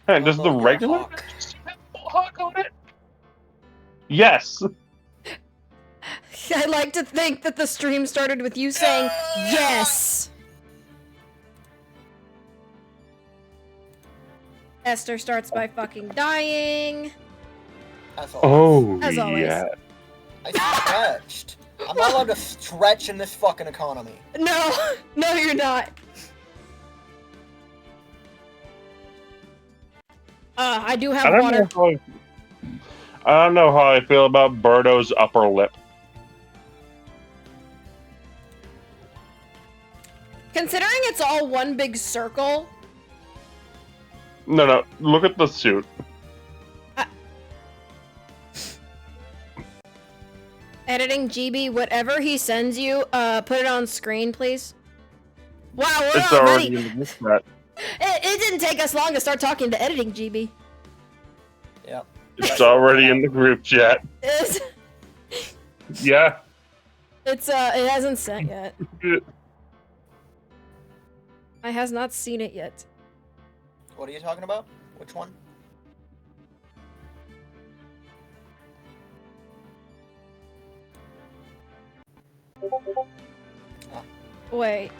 And does the regular have full hawk on it? Yes. I like to think that the stream started with you saying yes. Esther starts by fucking dying. As always. Oh, As always. yeah. I stretched. I'm not allowed to stretch in this fucking economy. No, no, you're not. I do have water. I don't know how I feel about Birdo's upper lip. Considering it's all one big circle. No, look at the suit. Editing GB, whatever he sends you, put it on screen, please. Wow, we're It's already in the chat. It didn't take us long to start talking to editing GB. Yep. It's already in the group chat. Yeah. It hasn't sent yet. I has not seen it yet. What are you talking about? Which one? Ah. Wait.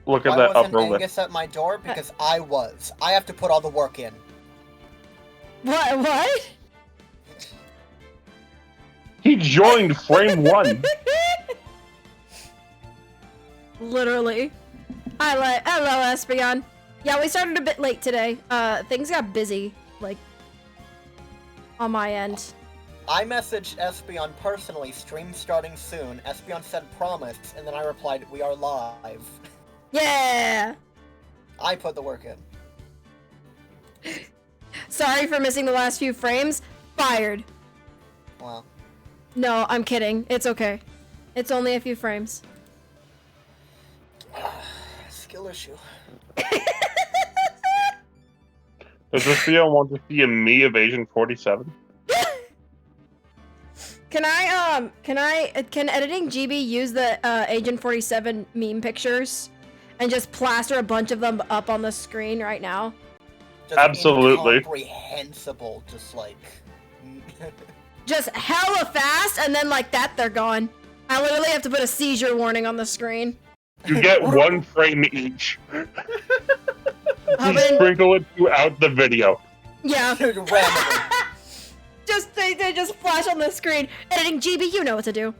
Look at that upper lip. Angus at my door because I was. I have to put all the work in. What? He joined frame 1. Literally. Hello, Espeon. Yeah, we started a bit late today. Things got busy, like, on my end. I messaged Espeon personally, stream starting soon. Espeon said promise, and then I replied, we are live. Yeah! I put the work in. Sorry for missing the last few frames. Fired. Wow. No, I'm kidding. It's okay. It's only a few frames. Skill issue. Does this video want to see a me of Agent 47? Can editing GB use the Agent 47 meme pictures and just plaster a bunch of them up on the screen right now? Just absolutely. Incomprehensible, just like... just hella fast, and then like that, they're gone. I literally have to put a seizure warning on the screen. You get one frame each. You sprinkle it throughout the video. Yeah. They just flash on the screen. Editing GB, you know what to do.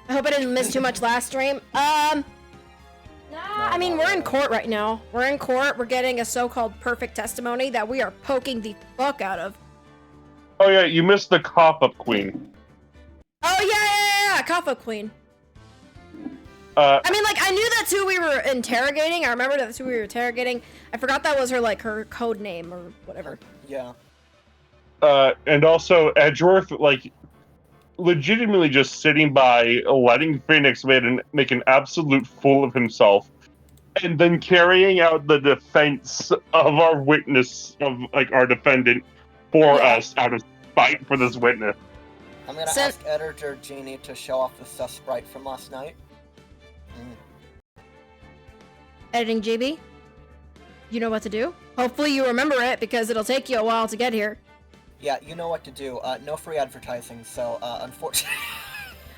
I hope I didn't miss too much last stream. Nah, I mean, we're in court right now. We're in court. We're getting a so-called perfect testimony that we are poking the fuck out of. Oh yeah, you missed the cop-up queen. Oh yeah, cop-up queen. I mean, like, I knew that's who we were interrogating. I remember that's who we were interrogating. I forgot that was her, like, her code name or whatever. Yeah. And also, Edgeworth, like, legitimately just sitting by, letting Phoenix make an absolute fool of himself, and then carrying out the defense of our witness, of, like, our defendant, for us out of spite for this witness. I'm gonna ask Editor Genie to show off the sus sprite from last night. Editing GB, you know what to do? Hopefully you remember it, because it'll take you a while to get here. Yeah, you know what to do. No free advertising, so, unfortunately...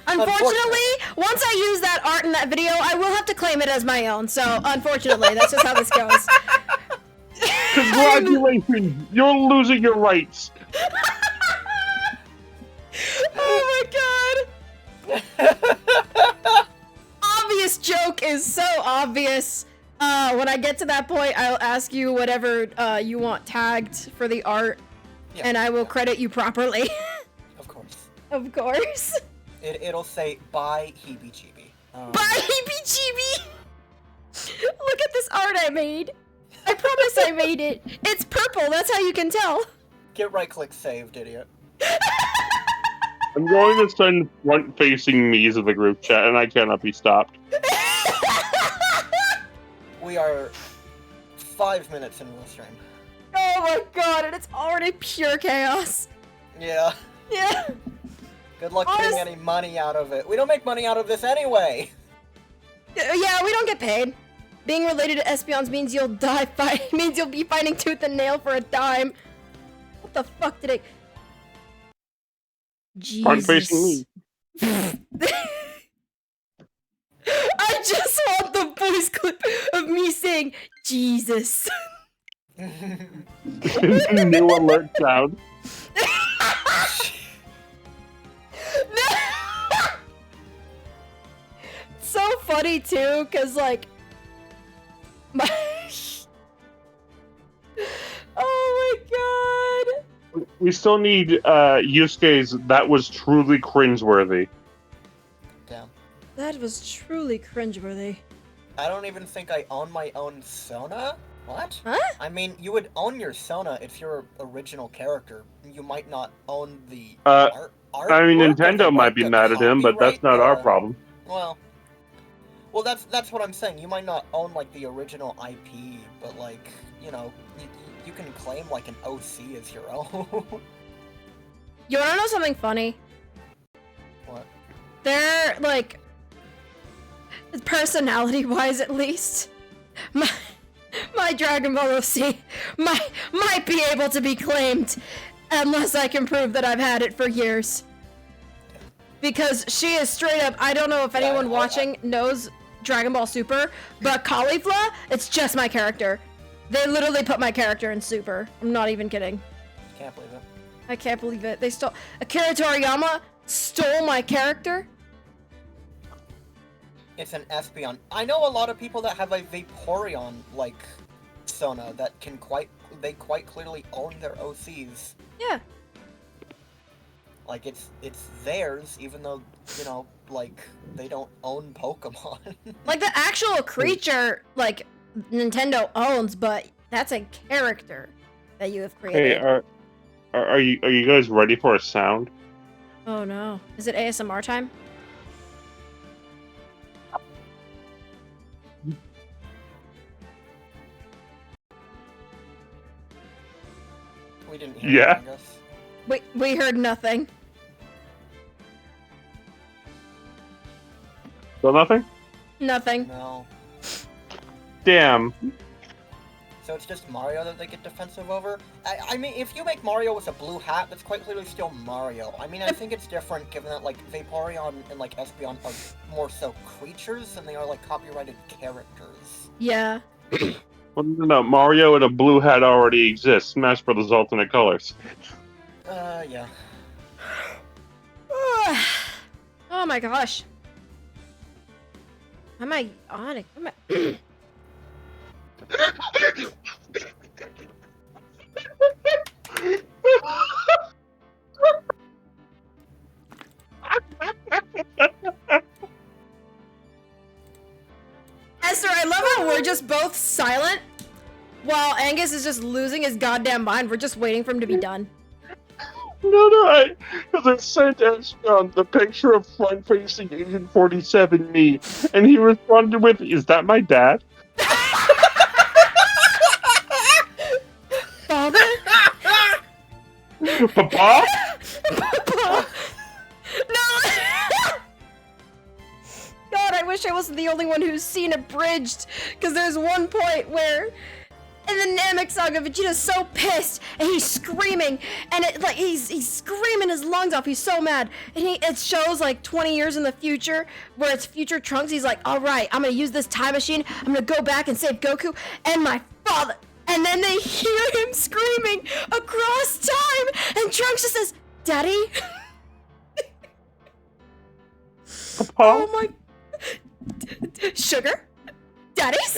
Unfortunately, once I use that art in that video, I will have to claim it as my own, so unfortunately, that's just how this goes. Congratulations! You're losing your rights! Oh my god! Obvious joke is so obvious. When I get to that point, I'll ask you whatever you want tagged for the art, and I will credit you properly. Of course. Of course. It'll say, bye heebie-jeebie. Bye heebie-jeebie! Look at this art I made. I promise I made it. It's purple, that's how you can tell. Get right-click saved, idiot. I'm going to send front-facing me to the group chat, and I cannot be stopped. We are 5 minutes into the stream. Oh my god, and it's already pure chaos. Yeah. Yeah. Good luck getting any money out of it. We don't make money out of this anyway. Yeah, we don't get paid. Being related to Espeons means you'll die means you'll be fighting tooth and nail for a dime. What the fuck did I... Front facing Jesus. me. I just want the voice clip of me saying, Jesus. New alert sound. So funny too, cause like my oh my god. We still need Yusuke's "That was truly cringeworthy." Damn. That was truly cringeworthy. I don't even think I own my own Sona. What? Huh? I mean, you would own your Sona if you're original character. You might not own the art. I mean, Nintendo might be mad at him, but that's not our problem. Well, that's what I'm saying. You might not own like the original IP, but like, you know, you can claim like an OC as your own. You wanna know something funny? What? They're like, personality-wise at least, my Dragon Ball OC might be able to be claimed unless I can prove that I've had it for years. Because she is straight up, I don't know if anyone watching knows Dragon Ball Super, but Caulifla, it's just my character. They literally put my character in Super. I'm not even kidding. Can't believe it. I can't believe it. They stole, Akira Toriyama stole my character. It's an Espeon. I know a lot of people that have a Vaporeon like Sona that can quite clearly own their OCs. Yeah. Like it's theirs, even though, you know, like they don't own Pokemon. Like the actual creature, like Nintendo owns, but that's a character that you have created. Hey, are you guys ready for a sound? Oh no. Is it ASMR time? We didn't hear Yeah. it, I guess. We heard nothing. Still nothing? Nothing. No. Damn. So it's just Mario that they get defensive over? I mean, if you make Mario with a blue hat, that's quite clearly still Mario. I mean, I think it's different given that, like, Vaporeon and, like, Espeon are more so creatures than they are, like, copyrighted characters. Yeah. Well, no, Mario in a blue hat already exists. Smash Bros. Alternate colors. Yeah. Oh my gosh. Am I on it? Am I... Esther, I love how we're just both silent while Angus is just losing his goddamn mind. We're just waiting for him to be done. No, because I sent Espeon the picture of front-facing Agent 47 me, and he responded with, "Is that my dad?" Father? Papa? Papa? No! God, I wish I wasn't the only one who's seen Abridged, because there's one point where in the Namek Saga, Vegeta's so pissed, and he's screaming, and it like he's screaming his lungs off. He's so mad, and it shows like 20 years in the future, where it's future Trunks. He's like, "All right, I'm gonna use this time machine. I'm gonna go back and save Goku and my father." And then they hear him screaming across time, and Trunks just says, "Daddy." Papa? Oh my. Sugar? Daddies?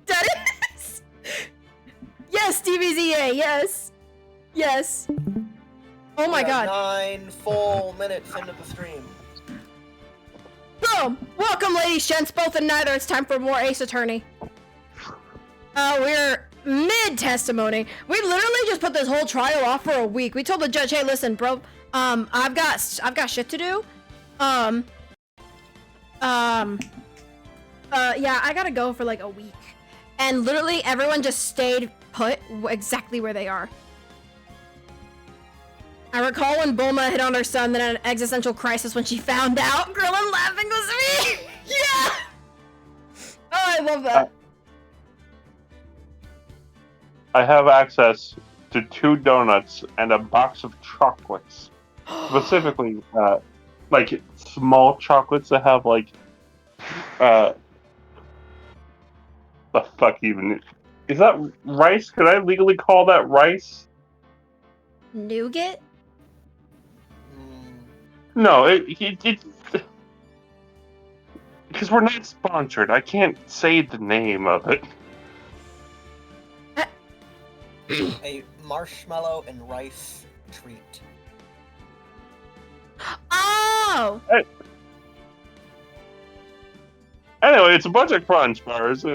Daddies? Yes, DBZA, yes. Yes. Oh my god. 9 full minutes into the stream. Boom! Welcome, ladies, gents, both and neither. It's time for more Ace Attorney. We're mid-testimony. We literally just put this whole trial off for a week. We told the judge, "Hey, listen, bro, I've got shit to do. Yeah, I gotta go for like a week." And literally everyone just stayed put exactly where they are. I recall when Bulma hit on her son, then had an existential crisis when she found out. Girl, I'm laughing was me! Yeah! Oh, I love that. I have access to 2 donuts and a box of chocolates. Specifically, like small chocolates that have like, the fuck even is that rice? Could I legally call that rice? Nougat? Mm, No, it because we're not sponsored. I can't say the name of it. a marshmallow and rice treat. Oh! Anyway, it's a bunch of crunch bars.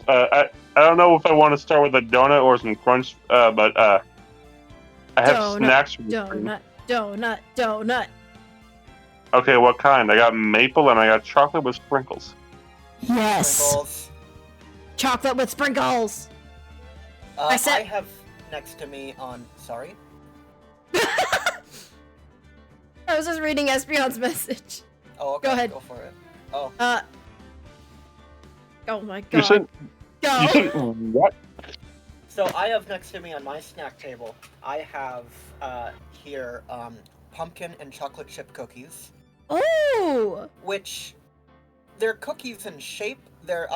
I don't know if I want to start with a donut or some crunch, but I have Donut, snacks for the stream. donut. Okay, what kind? I got maple and I got chocolate with sprinkles. Yes! Sprinkles. Chocolate with sprinkles! I said- I have next to me on. Sorry. I was just reading Espion's message. Oh, okay. Go ahead. Go for it. Oh. Oh my god. You said Go! what? So I have next to me on my snack table. I have here pumpkin and chocolate chip cookies, Oh! which they're cookies in shape. They're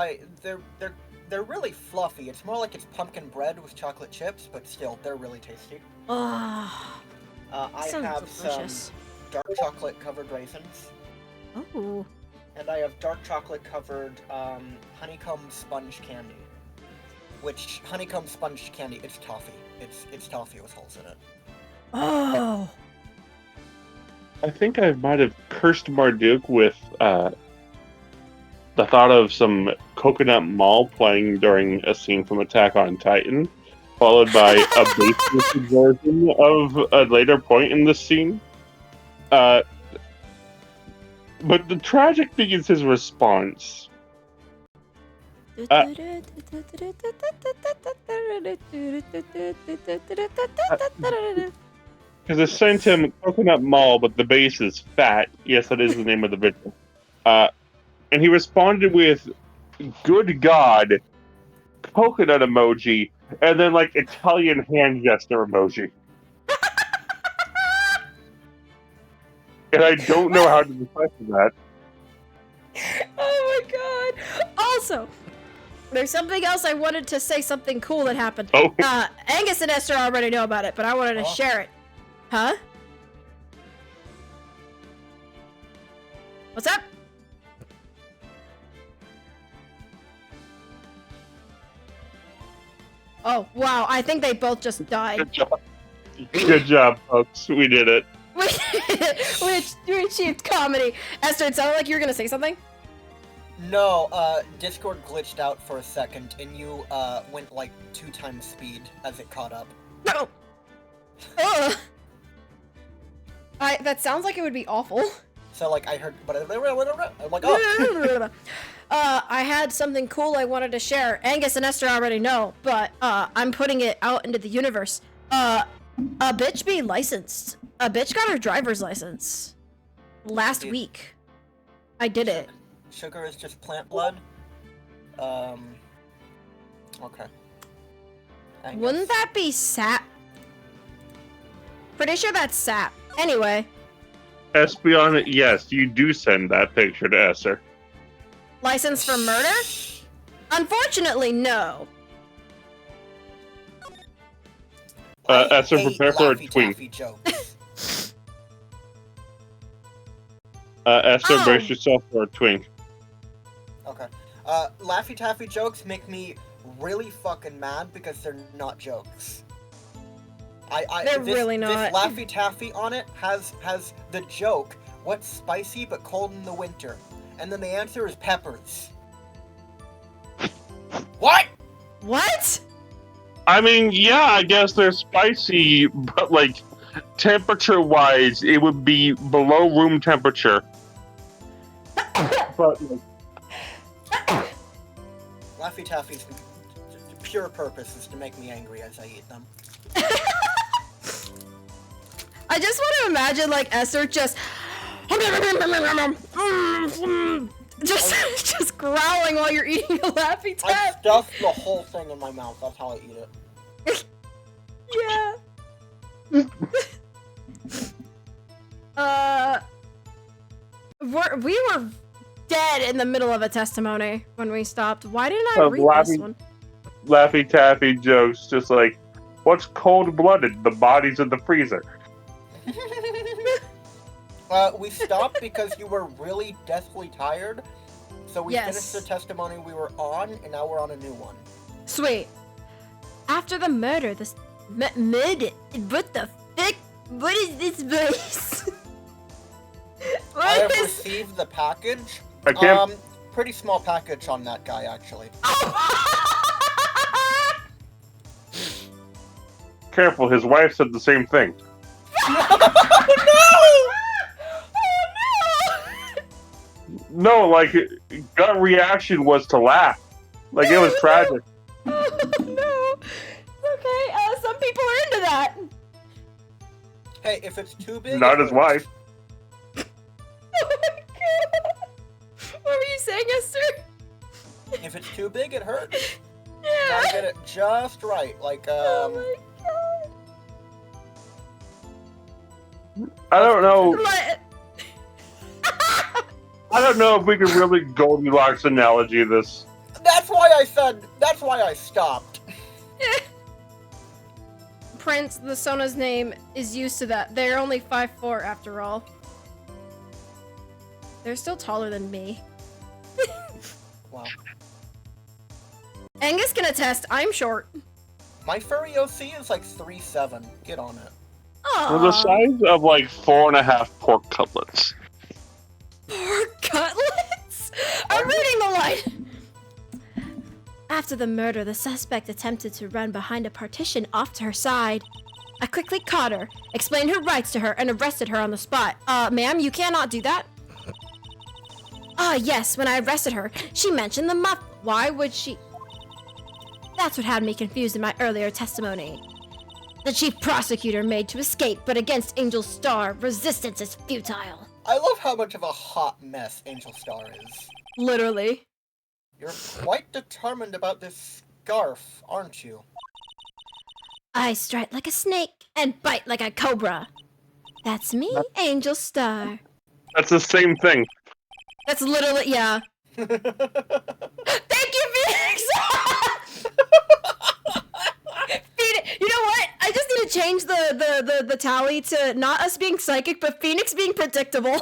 really fluffy. It's more like it's pumpkin bread with chocolate chips, but still, they're really tasty. Oh, I sounds have delicious. some dark chocolate covered raisins, Oh. and I have dark chocolate covered honeycomb sponge candy. Which honeycomb sponge candy? It's toffee. It's toffee with holes in it. Oh. I think I might have cursed Marduk with the thought of some Coconut Mall playing during a scene from Attack on Titan, followed by a basement version of a later point in the scene. But the tragic thing is his response. Because I sent him Coconut Mall, but the base is fat. Yes, that is the name of the video. And he responded with, "Good God," coconut emoji, and then like Italian hand gesture emoji. And I don't know how to decipher that. Oh my god. Also, there's something else I wanted to say, something cool that happened. Oh. Angus and Esther already know about it, but I wanted to share it. Huh? What's up? Oh, wow, I think they both just died. Good job. Good job, folks. We did it. We achieved comedy. Esther, it sounded like you were gonna say something? No, Discord glitched out for a second, and you went like 2 times speed as it caught up. No. Ugh. That sounds like it would be awful. So like I heard, but I'm like, oh. I had something cool I wanted to share. Angus and Esther already know, but I'm putting it out into the universe. A bitch be licensed. A bitch got her driver's license last week. I did it. Sugar is just plant blood. Okay. Wouldn't that be sap? Pretty sure that's sap. Anyway. Espion, yes, you do send that picture to Esther. License for murder? Unfortunately, no. Esther, prepare for a twink. Esther, brace yourself for a twink. Okay. Laffy Taffy jokes make me really fucking mad because they're not jokes. They're really not. This Laffy Taffy on it has the joke, what's spicy but cold in the winter? And then the answer is peppers. What? What? I mean, yeah, I guess they're spicy, but like, temperature-wise, it would be below room temperature. But like, Laffy Taffy's pure purpose is to make me angry as I eat them. I just want to imagine like Esther just growling while you're eating a Laffy I Taffy. stuff the whole thing in my mouth. That's how I eat it. Yeah. We were dead in the middle of a testimony when we stopped. Why didn't I read this one? Laffy Taffy jokes, just like, what's cold-blooded? The body's in the freezer. We stopped because you were really deathly tired, so we finished the testimony we were on, and now we're on a new one. Sweet. After the murder, this murder. What the fuck? What is this place? I have received the package. I can't. Pretty small package on that guy, actually. Careful, his wife said the same thing. No, like, gut reaction was to laugh. Like, it was tragic. Oh, no. Okay, some people are into that. Hey, if it's too big... Not his wife. Oh my god. What were you saying, Esther? If it's too big, it hurts. Yeah. You gotta get it just right, like, Oh my god. I don't know. What? I don't know if we can really Goldilocks analogy this. That's why I stopped. Prince, the Sona's name, is used to that. They're only 5'4" after all. They're still taller than me. Wow. Angus can attest, I'm short. My furry OC is like 3'7". Get on it. Aww. Well, the size of like 4.5 pork cutlets. Pork cutlets? I'm reading the line! After the murder, the suspect attempted to run behind a partition off to her side. I quickly caught her, explained her rights to her, and arrested her on the spot. Ma'am, you cannot do that. Yes, when I arrested her, she mentioned the muff. Why would she? That's what had me confused in my earlier testimony. The chief prosecutor made to escape, but against Angel Star, resistance is futile. I love how much of a hot mess Angel Star is. Literally. You're quite determined about this scarf, aren't you? I strike like a snake and bite like a cobra. That's me, Angel Star. That's the same thing. That's literally, yeah. Thank you, Phoenix! Phoenix! You know what? I just need to change the tally to not us being psychic, but Phoenix being predictable.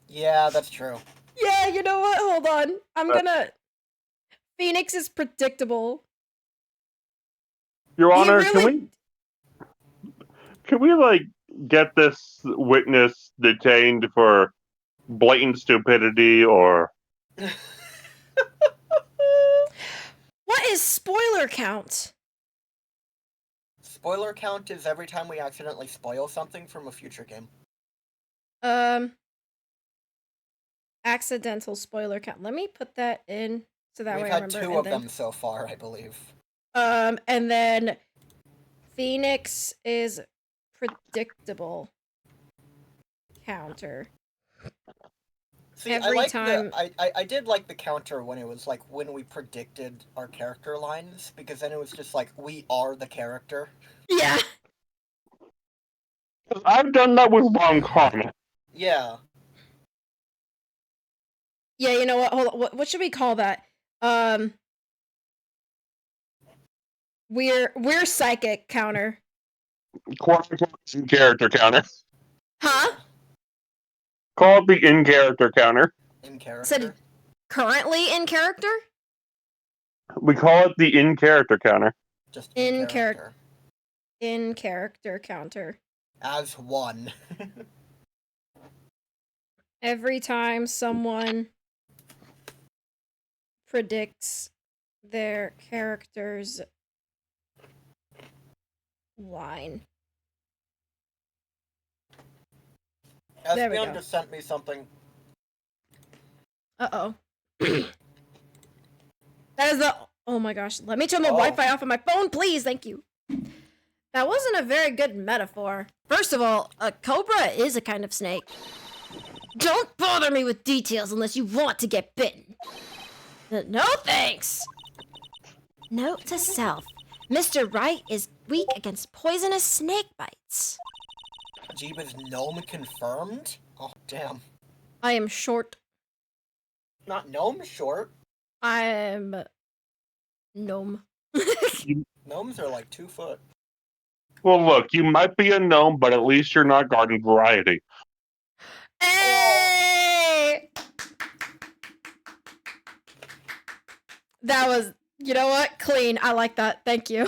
Yeah, that's true. Yeah, you know what? Hold on. I'm gonna... Phoenix is predictable. Your Honor, really... can we like get this witness detained for blatant stupidity or? What is spoiler count? Spoiler count is every time we accidentally spoil something from a future game. Accidental spoiler count. Let me put that in so that We've way I remember. We've had 2 of them so far, I believe. And then Phoenix is predictable counter. See, Every I time... I did like the counter when it was like when we predicted our character lines, because then it was just like we are the character. Yeah. I've done that with Long Karma. Yeah. Yeah, you know what? Hold on. What should we call that? We're psychic counter. In-character counter. Huh? Call it the in-character counter. In character. Said currently in character? We call it the in-character counter. Just in character. In character counter. As one. Every time someone predicts their character's line. Espeon just sent me something. Uh-oh. That is the... Oh my gosh. Let me turn the Wi-Fi off on my phone, please. Thank you. That wasn't a very good metaphor. First of all, a cobra is a kind of snake. Don't bother me with details unless you want to get bitten. No thanks. Note to self. Mr. Wright is weak against poisonous snake bites. Jeeba's gnome confirmed? Oh, damn. I am short. Not gnome short. I'm gnome. Gnomes are like 2 foot. Well, look, you might be a gnome, but at least you're not garden variety. Hey! That was, you know what? Clean. I like that. Thank you.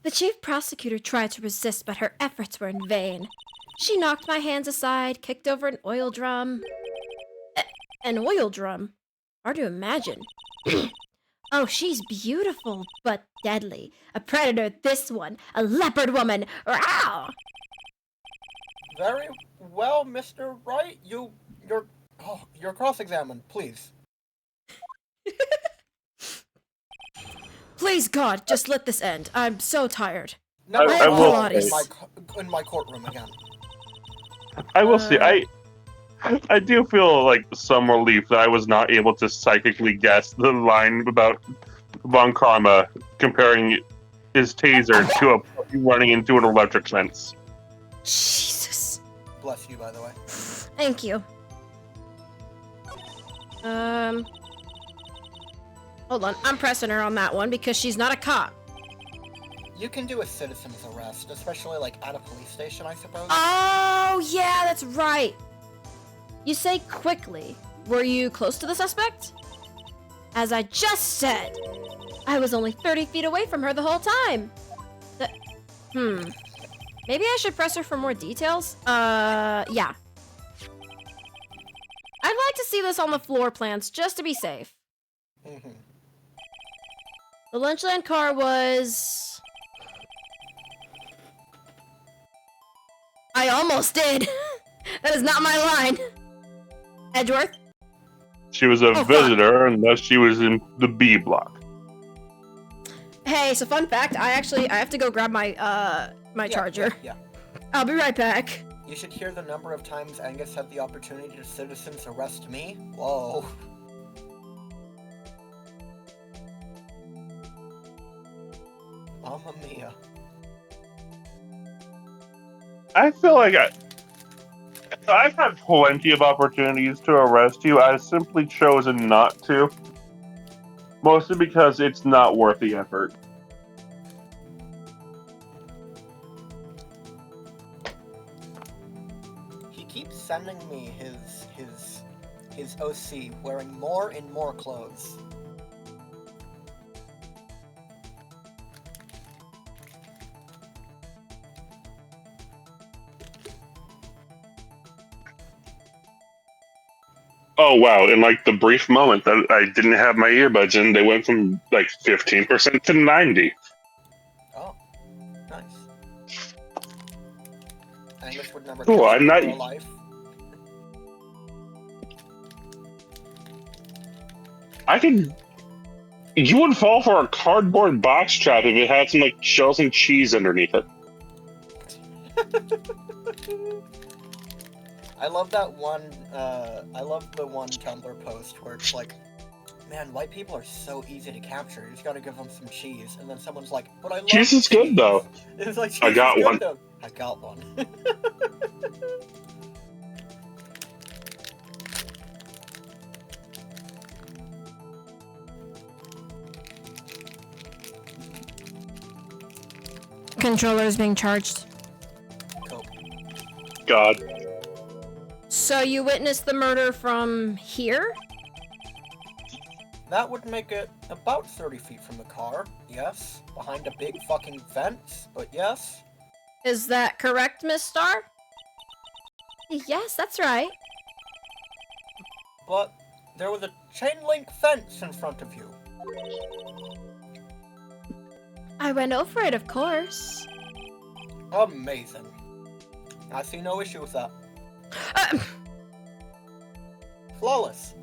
The chief prosecutor tried to resist, but her efforts were in vain. She knocked my hands aside, kicked over an oil drum. An oil drum? Hard to imagine. Oh, she's beautiful, but deadly. A predator, this one. A leopard woman. Row! Very well, Mr. Wright. You're cross-examined, please. Please, God, just let this end. I'm so tired. Never I will in my courtroom again. I will say, I do feel like some relief that I was not able to psychically guess the line about Von Karma comparing his taser to a puppy running into an electric fence. Jesus. Bless you, by the way. Thank you. Hold on. I'm pressing her on that one because she's not a cop. You can do a citizen's arrest, especially like at a police station, I suppose. Oh, yeah, that's right. You say quickly. Were you close to the suspect? As I just said, I was only 30 feet away from her the whole time. Maybe I should press her for more details? Yeah. I'd like to see this on the floor plans, just to be safe. Mm-hmm. The Lunchland car was... I almost did! That is not my line! Edgeworth? She was a visitor, unless she was in the B block. Hey, so fun fact, I have to go grab my, my charger. Yeah. I'll be right back. You should hear the number of times Angus had the opportunity to citizens arrest me. Whoa. Mamma mia. I feel like I've had plenty of opportunities to arrest you. I've simply chosen not to. Mostly because it's not worth the effort. He keeps sending me his OC wearing more and more clothes. Oh wow, in like the brief moment that I didn't have my earbuds in, they went from like 15% to 90%. Oh, nice. Angus would never Cool, I'm not... real life. You would fall for a cardboard box trap if it had some like shells and cheese underneath it. I love that one, I love the one Tumblr post where it's like, man, white people are so easy to capture, you just gotta give them some cheese, and then someone's like, but I love Cheese is good though. It's like, I got one. Though. I got one. Controller is being charged. Cool. God. So you witnessed the murder from here? That would make it about 30 feet from the car, yes. Behind a big fucking fence, but yes. Is that correct, Miss Starr? Yes, that's right. But there was a chain link fence in front of you. I went over it, of course. Amazing. I see no issue with that. Flawless.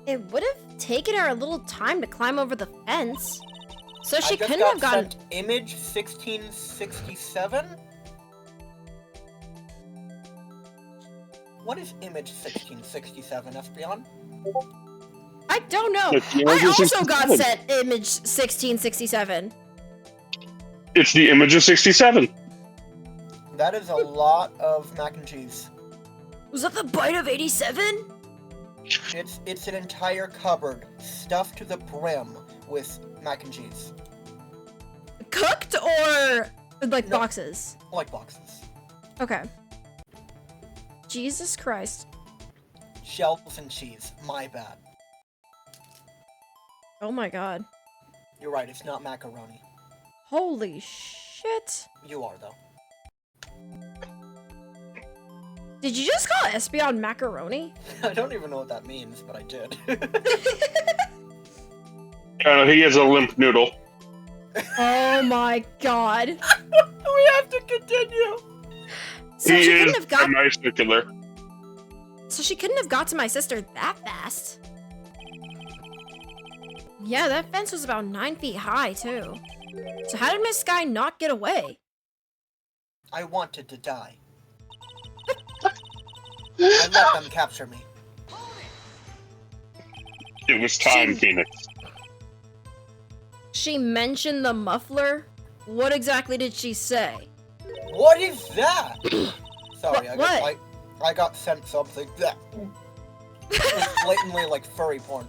It would have taken her a little time to climb over the fence. So she I just couldn't got have gotten... sent image 1667? What is image 1667, Espeon? I I don't know. It's the I image of also got 67. sent image 1667. It's the image of 67. That is a lot of mac and cheese. Was that the bite of 87? It's an entire cupboard stuffed to the brim with mac and cheese. Cooked or like No. boxes? Like boxes. Okay. Jesus Christ. Shells and cheese. My bad. Oh my god. You're right, it's not macaroni. Holy shit. You are, though. Did you just call Espeon macaroni? I don't even know what that means, but I did. He is a limp noodle. Oh my god. We have to continue! So He she is couldn't have got a nice nuclear. So she couldn't have got to my sister that fast. Yeah, that fence was about 9 feet high, too. So how did Miss Sky not get away? I wanted to die. I let them capture me. It was time, Phoenix. She mentioned the muffler? What exactly did she say? What is that? Sorry, What? I got sent something that was blatantly like furry porn.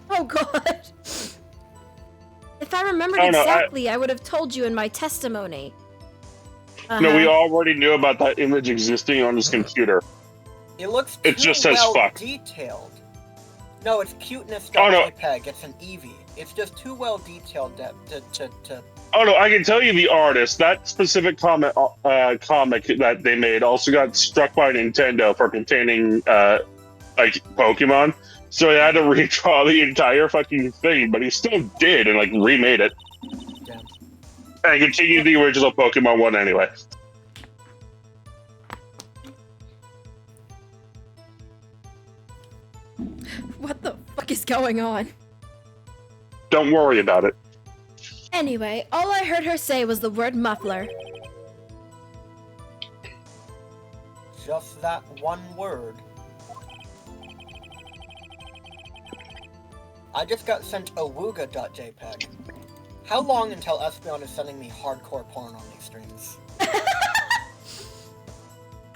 Oh god. If I remembered Oh, no, exactly, I would have told you in my testimony. No, we already knew about that image existing on his computer. It looks It too just says well fuck. detailed. No, it's cuteness. Oh, no. JPEG. It's an Eevee. It's just too well detailed to. Oh no, I can tell you the artist. That specific comic that they made also got struck by Nintendo for containing like Pokemon. So he had to redraw the entire fucking thing, but he still did and like remade it. Damn. And continued the original Pokemon one anyway. What the fuck is going on? Don't worry about it. Anyway, all I heard her say was the word muffler. Just that one word. I just got sent awooga.jpg. How long until Espeon is sending me hardcore porn on these streams?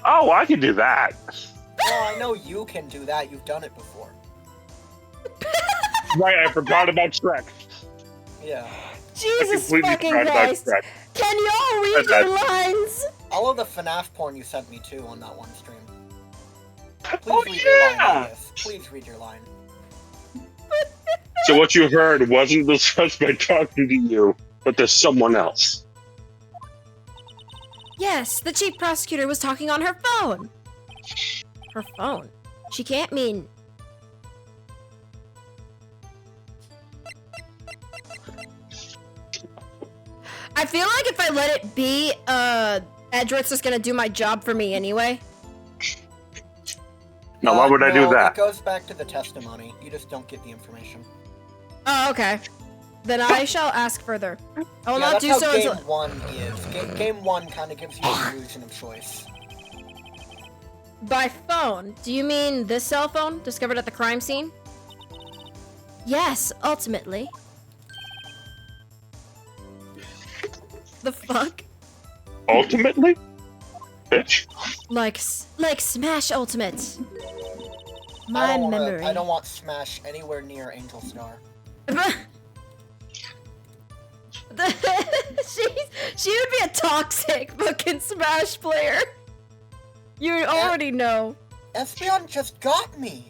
Oh, I can do that. Well, I know you can do that. You've done it before. Right, I forgot about Shrek. Yeah. Jesus completely fucking forgot about Christ! Shrek. Can y'all read Okay. your lines? All of the FNAF porn you sent me too on that one stream. Please Oh, read your line, yeah! Elias. Please read your line. So what you heard wasn't discussed by talking to you, but to someone else. Yes, the chief prosecutor was talking on her phone. Her phone? She can't mean... I feel like if I let it be, Edward's just gonna do my job for me anyway. Now, why would I do No, that? It goes back to the testimony. You just don't get the information. Oh, okay. Then I shall ask further. I will Yeah, not that's do how so game until... 1 is. Game 1 kind of gives you the illusion of choice. By phone, do you mean this cell phone discovered at the crime scene? Yes, ultimately. The fuck? Ultimately? Bitch. Like Smash Ultimate. I My don't wanna- memory. I don't want Smash anywhere near Angel Star. she would be a toxic fucking Smash player. You already know. Espeon just got me!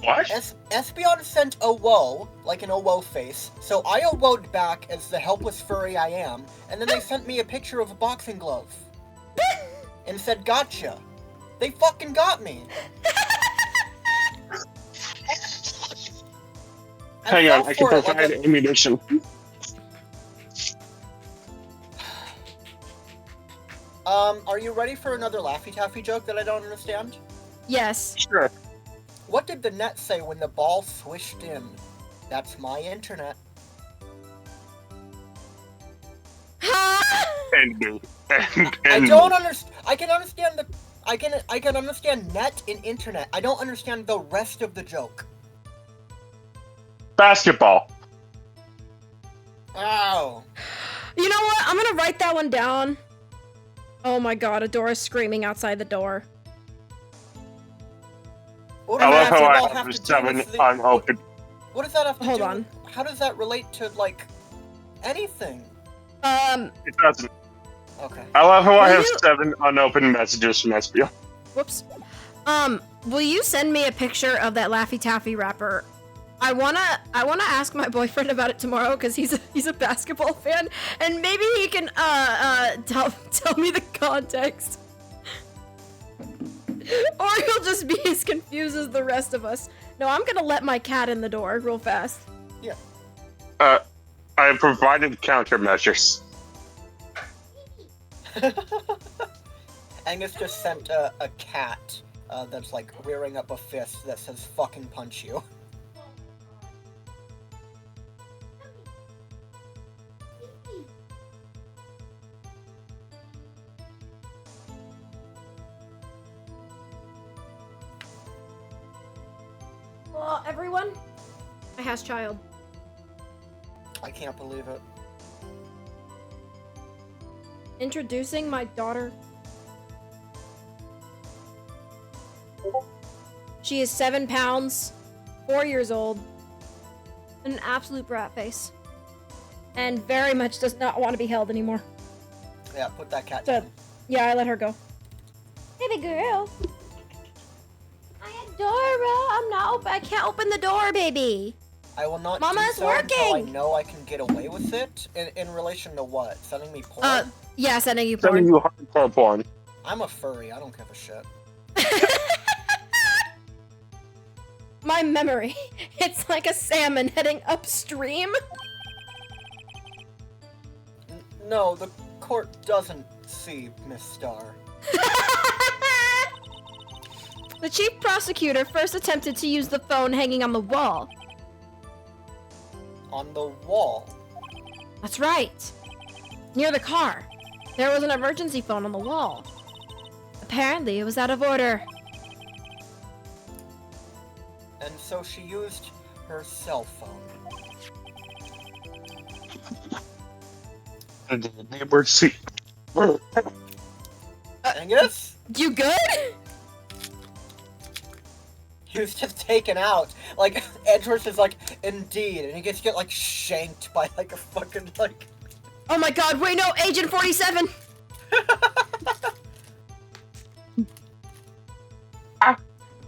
What? Espeon sent a woe, like an "oh face, so I woed back as the helpless furry I am, and then they sent me a picture of a boxing glove. And said, gotcha. They fucking got me! Hang on, I can fell for it like provide ammunition. Are you ready for another Laffy Taffy joke that I don't understand? Yes. Sure. What did the net say when the ball swished in? That's my internet. And me. And I don't understand. I can understand I can understand net and internet. I don't understand the rest of the joke. Basketball. Ow. You know what? I'm gonna write that one down. Oh my god, Adora's screaming outside the door. What I does love how basketball I have have to do 7 with the, unopened. what does that have to Hold do on. with, how does that relate to, like, anything? It doesn't. Okay. I love how I Will have you- 7 unopened messages from SBO. Whoops. Will you send me a picture of that Laffy Taffy wrapper? I wanna ask my boyfriend about it tomorrow because he's a basketball fan, and maybe he can tell me the context. Or he'll just be as confused as the rest of us. No, I'm gonna let my cat in the door real fast. Yeah. I have provided countermeasures. Angus just sent a cat that's like rearing up a fist that says fucking punch you. Well, everyone, I has child. I can't believe it. Introducing my daughter. She is 7 pounds, 4 years old, and an absolute brat face. And very much does not want to be held anymore. Yeah, put that cat So, down. yeah, I let her go. Baby girl. I can't open the door, baby. I will not Mama's do so until I working! know I can get away with it. In relation to what? Sending me porn? Yeah, sending you Sending porn. you hardcore porn. I'm a furry. I don't give a shit. My memory. It's like a salmon heading upstream. No, the court doesn't see Miss Star. The chief prosecutor first attempted to use the phone hanging on the wall. On the wall. That's right. Near the car. There was an emergency phone on the wall. Apparently, it was out of order. And so she used her cell phone. And the emergency. Angus? You good? He was just taken out. Like, Edgeworth is like, indeed. And he gets like, shanked by, like, a fucking, like... Oh my god, wait, no, Agent 47!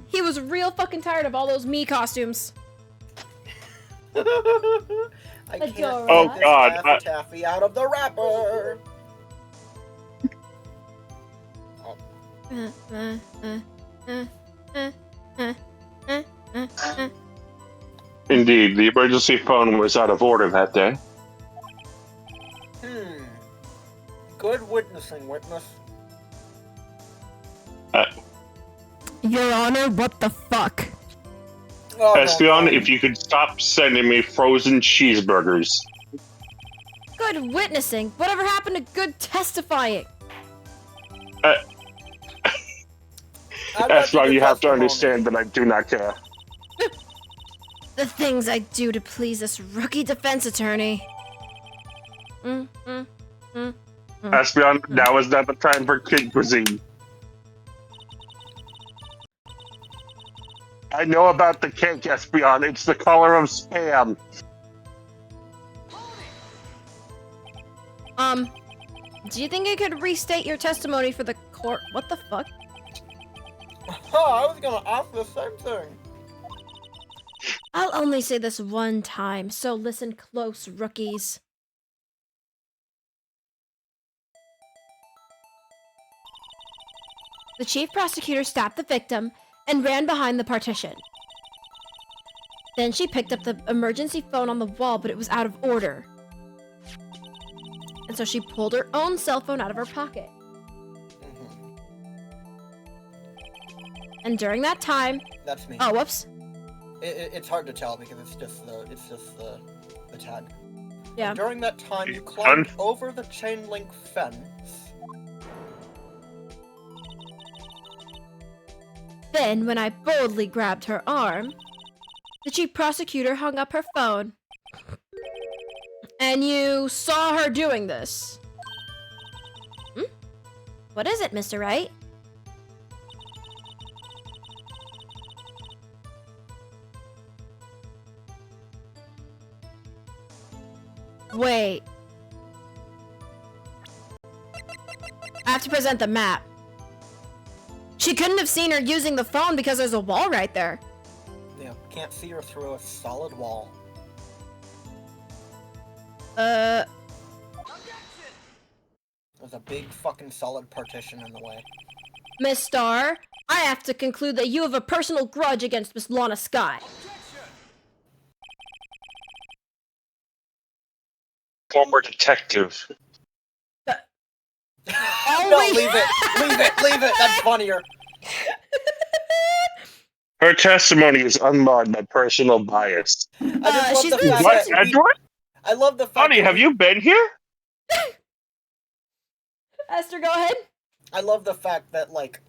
He was real fucking tired of all those me costumes. I can't Adora. Oh, get this God, Laffy Taffy out of the wrapper. Indeed, the emergency phone was out of order that day. Good witnessing, witness. Your Honor, what the fuck? Oh, Espion, no. if you could stop sending me frozen cheeseburgers. Good witnessing? Whatever happened to good testifying? I'm not Espion, giving you have to testimony. understand that I do not care. The things I do to please this rookie defense attorney. Espion, now is not the time for kid cuisine. I know about the cake, Espion. It's the color of spam. Do you think I could restate your testimony for the court? What the fuck? Oh, I was gonna ask the same thing. I'll only say this one time, so listen close, rookies. The chief prosecutor stabbed the victim and ran behind the partition. Then she picked up the emergency phone on the wall, but it was out of order. And so she pulled her own cell phone out of her pocket. And during that time... That's me. Oh, whoops. It's hard to tell because it's just the tag. Yeah. And during that time, you climbed over the chain link fence Then, when I boldly grabbed her arm, the chief prosecutor hung up her phone. And you saw her doing this? What is it, Mr. Wright? Wait. I have to present the map. She couldn't have seen her using the phone because there's a wall right there. Yeah, can't see her through a solid wall. Objection! There's a big fucking solid partition in the way. Miss Starr, I have to conclude that you have a personal grudge against Miss Lana Sky. Former detective. No, leave it, that's funnier. Her testimony is unmarred by personal bias. I she's just love been- the fact What, that Edward? I love the fact Honey, that have you been here? Esther, go ahead. I love the fact that, like,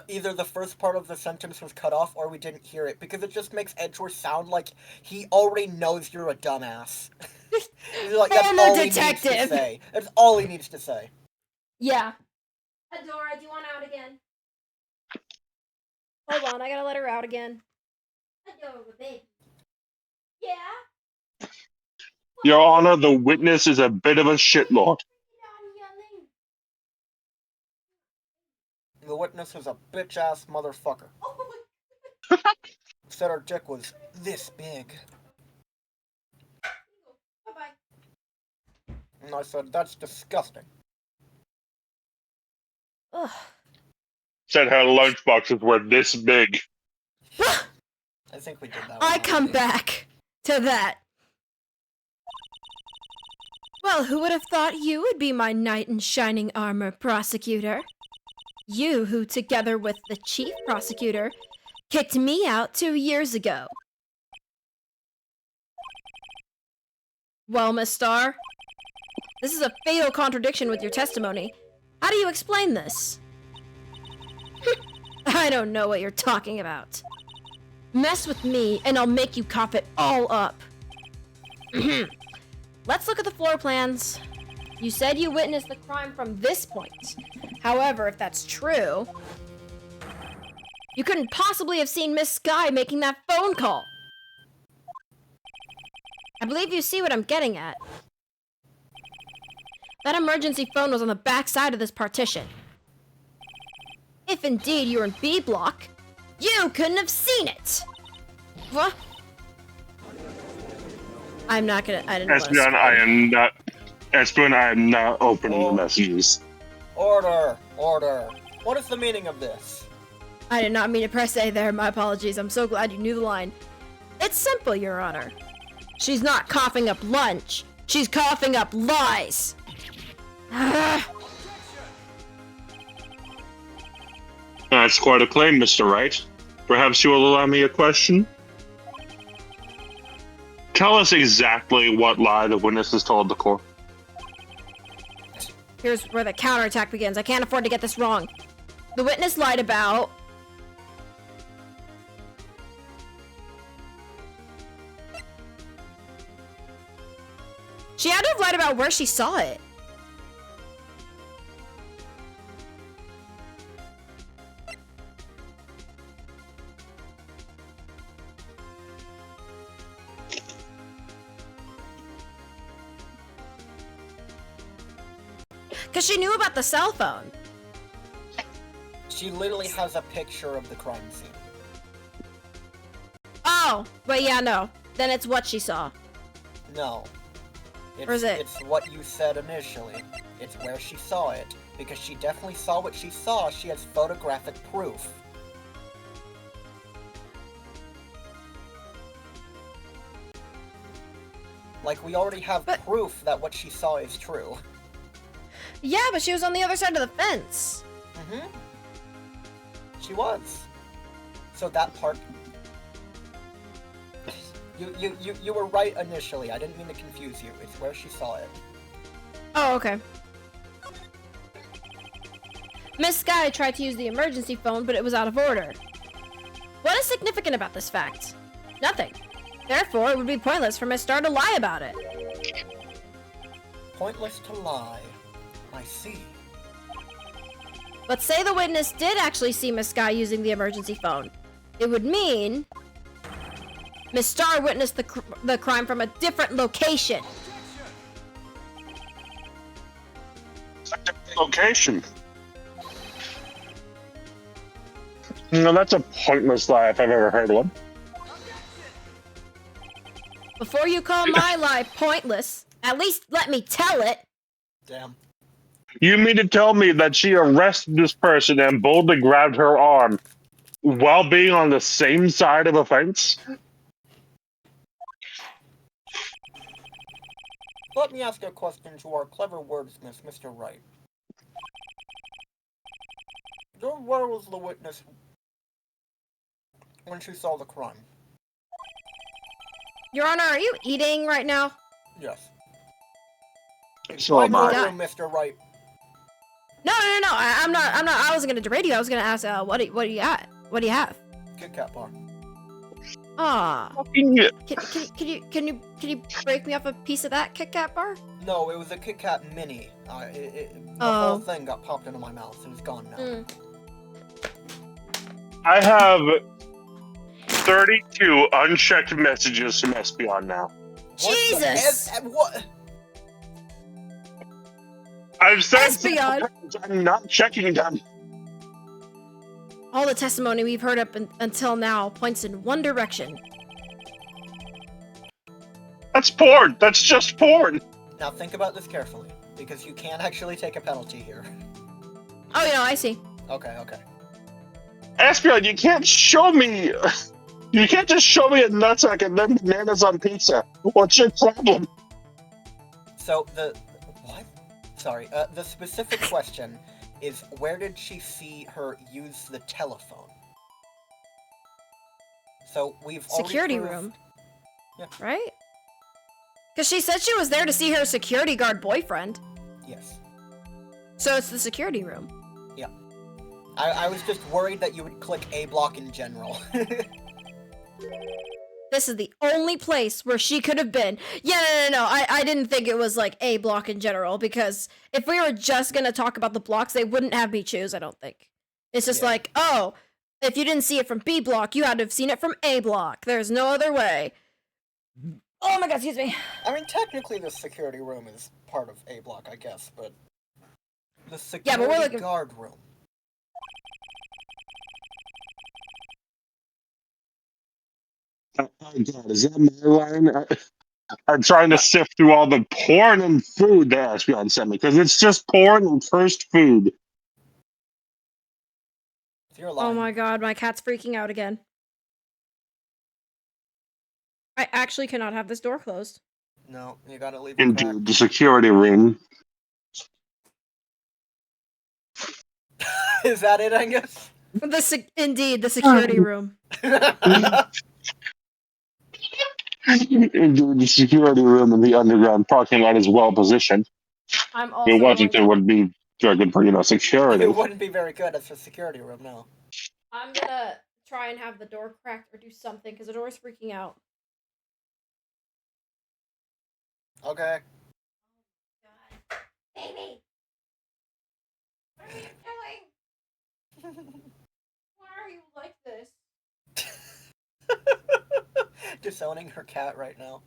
either the first part of the sentence was cut off or we didn't hear it, because it just makes Edgeworth sound like he already knows you're a dumbass. He's like, that's Former all he needs detective. to say. That's all he needs to say. Yeah. Adora, do you want out again? Hold on, I gotta let her out again. Adora, baby. Yeah? Your Honor, the witness is a bit of a shitlord. The witness was a bitch-ass motherfucker. Said her dick was this big. Bye-bye. And I said, that's disgusting. Ugh. Said her lunchboxes were this big. I think we did that one. I come back to that. Well, who would have thought you would be my knight in shining armor, prosecutor? You who, together with the chief prosecutor, kicked me out 2 years ago. Well, Miss Starr, this is a fatal contradiction with your testimony. How do you explain this? I don't know what you're talking about. Mess with me, and I'll make you cough it all up. Let's look at the floor plans. You said you witnessed the crime from this point. However, if that's true, you couldn't possibly have seen Miss Sky making that phone call. I believe you see what I'm getting at. That emergency phone was on the back side of this partition. If indeed you're in B block, you couldn't have seen it. What? I'm not gonna. I didn't want to. Espion, I am not. Espion, I am not opening Oh. the messages. Order! Order! What is the meaning of this? I did not mean to press A there. My apologies. I'm so glad you knew the line. It's simple, Your Honor. She's not coughing up lunch. She's coughing up lies. That's quite a claim, Mr. Wright. Perhaps you will allow me a question? Tell us exactly what lie the witness has told the court. Here's where the counterattack begins. I can't afford to get this wrong. The witness lied about... She had to have lied about where she saw it. Because she knew about the cell phone. She literally has a picture of the crime scene. Oh, but yeah, no. Then it's what she saw. No. Or is it? It's what you said initially. It's where she saw it. Because she definitely saw what she saw, she has photographic proof. Like, we already have But- proof that what she saw is true. Yeah, but she was on the other side of the fence. Mm-hmm. She was. So that part... You were right initially. I didn't mean to confuse you. It's where she saw it. Oh, okay. Miss Sky tried to use the emergency phone, but it was out of order. What is significant about this fact? Nothing. Therefore, it would be pointless for Miss Star to lie about it. Pointless to lie. I see. But say the witness did actually see Miss Sky using the emergency phone. It would mean Miss Star witnessed the crime from a different location. Location. No, that's a pointless lie if I've ever heard one. Before you call my lie pointless, at least let me tell it. Damn. You mean to tell me that she arrested this person and boldly grabbed her arm while being on the same side of a fence? Let me ask a question to our clever wordsmith, Mr. Wright. Where was the witness when she saw the crime? Your Honor, are you eating right now? Yes. So am I. Room, Mr. Wright. No. I'm not. I wasn't gonna derate you. I was gonna ask, what do you got? What do you have? Kit Kat bar. Ah. Yeah. Can you break me off a piece of that Kit Kat bar? No, it was a Kit Kat mini. The whole thing got popped into my mouth. It was gone now. I have 32 unchecked messages from Espeon now. Jesus! What? I've said Espeon! I'm not checking them. All the testimony we've heard up until now points in one direction. That's porn. That's just porn. Now think about this carefully, because you can actually take a penalty here. Oh, yeah, I see. Okay. Espeon, you can't show me. You can't just show me a nutsack and then bananas on pizza. What's your problem? So what? Sorry. The specific question is, where did she see her use the telephone? So we've Security already room. Yeah. Right? Because she said she was there to see her security guard boyfriend. Yes. So it's the security room. Yeah. I was just worried that you would click A block in general. This is the only place where she could have been. Yeah, no. I didn't think it was like A block in general, because if we were just gonna talk about the blocks, they wouldn't have me choose, I don't think. It's just like, oh, if you didn't see it from B block, you had to have seen it from A block. There's no other way. Oh my god, excuse me. I mean, technically the security room is part of A block, I guess, but the security guard room. Oh god, is that my line? I'm trying to sift through all the porn and food that Espeon sent me, because it's just porn and cursed food. Oh my god, my cat's freaking out again. I actually cannot have this door closed. No, you gotta leave it Into cracked. the security room. Is that it, Angus? Indeed, the security room. Into the security room in the underground parking lot is well positioned. I'm also Washington would be very good for, security. It wouldn't be very good as a security room, no. I'm gonna try and have the door cracked or do something, because the door's freaking out. Okay. God. Baby! What are you doing? Why are you like this? Disowning her cat right now.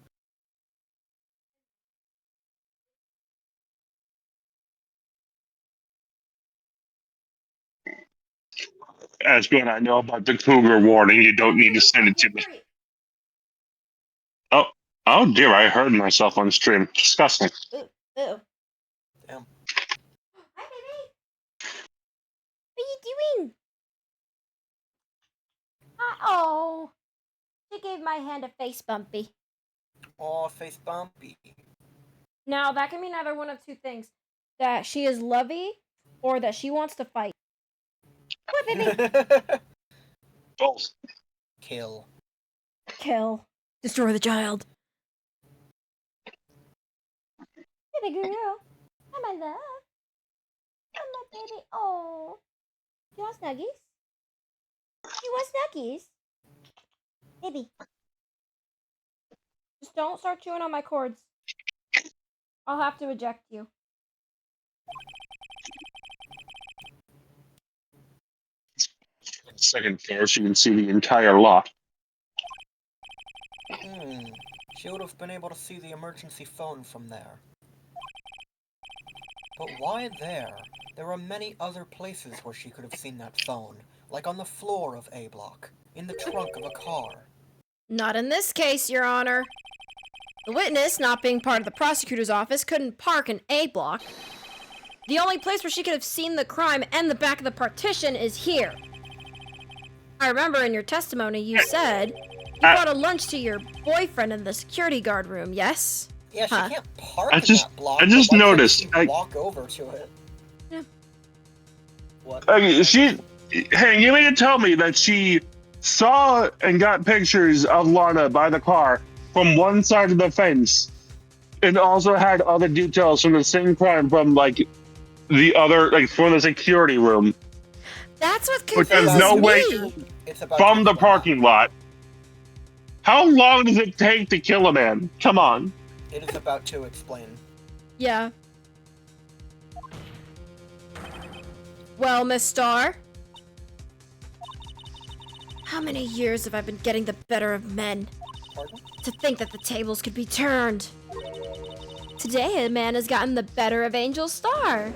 Espeon, I know about the cougar warning. You don't need to send it to me. Oh dear, I heard myself on stream. Disgusting. Ew. Damn. Hi, baby! What are you doing? Uh-oh. She gave my hand a face bumpy. Oh, face bumpy. Now, that can mean either one of two things. That she is lovey, or that she wants to fight. What, baby? Both. Kill. Kill. Destroy the child. Baby girl. Oh, my love. Oh, my Baby, oh. You want snuggies? You want snuggies? Baby. Just don't start chewing on my cords. I'll have to eject you. Second floor, so you can see the entire lot. She would have been able to see the emergency phone from there. But why there? There are many other places where she could have seen that phone, like on the floor of A block, in the trunk of a car. Not in this case, Your Honor. The witness, not being part of the prosecutor's office, couldn't park in A block. The only place where she could have seen the crime and the back of the partition is here. I remember in your testimony you said you brought a lunch to your boyfriend in the security guard room, yes? Yeah, she can't park I in just- that block. I just but why can't noticed, she walk over to it. Yeah. What? Hey, you mean to tell me that she saw and got pictures of Lana by the car from one side of the fence, and also had other details from the same crime from like the other, like from the security room, That's what But confuses there's no me. way- It's about from to the explain parking lot? How long does it take to kill a man? Come on. that. It is about to explain. Yeah. Well, Miss Starr, how many years have I been getting the better of men? Pardon? To think that the tables could be turned. Today, a man has gotten the better of Angel Starr.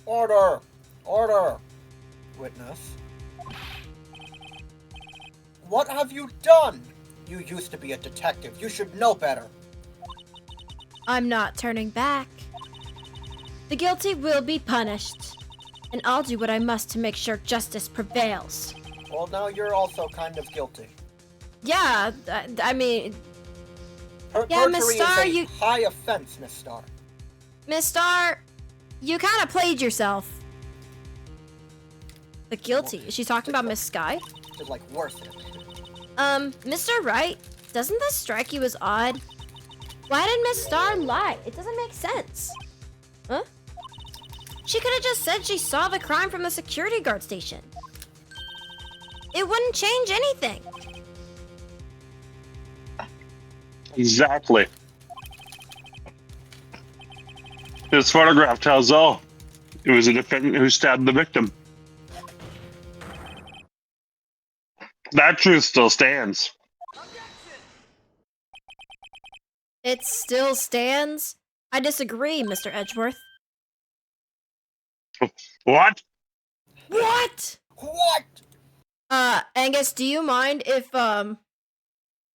Order! Order! Witness. What have you done? You used to be a detective. You should know better. I'm not turning back. The guilty will be punished, and I'll do what I must to make sure justice prevails. Well, now you're also kind of guilty. Yeah, I mean, Per- Yeah, Miss perjury Starr, is a you- high offense, Miss Starr. Miss Starr, you kind of played yourself. The guilty. Is she talking about Miss Sky? It's like worth it. Mr. Wright, doesn't this strike you as odd? Why did Miss Starr lie? It doesn't make sense. Huh? She could have just said she saw the crime from the security guard station. It wouldn't change anything. Exactly. This photograph tells all. It was a defendant who stabbed the victim. That truth still stands. It still stands? I disagree, Mr. Edgeworth. What? What? What? Angus, do you mind if,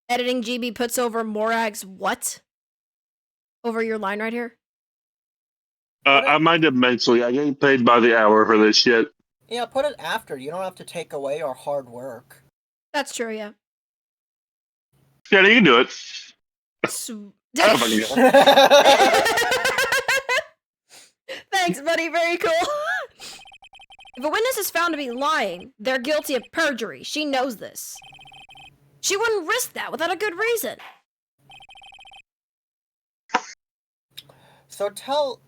editing GB puts over Morag's what? Over your line right here? I mind immensely. I get paid by the hour for this shit. Yeah, put it after. You don't have to take away our hard work. That's true, yeah. Yeah, you can do it. I don't fucking know. Thanks, buddy. Very cool. If a witness is found to be lying, they're guilty of perjury. She knows this. She wouldn't risk that without a good reason. So tell...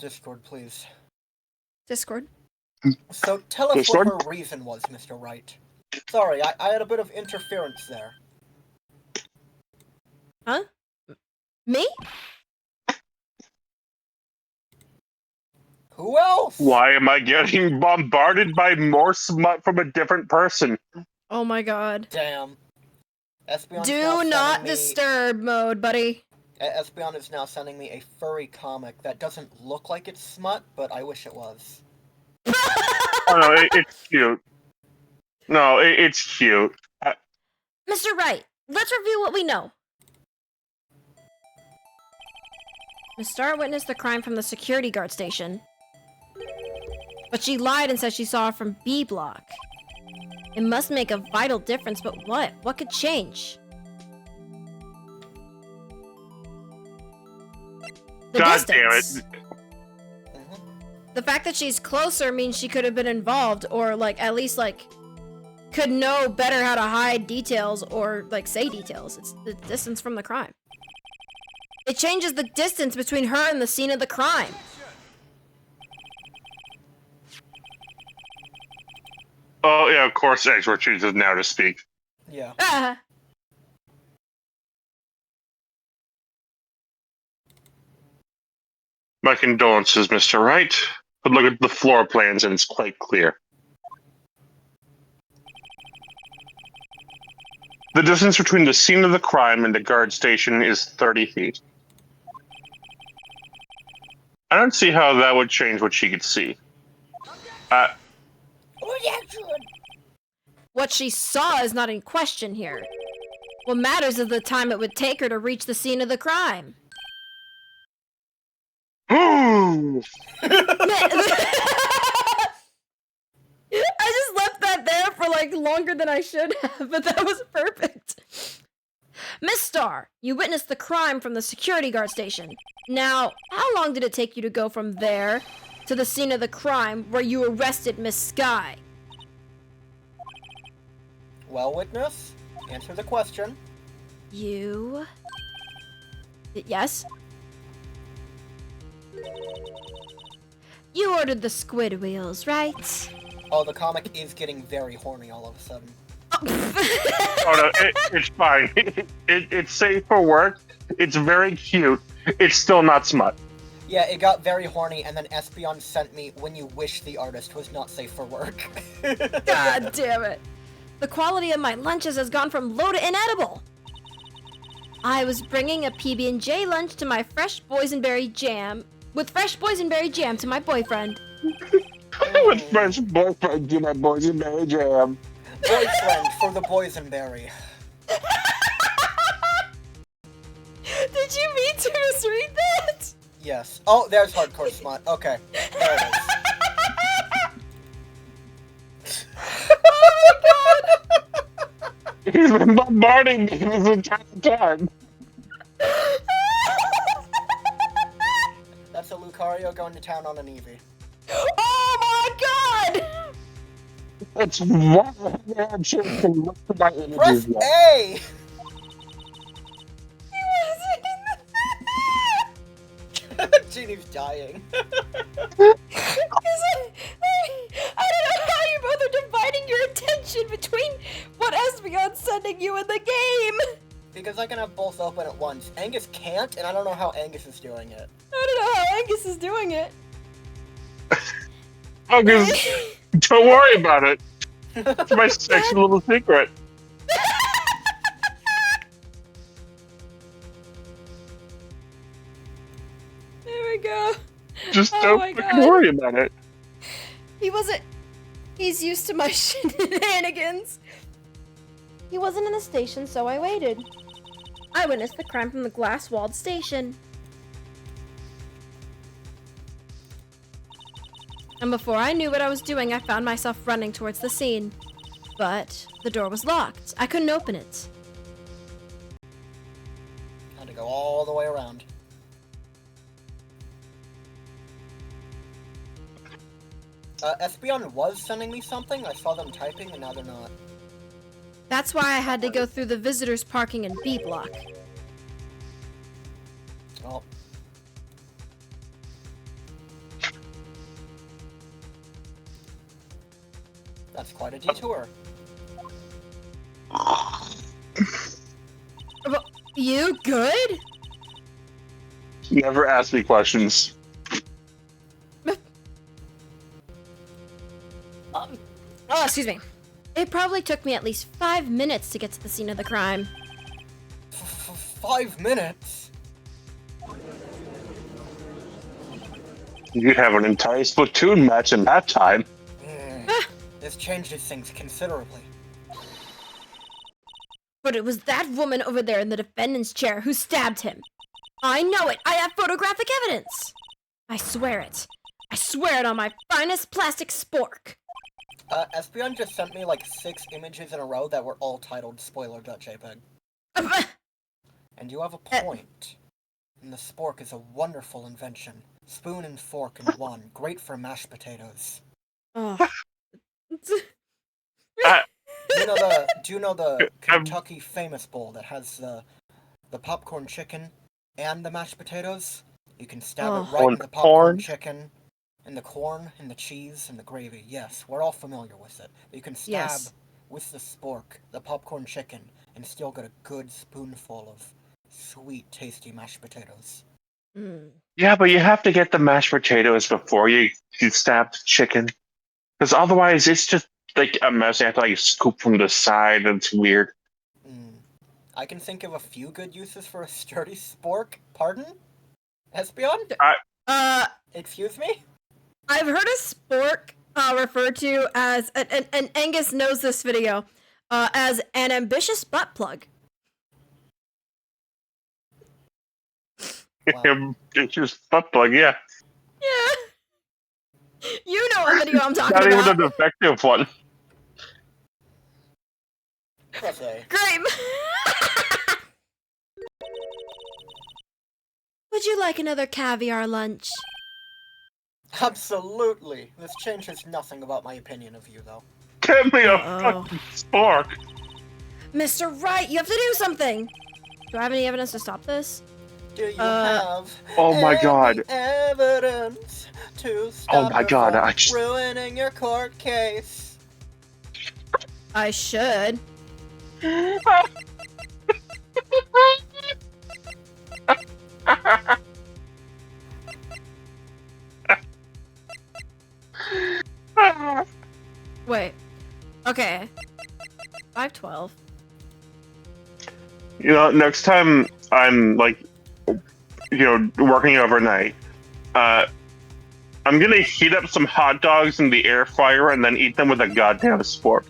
Discord, please. Discord. So tell us Discord? what her reason was, Mr. Wright. Sorry, I had a bit of interference there. Huh? Me? Who else? Why am I getting bombarded by more smut from a different person? Oh my god. Damn. Espeon's now Do sending not me- disturb mode, buddy. Espeon is now sending me a furry comic that doesn't look like it's smut, but I wish it was. Oh no, it's cute. No, it's cute. Mr. Wright, let's review what we know. Miss Starr witnessed the crime from the security guard station. But she lied and said she saw it from B block. It must make a vital difference, but what? What could change? The God damn distance. it. Mhm. The fact that she's closer means she could have been involved, or like at least like could know better how to hide details or, like, say details. It's the distance from the crime. It changes the distance between her and the scene of the crime. Oh, yeah, of course Edgeworth chooses now to speak. Yeah. Ah. My condolences, Mr. Wright. But look at the floor plans and it's quite clear. The distance between the scene of the crime and the guard station is 30 feet. I don't see how that would change what she could see. What she saw is not in question here. What matters is the time it would take her to reach the scene of the crime. I just left that there for like longer than I should have, but that was perfect. Miss Starr, you witnessed the crime from the security guard station. Now, how long did it take you to go from there to the scene of the crime where you arrested Miss Sky? Well, witness, answer the question. You... Yes? You ordered the squid wheels, right? Oh, the comic is getting very horny all of a sudden. Oh no, it's fine. It's safe for work. It's very cute. It's still not smut. Yeah, it got very horny, and then Espeon sent me when you wish the artist was not safe for work. God damn it. The quality of my lunches has gone from low to inedible. I was bringing a PB&J lunch to my fresh boysenberry jam, with fresh boysenberry jam to my boyfriend. With fresh boyfriend to my boysenberry jam. Boyfriend for the boysenberry. Did you mean to misread that? Yes. Oh, there's hardcore smut. Okay, there it is. He's been bombarding me this entire time. That's a Lucario going to town on an Eevee. Oh my god! It's why I'm sure you can look at my Press images. A! Genie's dying. I don't know how you both are dividing your attention between what Espeon's sending you in the game. Because I can have both open at once. Angus can't, and I don't know how Angus is doing it. I don't know how Angus is doing it. August, don't worry about it. It's my sexy little secret. There we go. Just Oh don't my fucking God. worry about it. He wasn't. He's used to my shenanigans. He wasn't in the station, so I waited. I witnessed the crime from the glass-walled station. And before I knew what I was doing, I found myself running towards the scene. But the door was locked. I couldn't open it. Had to go all the way around. Espeon was sending me something. I saw them typing, and now they're not. That's why I had to go through the visitors parking in B block. Oh. That's quite a detour. You good? Never ask me questions. Oh, excuse me. It probably took me at least 5 minutes to get to the scene of the crime. 5 minutes? You have an entire Splatoon match in that time. This changes things considerably. But it was that woman over there in the defendant's chair who stabbed him. I know it! I have photographic evidence! I swear it. I swear it on my finest plastic spork. Espeon just sent me like 6 images in a row that were all titled spoiler.jpg. And you have a point. And the spork is a wonderful invention. Spoon and fork in one. Great for mashed potatoes. Oh. Do you know the Kentucky famous bowl that has the popcorn chicken and the mashed potatoes? You can stab it right in the popcorn chicken, and the corn, and the cheese, and the gravy. Yes, we're all familiar with it. You can stab with the spork the popcorn chicken and still get a good spoonful of sweet, tasty mashed potatoes. Mm. Yeah, but you have to get the mashed potatoes before you stab the chicken. Because otherwise, it's just like a mess. You have to like scoop from the side, and it's weird. I can think of a few good uses for a sturdy spork. Pardon? Espion? Excuse me? I've heard a spork referred to as, and Angus knows this video, as an ambitious butt plug. Wow. It's just butt plug, yeah. Yeah. You know what video I'm talking Not about. even an effective one. Great. Would you like another caviar lunch? Absolutely. This changes nothing about my opinion of you, though. Give me a fucking spork. Mr. Wright, you have to do something. Do I have any evidence to stop this? Do you have oh my god. evidence to stop oh my god, I just... ruining your court case? I should. Wait. Okay. 512. You know, next time I'm like, working overnight, I'm gonna heat up some hot dogs in the air fryer and then eat them with a goddamn spork.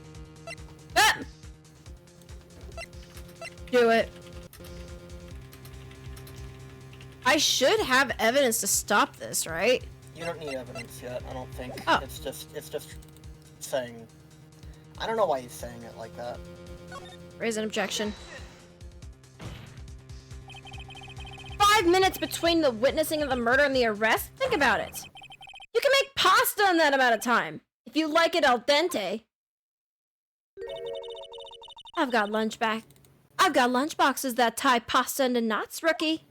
Do it. I should have evidence to stop this, right? You don't need evidence yet, I don't think. Oh. It's just saying... I don't know why he's saying it like that. Raise an objection. 5 minutes between the witnessing of the murder and the arrest? Think about it. You can make pasta in that amount of time. If you like it al dente. I've got lunch boxes that tie pasta into knots, rookie.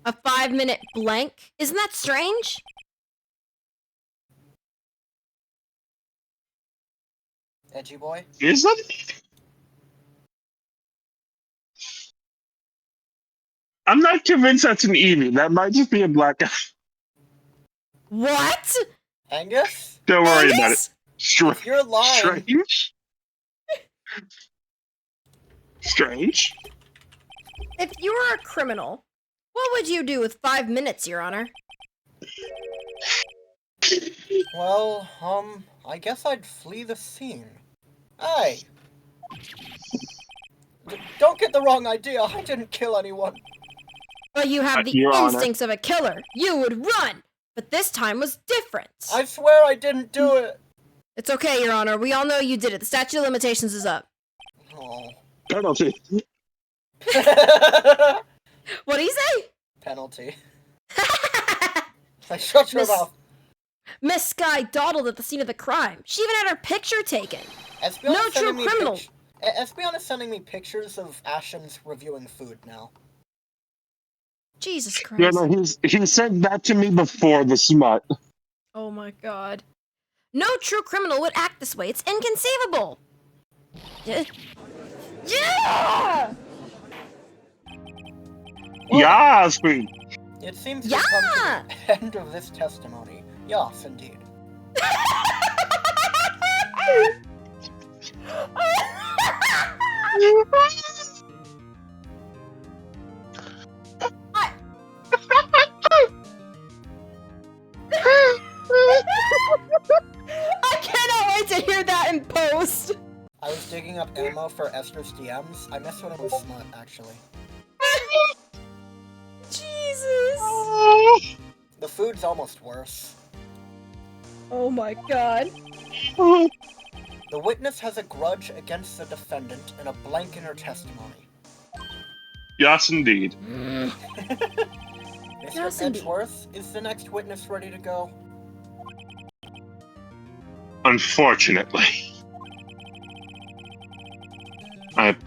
A 5-minute blank? Isn't that strange? Edgy boy? Is it? I'm not convinced that's an Eevee. That might just be a black guy. What? Angus? Don't worry Angus? about it. You're lying. Strange? Strange? If you were a criminal, what would you do with 5 minutes, Your Honor? Well, I guess I'd flee the scene. Hey! Don't get the wrong idea, I didn't kill anyone. But you have the Your instincts of a killer. You would run! But this time was different. I swear I didn't do it. It's okay, Your Honor. We all know you did it. The statute of limitations is up. Oh. Penalty. What'd he say? Penalty. Like, shut your mouth. Miss Sky dawdled at the scene of the crime. She even had her picture taken. No true criminal. Espion is sending me pictures of Ashens reviewing food now. Jesus Christ. Yeah, no, he said that to me before the smut. Oh my god. No true criminal would act this way. It's inconceivable. Yeah! Well, Yes, Queen. It seems to come to the end of this testimony. Yes, indeed. I cannot wait to hear that in post. I was digging up ammo for Esther's DMs. I missed when it was smut, actually. Jesus. The food's almost worse. Oh my god. The witness has a grudge against the defendant and a blank in her testimony. Yes, indeed. Mr. Yes, indeed. Edgeworth, is the next witness ready to go? Unfortunately.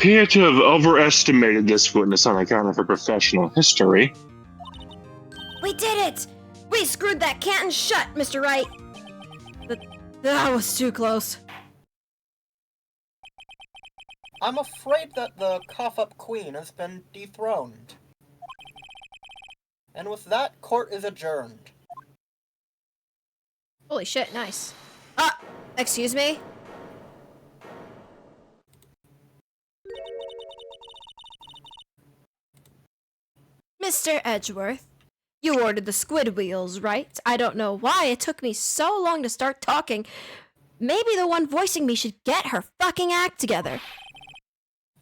appear to have overestimated this witness on account of her professional history. We did it! We screwed that canton shut, Mr. Wright! That was too close. I'm afraid that the cough-up queen has been dethroned. And with that, court is adjourned. Holy shit, nice. Excuse me? Mr. Edgeworth, you ordered the squid wheels, right? I don't know why it took me so long to start talking. Maybe the one voicing me should get her fucking act together.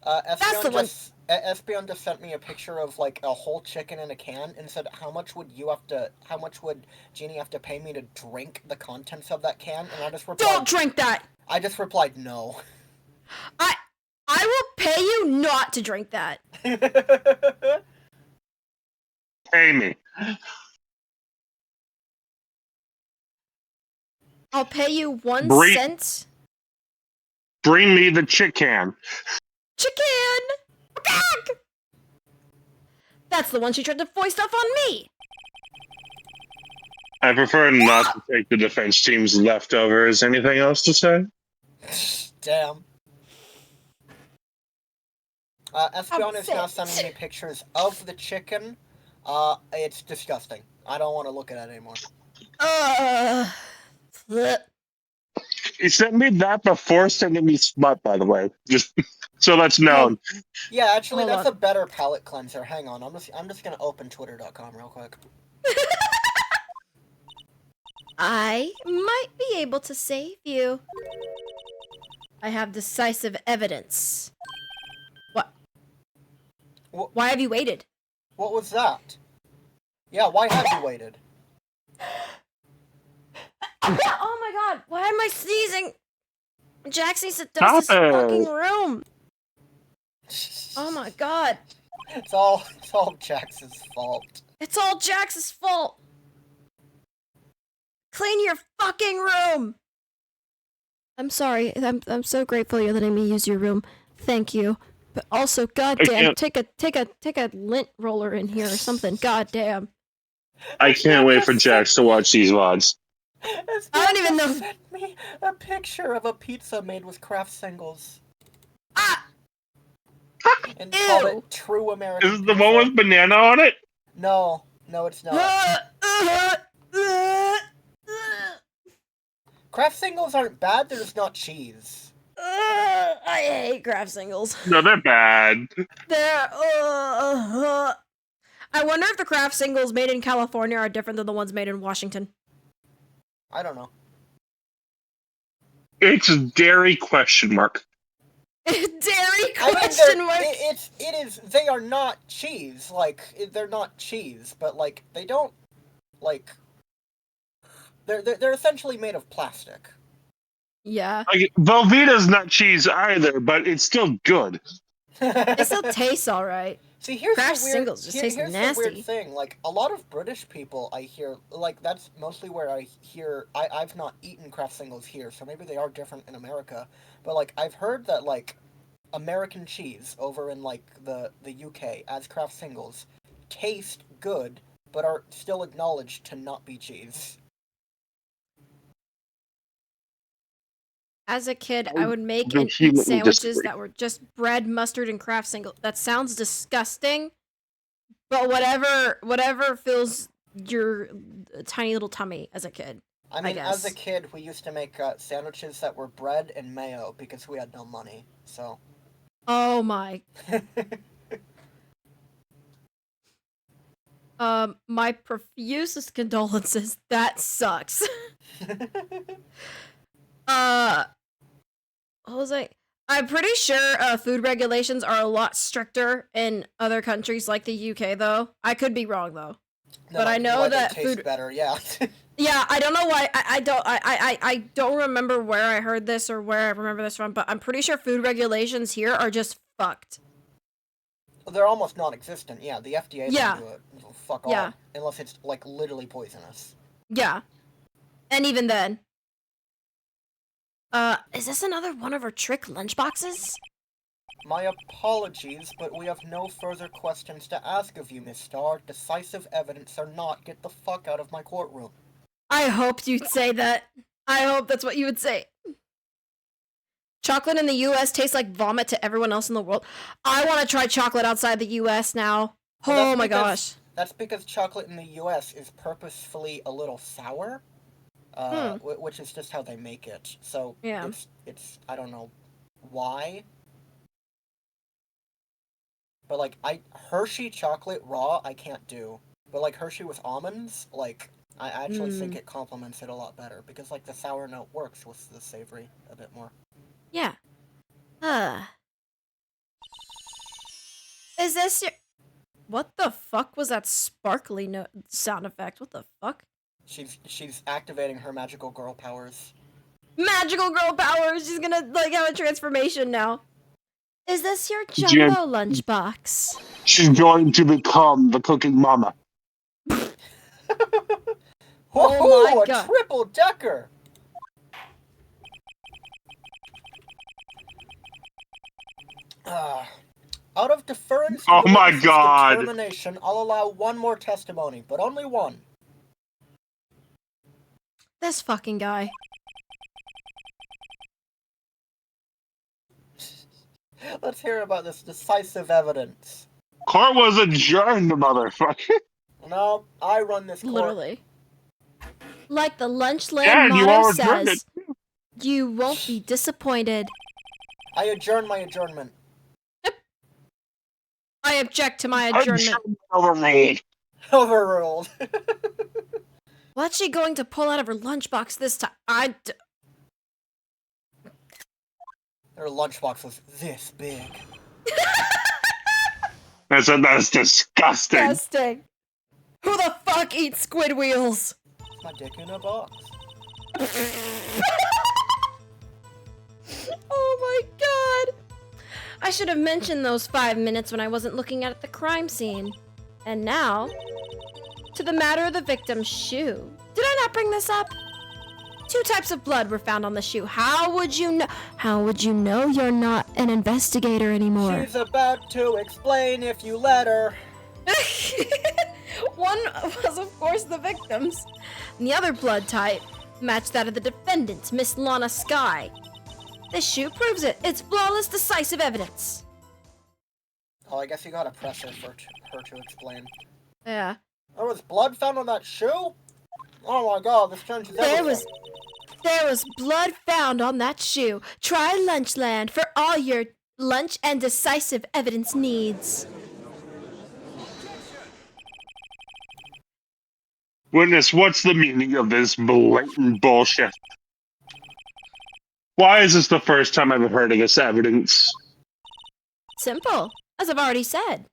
Espeon just sent me a picture of like a whole chicken in a can and said, how much would Jeannie have to pay me to drink the contents of that can? And I just replied, Don't drink that! I just replied, no. I will pay you not to drink that. Pay me. I'll pay you 1 cent. Bring me the chicken. Chicken! Back! That's the one she tried to foist off on me. I prefer not to take the defense team's leftovers. Anything else to say? Damn. Espeon is now sending me pictures of the chicken. It's disgusting. I don't want to look at it anymore. He sent me that before sending me smut, by the way. Just so that's known. Yeah, actually, Hold that's on. a better palate cleanser. Hang on, I'm just gonna open Twitter.com real quick. I might be able to save you. I have decisive evidence. What? Why have you waited? What was that? Yeah, why have you waited? Oh my god, why am I sneezing? Jax needs to dust this fucking room. Oh my god. It's all Jax's fault. It's all Jax's fault. Clean your fucking room. I'm sorry. I'm so grateful you're letting me use your room. Thank you. But also, goddamn, take a lint roller in here or something. Goddamn. I can't wait for Jax to watch these VODs. I don't even know. Sent me a picture of a pizza made with craft singles. And called it True American Is it the Pizza. one with banana on it? No, it's not. Craft singles aren't bad, they're just not cheese. I hate craft singles. No, they're bad. They're. I wonder if the craft singles made in California are different than the ones made in Washington. I don't know. It's dairy question mark. Dairy question mark. It is. They are not cheese. Like they're not cheese, but like they don't like. They're essentially made of plastic. Yeah. Like, Velveeta's not cheese either, but it's still good. It still tastes alright. See, here's craft the weird, singles just taste here's nasty. the weird thing. Like a lot of British people, I hear, like that's mostly where I hear. I've not eaten craft singles here, so maybe they are different in America. But like I've heard that like American cheese over in like the UK as craft singles taste good, but are still acknowledged to not be cheese. As a kid, I would make I and eat vehemently sandwiches disagree. that were just bread, mustard, and craft single. That sounds disgusting, but whatever fills your tiny little tummy as a kid. I mean, guess. as a kid, we used to make sandwiches that were bread and mayo because we had no money. So. Oh my. My profusest condolences. That sucks. What was I? I'm pretty sure food regulations are a lot stricter in other countries like the UK, though. I could be wrong, though. No, But I know why they that taste food. better, yeah. Yeah, I don't know why. I don't remember where I heard this or where I remember this from, but I'm pretty sure food regulations here are just fucked. They're almost non-existent. Yeah, the FDA Yeah. doesn't do it. Fuck Yeah. all. Unless it's like literally poisonous. Yeah. And even then. Is this another one of our trick lunchboxes? My apologies, but we have no further questions to ask of you, Miss Starr. Decisive evidence or not, get the fuck out of my courtroom. I hoped you'd say that. I hope that's what you would say. Chocolate in the US tastes like vomit to everyone else in the world. I want to try chocolate outside the US now. Well, Oh my gosh. That's because chocolate in the US is purposefully a little sour, which is just how they make it. So Yeah. it's I don't know why. But like Hershey chocolate raw I can't do. But like Hershey with almonds, like I actually think it complements it a lot better because like the sour note works with the savory a bit more. Yeah. Is this your... What the fuck was that sparkly sound effect? What the fuck? She's activating her magical girl powers. Magical girl powers! She's gonna like have a transformation now. Is this your jumbo lunchbox? She's going to become the cooking mama. Oh my God. A triple decker! Out of deference to the my witness's God. determination, I'll allow one more testimony, but only one. This fucking guy. Let's hear about this decisive evidence. Court was adjourned, motherfucker. No, I run this court. Literally. Like the Lunchland Yeah, and you motto all adjourned says, you won't be disappointed. I adjourn my adjournment. I object to my adjournment. Overruled. Overruled. What's she going to pull out of her lunchbox this time? Their lunchbox was this big. That's disgusting. Disgusting. Who the fuck eats squid wheels? It's my dick in a box. Oh my god. I should have mentioned those 5 minutes when I wasn't looking at the crime scene. And now, to the matter of the victim's shoe. Did I not bring this up? 2 types of blood were found on the shoe. How would you know? How would you know you're not an investigator anymore? She's about to explain if you let her. One was, of course, the victim's. And the other blood type matched that of the defendant, Miss Lana Skye. This shoe proves it. It's flawless, decisive evidence. Oh, I guess you gotta press her for her to explain. Yeah. There was blood found on that shoe? Oh my god, this changes everything. There was blood found on that shoe. Try Lunchland for all your lunch and decisive evidence needs. Witness, what's the meaning of this blatant bullshit? Why is this the first time I've heard of this evidence? Simple, as I've already said.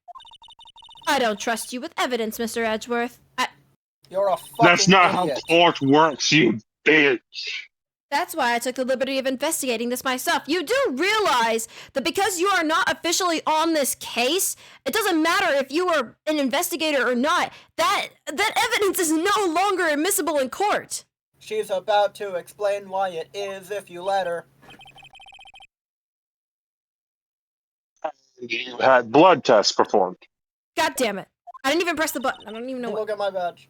I don't trust you with evidence, Mr. Edgeworth. You're a fucking That's not idiot. how court works, you bitch. That's why I took the liberty of investigating this myself. You do realize that because you are not officially on this case, it doesn't matter if you are an investigator or not. That evidence is no longer admissible in court. She's about to explain why it is if you let her. You had blood tests performed. God damn it. I didn't even press the button. I don't even know what. Look at my badge.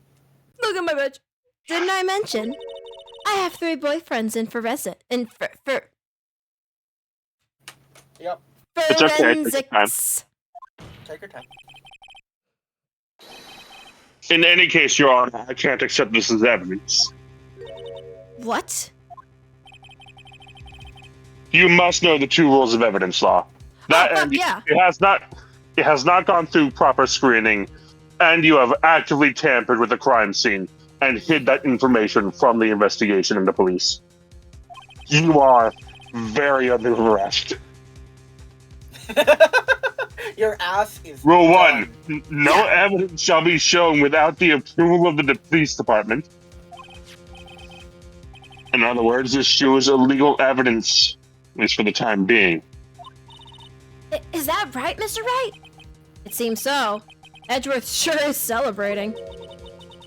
Look at my badge. Didn't I mention? I have 3 boyfriends in Yep. It's okay, take your forensics. Take your time. In any case, Your Honor, I can't accept this as evidence. What? You must know the 2 rules of evidence law. Yeah. It has not gone through proper screening, and you have actively tampered with the crime scene and hid that information from the investigation and the police. You are very under arrest. Your ass is Rule done. 1. No evidence shall be shown without the approval of the police department. In other words, this shoe is illegal evidence, at least for the time being. Is that right, Mr. Wright? It seems so. Edgeworth sure is celebrating.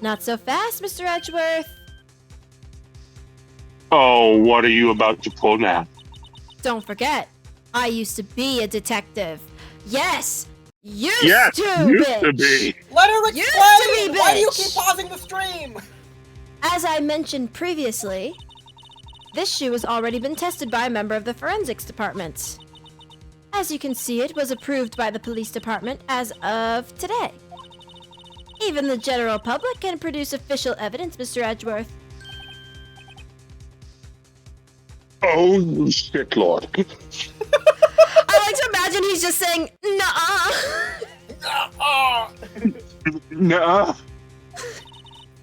Not so fast, Mr. Edgeworth. Oh, what are you about to pull now? Don't forget, I used to be a detective. Yes! Used Yes, to, used bitch! to be. Let her Used explain! to be, Why do you bitch! keep pausing the stream? As I mentioned previously, this shoe has already been tested by a member of the forensics department. As you can see, it was approved by the police department as of today. Even the general public can produce official evidence, Mr. Edgeworth. Oh, shit, Lord. I like to imagine he's just saying, nuh-uh. Nuh-uh.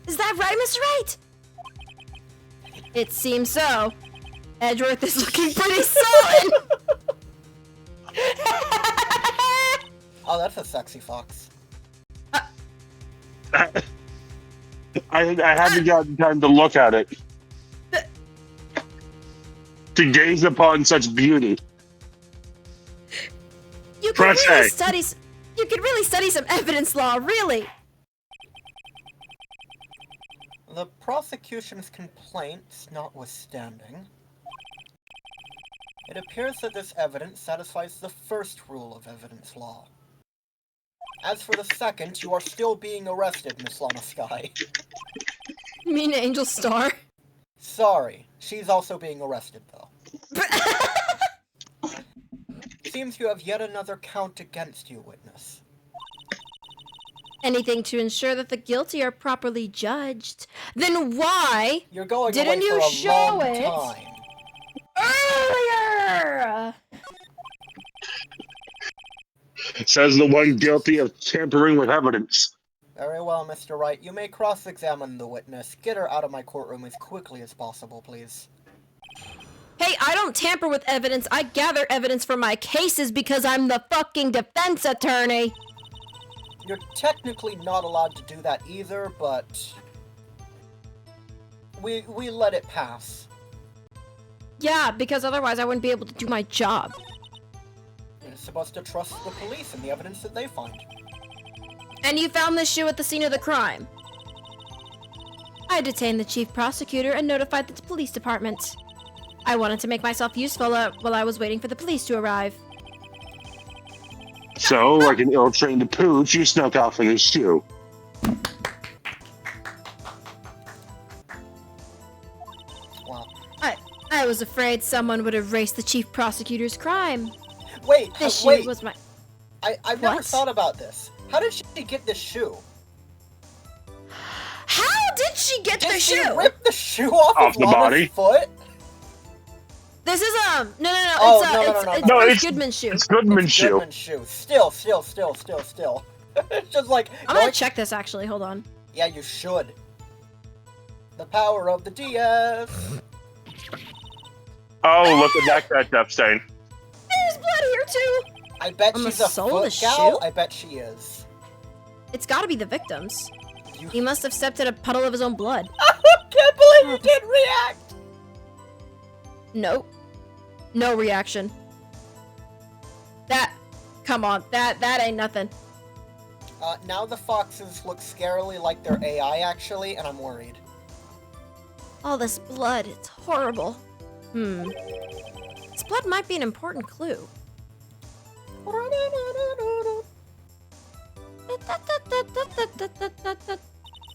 Is that right, Mr. Wright? It seems so. Edgeworth is looking pretty sullen. Oh, that's a sexy fox. I haven't gotten time to look at it. To gaze upon such beauty. You Press could really A. study. You could really study some evidence law, really. The prosecution's complaints notwithstanding, it appears that this evidence satisfies the first rule of evidence law. As for the second, you are still being arrested, Miss Lana Sky. You mean Angel Star? Sorry, she's also being arrested, though. Seems you have yet another count against you, witness. Anything to ensure that the guilty are properly judged. Then why You're going didn't away you for a show long it time. earlier? Says the one guilty of tampering with evidence. Very well, Mr. Wright. You may cross-examine the witness. Get her out of my courtroom as quickly as possible, please. Hey, I don't tamper with evidence. I gather evidence for my cases because I'm the fucking defense attorney. You're technically not allowed to do that either, but we let it pass. Yeah, because otherwise I wouldn't be able to do my job. You're supposed to trust the police and the evidence that they find. And you found this shoe at the scene of the crime. I detained the chief prosecutor and notified the police department. I wanted to make myself useful while I was waiting for the police to arrive. So, like an ill-trained pooch, you snuck off in his shoe. Wow. I was afraid someone would erase the chief prosecutor's crime. Wait, This shoe wait. was my... I've never What? thought about this. How did she get this shoe? How did she get Did the she shoe? rip the shoe off Off of the Lana's body? foot? This is no. Oh, It's No, Bruce it's- Goodman's shoe. It's Goodman's shoe. Goodman's shoe. Still. It's just like, I'm gonna check this actually. Hold on. yeah, you should. The power of the DS. Oh, look at that ketchup stain. There's blood here too. I bet On the she's a sole of foot the gal. shoe? I bet she is. It's got to be the victim's. You He must have stepped in a puddle of his own blood. can't believe you didn't react. Nope. No reaction. Come on, that ain't nothing. Now the foxes look scarily like they're AI, actually, and I'm worried. All this blood, it's horrible. This blood might be an important clue.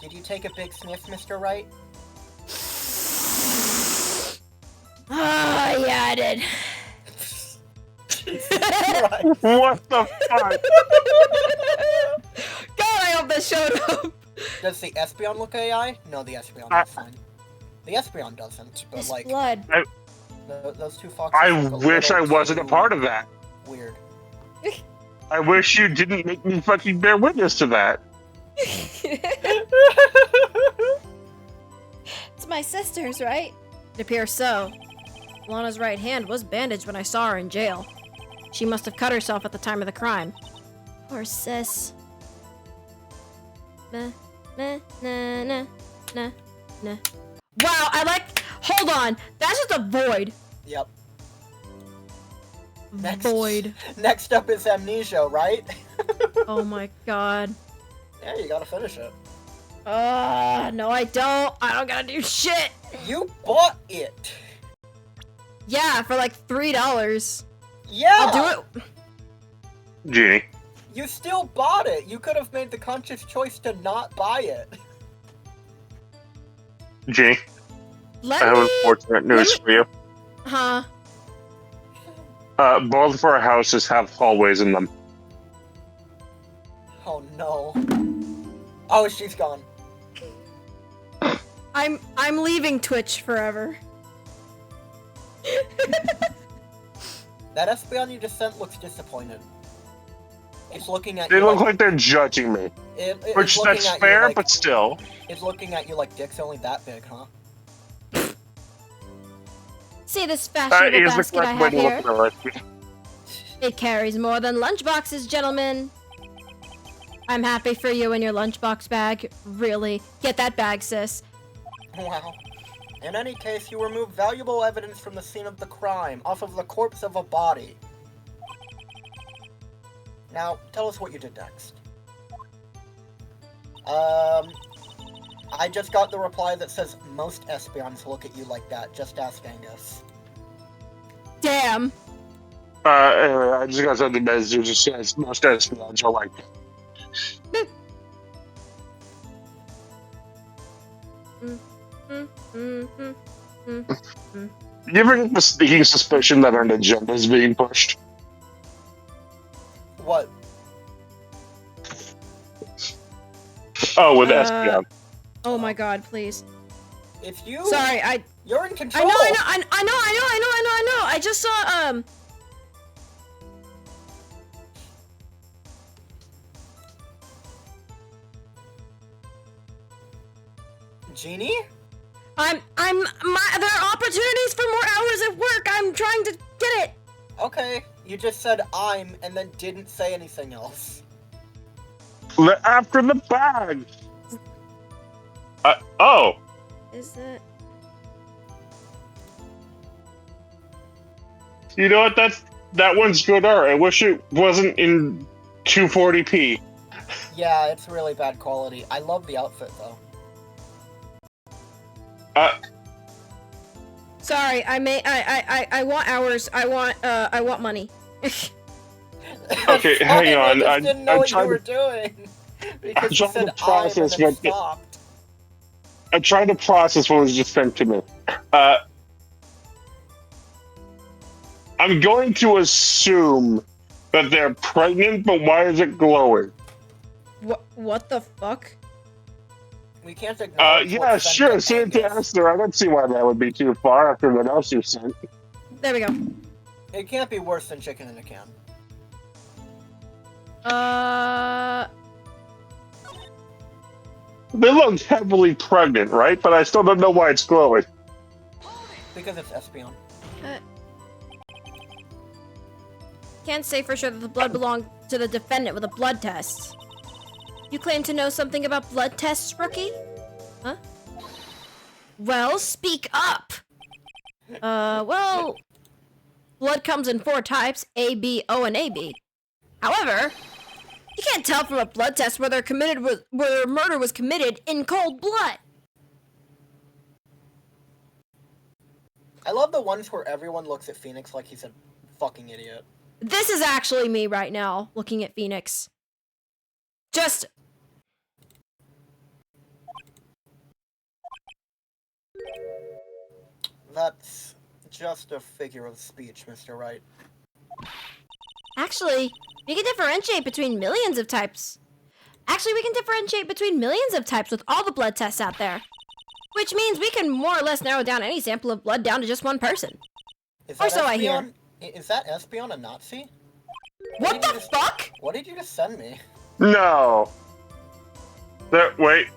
Did you take a big sniff, Mr. Wright? Ah, yeah, I did. Right. What the fuck? God, I hope that showed up. Does the Espeon look AI? No, the Espeon is fine. The Espeon doesn't, but This like, blood. those two foxes I look a wish I little wasn't a too part of that. Weird. I wish you didn't make me fucking bear witness to that. It's my sister's, right? It appears so. Lana's right hand was bandaged when I saw her in jail. She must have cut herself at the time of the crime. Poor sis. Nah, nah, nah, nah, nah, nah. Wow, hold on. That's just a void. Yep. Next. Void. Next up is Amnesia, right? Oh my god. Yeah, you gotta finish it. No I don't. I don't gotta do shit. You bought it. Yeah, for like $3. Yeah! I'll do it. Genie. You still bought it! You could have made the conscious choice to not buy it. Genie, Let I have me. unfortunate news for you. Huh? Both of our houses have hallways in them. Oh no. Oh, she's gone. I'm leaving Twitch forever. That Espeon you just sent looks disappointed. It's looking at They you look like... like they're judging me. Which, it's looking that's at fair, you like, but still. It's looking at you like dick's only that big, huh? See this That fashionable is the basket I correct way have to look here? at it, right? It carries more than lunchboxes, gentlemen. I'm happy for you and your lunchbox bag. Really. Get that bag, sis. Wow. In any case, you remove valuable evidence from the scene of the crime, off of the corpse of a body. Now, tell us what you did next. I just got the reply that says most Espeons look at you like that. Just ask Angus. Damn. Anyway, I just got something that just says most Espionage are like. You ever get the sneaking suspicion that an agenda is being pushed? What? Oh, with Espion. Oh my god, please. It's you. Sorry, You're in I control. know. I just saw, Genie? there are opportunities for more hours at work. I'm trying to get it. Okay, you just said I'm and then didn't say anything else. After the bag! Oh! Is it? You know what? That one's good art. I wish it wasn't in 240p. Yeah, it's really bad quality. I love the outfit though. Sorry, I want hours. I want money. Okay, hang on. I just didn't know what you were to, doing. Because you trying said to process I'm and then what stopped. I'm trying to process what was just sent to me. I'm going to assume that they're pregnant, but why is it glowing? What the fuck? We can't ignore. Yeah, sure. Send it to Esther. I don't see why that would be too far after what else you sent. There we go. It can't be worse than chicken in a can. They look heavily pregnant, right? But I still don't know why it's glowing. Because it's Espeon. Can't say for sure that the blood belonged to the defendant with a blood test. You claim to know something about blood tests, rookie? Huh? Well, speak up! Well... Blood comes in 4 types, A, B, O, and AB. However, you can't tell from a blood test whether murder was committed in cold blood. I love the ones where everyone looks at Phoenix like he's a fucking idiot. This is actually me right now, looking at Phoenix. Just... That's just a figure of speech, Mr. Wright. Actually, we can differentiate between millions of types. With all the blood tests out there. Which means we can more or less narrow down any sample of blood down to just one person. Or so I hear. Is that Espeon a Nazi? What the fuck? What did you just send me? No. Wait.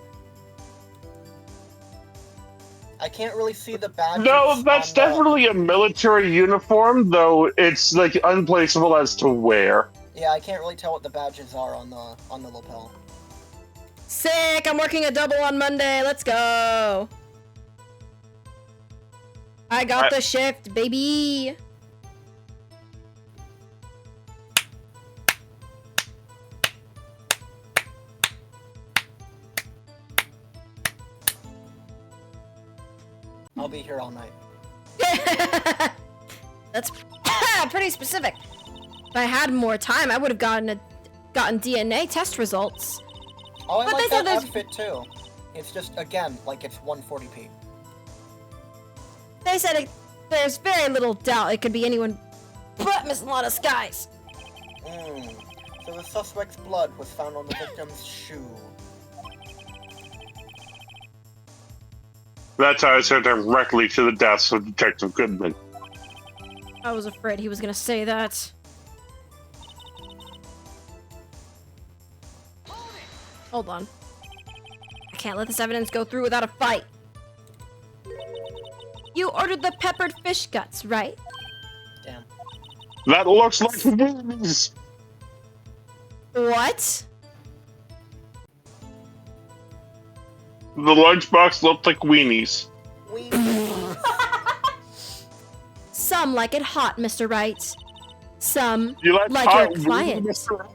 I can't really see the badges. No, that's definitely a military uniform, though it's like unplaceable as to where. Yeah, I can't really tell what the badges are on the lapel. Sick! I'm working a double on Monday. Let's go. I got the shift, baby. I'll be here all night. That's Yeah, pretty specific. If I had more time, I would have gotten DNA test results. Oh, I But like they said that there's- outfit too. It's just, again, like it's 140p. They said there's very little doubt it could be anyone but Miss Lana Skies. So the suspect's blood was found on the victim's shoe. That's how I said directly to the deaths of Detective Goodman. I was afraid he was gonna say that. Hold on. I can't let this evidence go through without a fight. You ordered the peppered fish guts, right? Damn. That looks like weenies. What? The lunchbox looked like weenies. Some like it hot, Mr. Wright. Some You like like hot your client. weenies?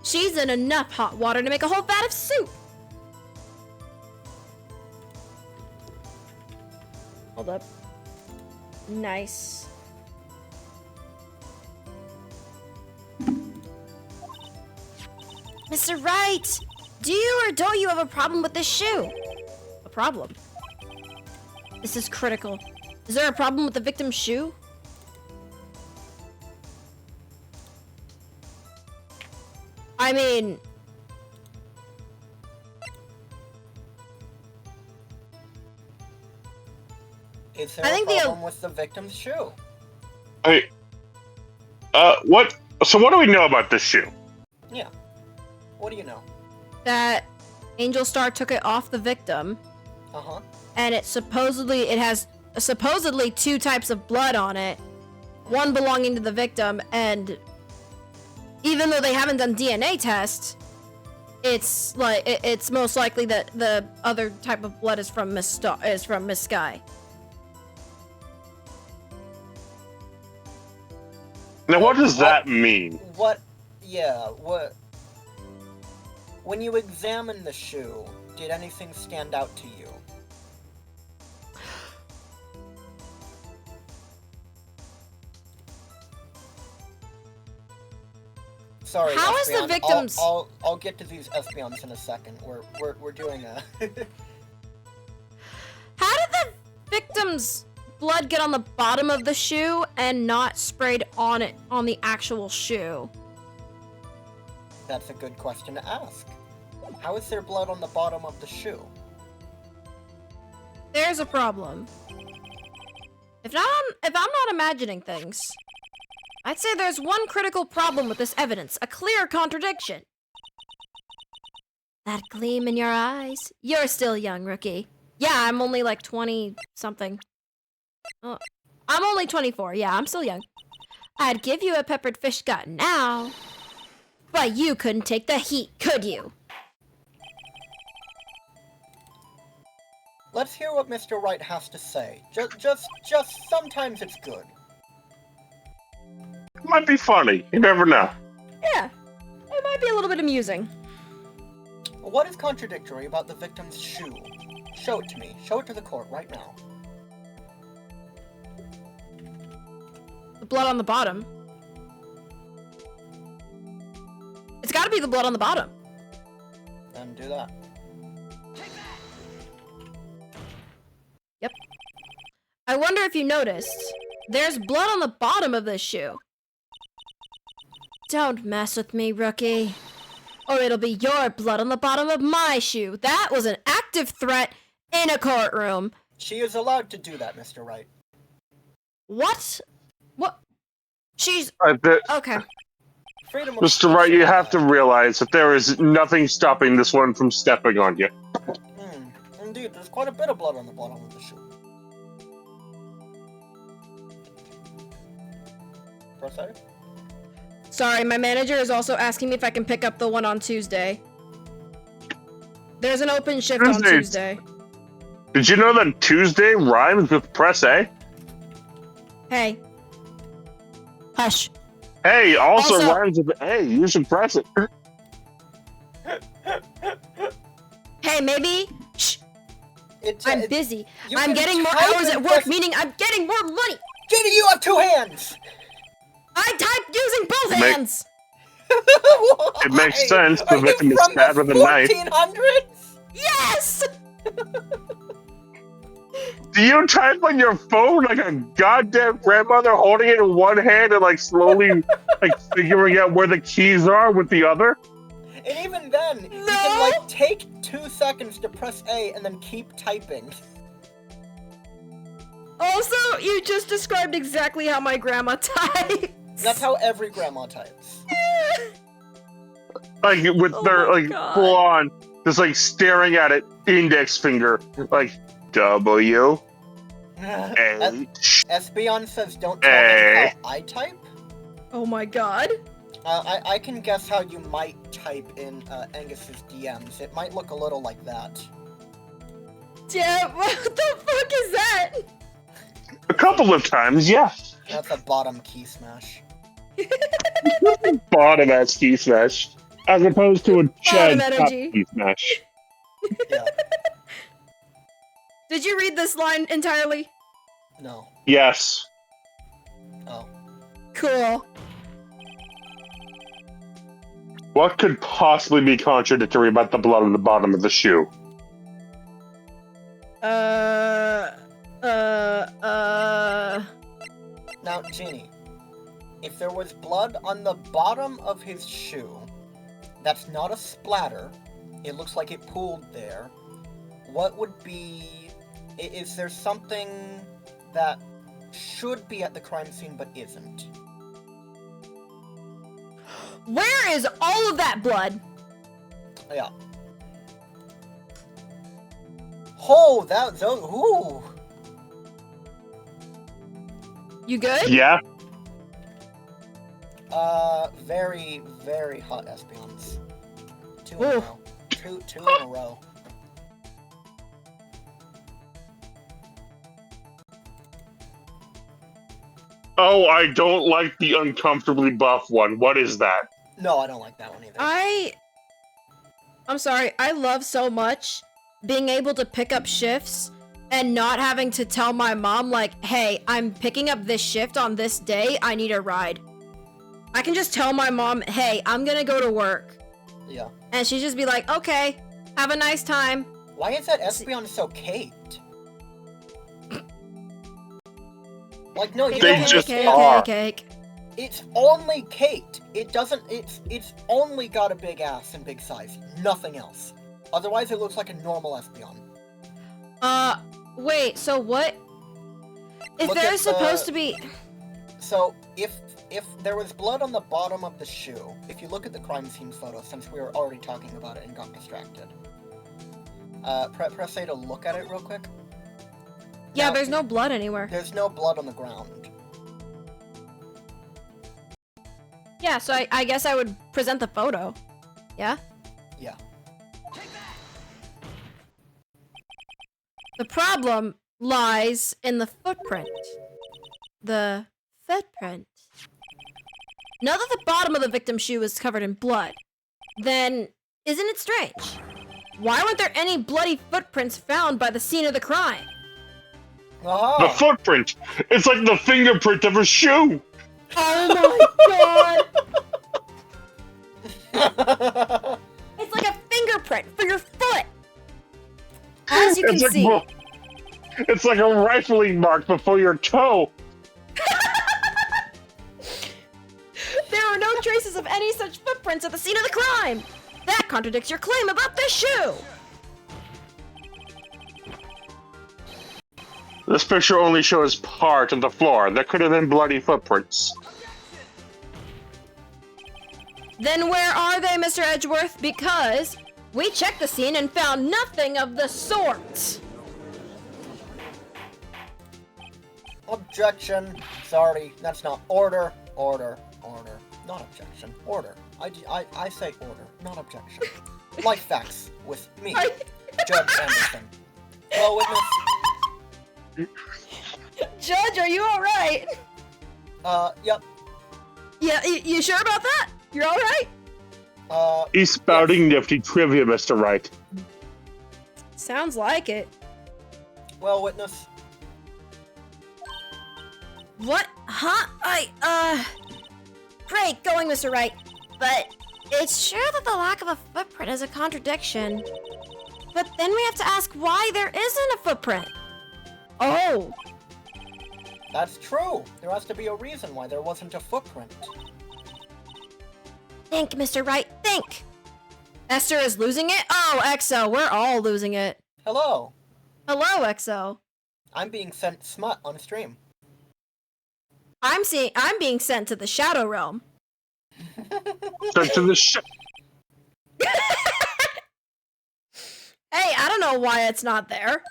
She's in enough hot water to make a whole vat of soup. Hold up. Nice. Mr. Wright, do you or don't you have a problem with this shoe? A problem? This is critical. Is there a problem with the victim's shoe? I mean... Is there I a think the- problem with the victim's shoe? Hey, what? So what do we know about this shoe? Yeah. What do you know? that Angel Star took it off the victim, Uh-huh. and it has supposedly 2 types of blood on it, one belonging to the victim, and even though they haven't done DNA tests, it's like it's most likely that the other type of blood is from Miss Sky. Now, what does that mean? What? Yeah, what? When you examine the shoe, did anything stand out to you? Sorry, How is the Espeon, victim's- I'll get to these Espeons in a second. We're doing a. How did the victim's blood get on the bottom of the shoe and not sprayed on the actual shoe? That's a good question to ask. How is there blood on the bottom of the shoe? There's a problem. If I'm not imagining things, I'd say there's one critical problem with this evidence, a clear contradiction. That gleam in your eyes. You're still young, rookie. Yeah, I'm only like 20-something. Oh, I'm only 24. Yeah, I'm still young. I'd give you a peppered fish gut now, but you couldn't take the heat, could you? Let's hear what Mr. Wright has to say. Just sometimes it's good. Might be funny. You never know. Yeah, it might be a little bit amusing. What is contradictory about the victim's shoe? Show it to me. Show it to the court right now. The blood on the bottom. It's gotta be the blood on the bottom. Then do that. Yep. I wonder if you noticed, there's blood on the bottom of this shoe. Don't mess with me, rookie. Or it'll be your blood on the bottom of my shoe. That was an active threat in a courtroom. She is allowed to do that, Mr. Wright. What? What? She's... Okay. Freedom of Mr. speech Wright, you and have to realize that there is nothing stopping this one from stepping on you. Indeed, there's quite a bit of blood on the bottom of the shoe. Press A? Sorry, my manager is also asking me if I can pick up the one on Tuesday. There's an open shift on Tuesday. Did you know that Tuesday rhymes with press A? Hey. Hush. Hey, also Also- rhymes with A. You should press it. Hey, maybe? Shh. I'm busy. You I'm can getting more type hours and at work, press- meaning I'm getting more money. Ginny, you have 2 hands! I typed using both Make- hands! It makes sense. The victim is stabbed with a knife. 1400s? Yes! Do you type on your phone like a goddamn grandmother, holding it in one hand and like slowly like figuring out where the keys are with the other? And even then, you can like take 2 seconds to press A and then keep typing. Also, you just described exactly how my grandma types. That's how every grandma types. Like with Oh their my like God. full on, just like staring at it, index finger, like W H. Espeon says, "Don't tell me how I type." Oh my god. I can guess how you might type in Angus's DMs. It might look a little like that. Yeah, what the fuck is that? A couple of times, yeah. That's a bottom key smash. Bottom ass key smash, as opposed to a Chad top energy. key smash. Yeah. Did you read this line entirely? No. Yes. Oh. Cool. What could possibly be contradictory about the blood on the bottom of the shoe? Now, Genie, if there was blood on the bottom of his shoe, that's not a splatter. It looks like it pooled there. What would be... Is there something that should be at the crime scene but isn't? Where is all of that blood? Yeah. Oh, those, ooh. You good? Yeah. Very, very hot Espeons. 2 in a Ooh. row. Two in a row. Oh, I don't like the uncomfortably buff one. What is that? No, I don't like that one either. I'm sorry, I love so much being able to pick up shifts and not having to tell my mom, like, hey, I'm picking up this shift on this day, I need a ride. I can just tell my mom, hey, I'm gonna go to work. Yeah. And she'd just be like, okay, have a nice time. Why is that Espeon so caked? Like, no, you They don't just understand. are. Cake. It's only caked. It doesn't, it's only got a big ass and big size. Nothing else. Otherwise, it looks like a normal Espeon. Wait, so what? If Look there's at supposed to be... So, if there was blood on the bottom of the shoe, if you look at the crime scene photo, since we were already talking about it and got distracted, press A to look at it real quick. Yeah, Now, there's no blood anywhere. There's no blood on the ground. Yeah, so I guess I would present the photo. Yeah? Yeah. The problem lies in the footprint. The footprint. Now that the bottom of the victim's shoe is covered in blood, then isn't it strange? Why weren't there any bloody footprints found by the scene of the crime? Aha! The footprint. It's like the fingerprint of a shoe. Oh my god! It's like a fingerprint for your foot! As you can It's like, see. well, it's like a rifling mark before your toe. There are no traces of any such footprints at the scene of the crime! That contradicts your claim about this shoe! This picture only shows part of the floor. There could have been bloody footprints. Then where are they, Mr. Edgeworth? Because we checked the scene and found nothing of the sort! Objection. Sorry, that's not order. Order. Order. Not objection. Order. I say order, not objection. Life facts with me, Judge Anderson. Hello, witness. Judge, are you alright? Yep. Yeah, you sure about that? You're alright? He's spouting nifty trivia, Mr. Wright. Sounds like it. Well, witness. What? Huh? Great going, Mr. Wright. But it's true that the lack of a footprint is a contradiction. But then we have to ask why there isn't a footprint. Oh. That's true. There has to be a reason why there wasn't a footprint. Think, Mr. Wright, think. Esther is losing it? Oh, EXO, we're all losing it. Hello. Hello, EXO. I'm being sent smut on stream. I'm being sent to the Shadow Realm. Sent to the ship. Hey, I don't know why it's not there.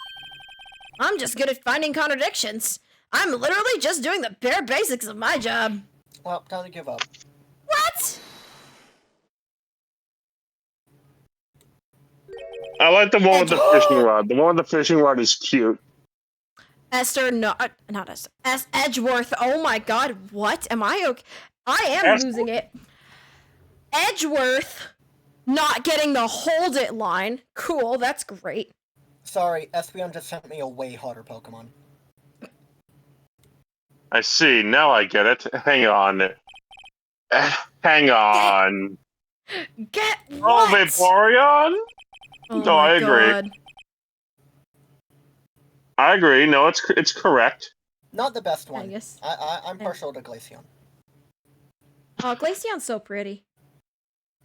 I'm just good at finding contradictions. I'm literally just doing the bare basics of my job. Well, time to give up. What? I like the one with the fishing rod. The one with the fishing rod is cute. Esther, not Esther. Edgeworth. Oh my god, what? Am I okay? I am losing it. Edgeworth not getting the hold it line. Cool, that's great. Sorry, Espeon just sent me a way hotter Pokemon. I see. Now I get it. Hang on. Hang on. Get Oh, what? Vaporeon? Oh No, my I agree. God. I agree. No, it's correct. Not the best one. I guess. I'm partial to Glaceon. Oh, Glaceon's so pretty.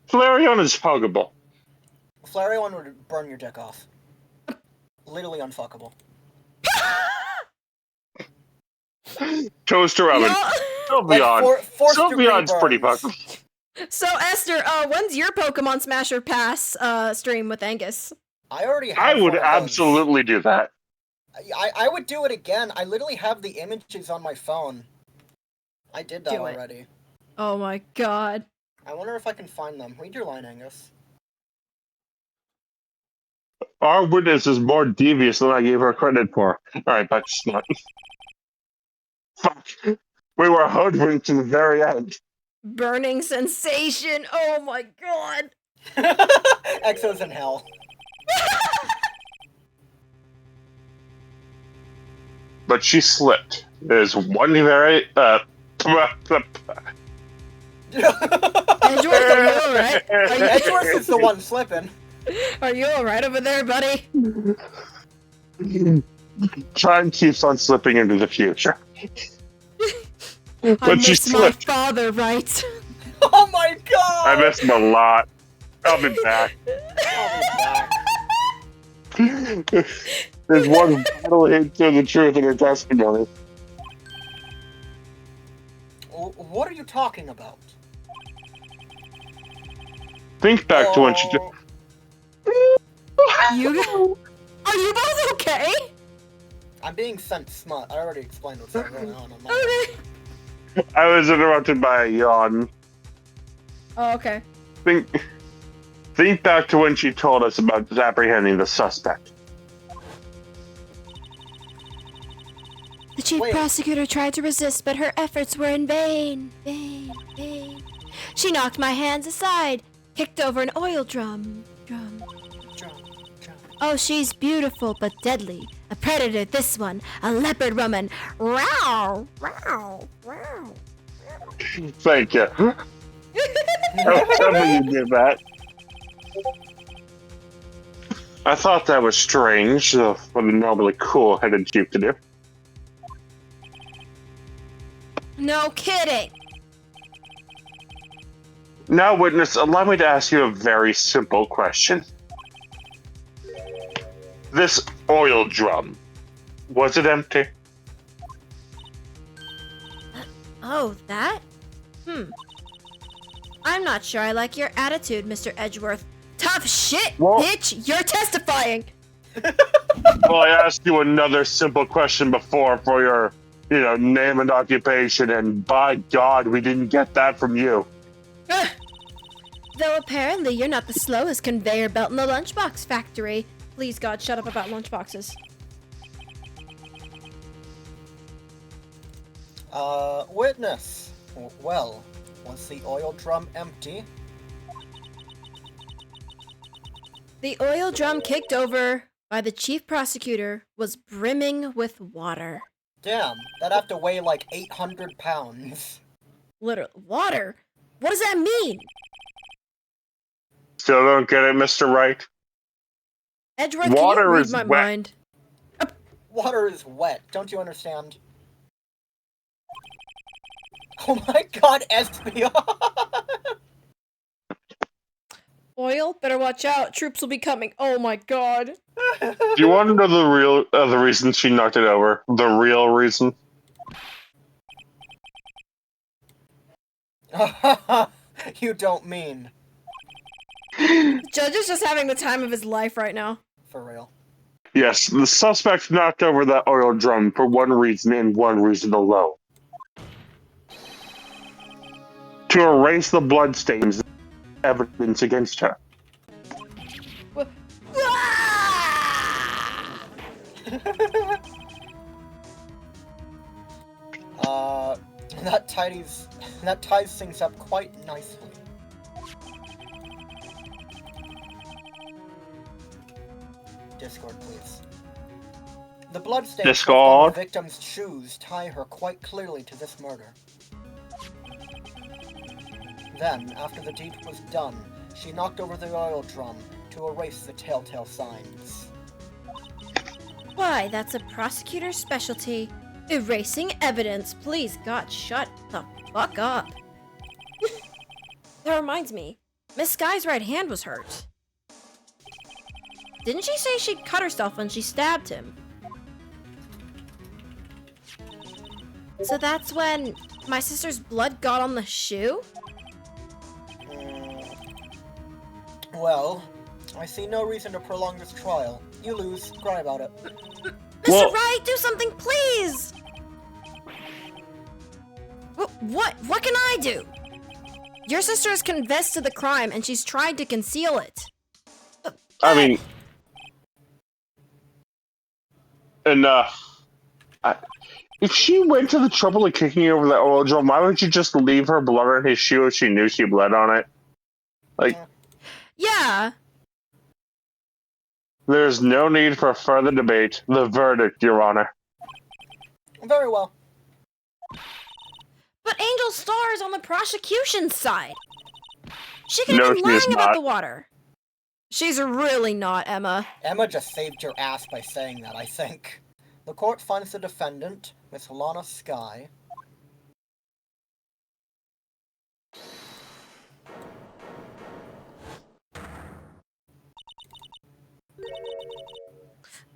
Flareon is huggable. Flareon would burn your dick off. Literally unfuckable. Toaster oven. No. Sylveon. Fourth Sylveon's degree pretty burns. fuckable. So Esther, when's your Pokemon Smasher Pass stream with Angus? I already have I would one of those. absolutely do that. I would do it again. I literally have the images on my phone. I did that Do it. already. Oh my god. I wonder if I can find them. Read your line, Angus. Our witness is more devious than I gave her credit for. Alright, but she's not. Fuck. We were hoodwinked to the very end. Burning sensation. Oh my god. Exo's in hell. But she slipped. There's one very Edgeworth, are you alright? Edgeworth is the one slipping. Are you alright over there, buddy? Time keeps on slipping into the future. I But she miss my slipped. father, right? Oh my god! I miss him a lot. I'll be back. I'll be back. There's one battle hint to the truth in her testimony. What are you talking about? Think back to when she. You are you both okay? I'm being sent smut. I already explained what's going on. Okay. I was interrupted by a yawn. Oh, okay. Think back to when she told us about apprehending the suspect. The chief prosecutor tried to resist, but her efforts were in vain. Vain. She knocked my hands aside, kicked over an oil drum. Oh, she's beautiful but deadly. A predator, this one. A leopard woman. Row. Thank you. Tell me you did that. I thought that was strange for the normally cool-headed chief to do. No kidding. Now, witness, allow me to ask you a very simple question. This oil drum, was it empty? Oh, that? I'm not sure I like your attitude, Mr. Edgeworth. Tough shit, Well- bitch! You're testifying! Well, I asked you another simple question before for your, name and occupation, and by God, we didn't get that from you. Though apparently you're not the slowest conveyor belt in the lunchbox factory. Please, God, shut up about lunchboxes. Witness. Well, was the oil drum empty? The oil drum kicked over by the chief prosecutor was brimming with water. Damn, that'd have to weigh like 800 pounds. Literally, water? What does that mean? Still don't get it, Mr. Wright? Edgeworth, can Water you read is my wet. mind? Water is wet, don't you understand? Oh my god, Espeon! Oil, better watch out. Troops will be coming. Oh my god. Do you want to know the reason she knocked it over? The real reason? You don't mean. The judge is just having the time of his life right now. For real. Yes, the suspect knocked over that oil drum for one reason and one reason alone. To erase the bloodstains and evidence against her. That ties things up quite nicely. Discord, please. The bloodstains left on the victim's shoes tie her quite clearly to this murder. Then, after the deed was done, she knocked over the oil drum to erase the telltale signs. Why, that's a prosecutor's specialty. Erasing evidence. Please, God, shut the fuck up. That reminds me, Miss Sky's right hand was hurt. Didn't she say she cut herself when she stabbed him? So that's when my sister's blood got on the shoe? Well, I see no reason to prolong this trial. You lose. Cry about it. Mr. Wright, do something, please! What can I do? Your sister has confessed to the crime and she's tried to conceal it. I mean... Enough. If she went to the trouble of kicking over that oil drum, why would you just leave her blood on his shoe if she knew she bled on it? Like... Yeah. There's no need for further debate. The verdict, Your Honor. Very well. But Angel Star is on the prosecution's side. She could have been lying about the water. She's really not, Emma. Emma just saved your ass by saying that, I think. The court finds the defendant, Miss Lana Sky.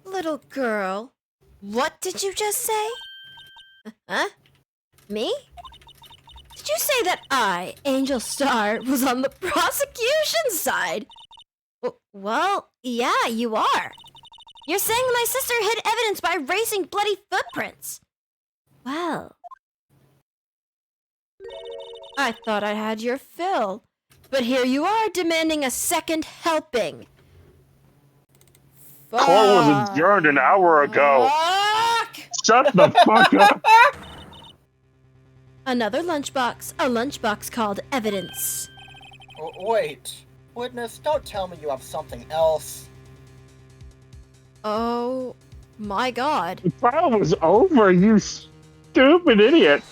Little girl, what did you just say? Huh? Me? Did you say that I, Angel Star, was on the prosecution's side? Well, yeah, you are. You're saying my sister hid evidence by erasing bloody footprints. Well, I thought I had your fill, but here you are demanding a second helping. Court was adjourned an hour ago. Fuck! Shut the fuck up. Another lunchbox. A lunchbox called evidence. Wait. Witness, don't tell me you have something else. Oh my god. The trial was over, you stupid idiot.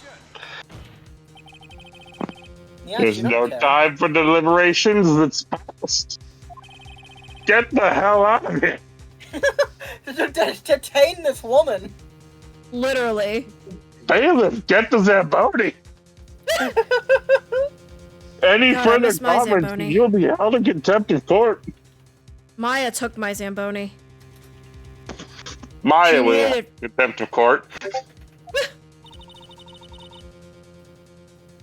Yeah, There's no time for deliberations. It's past. Get the hell out of here. Detain this woman. Literally. Bailiff, get the Zamboni. Any further comments, you'll be held in contempt of court. Maya took my Zamboni. Maya will contempt of court.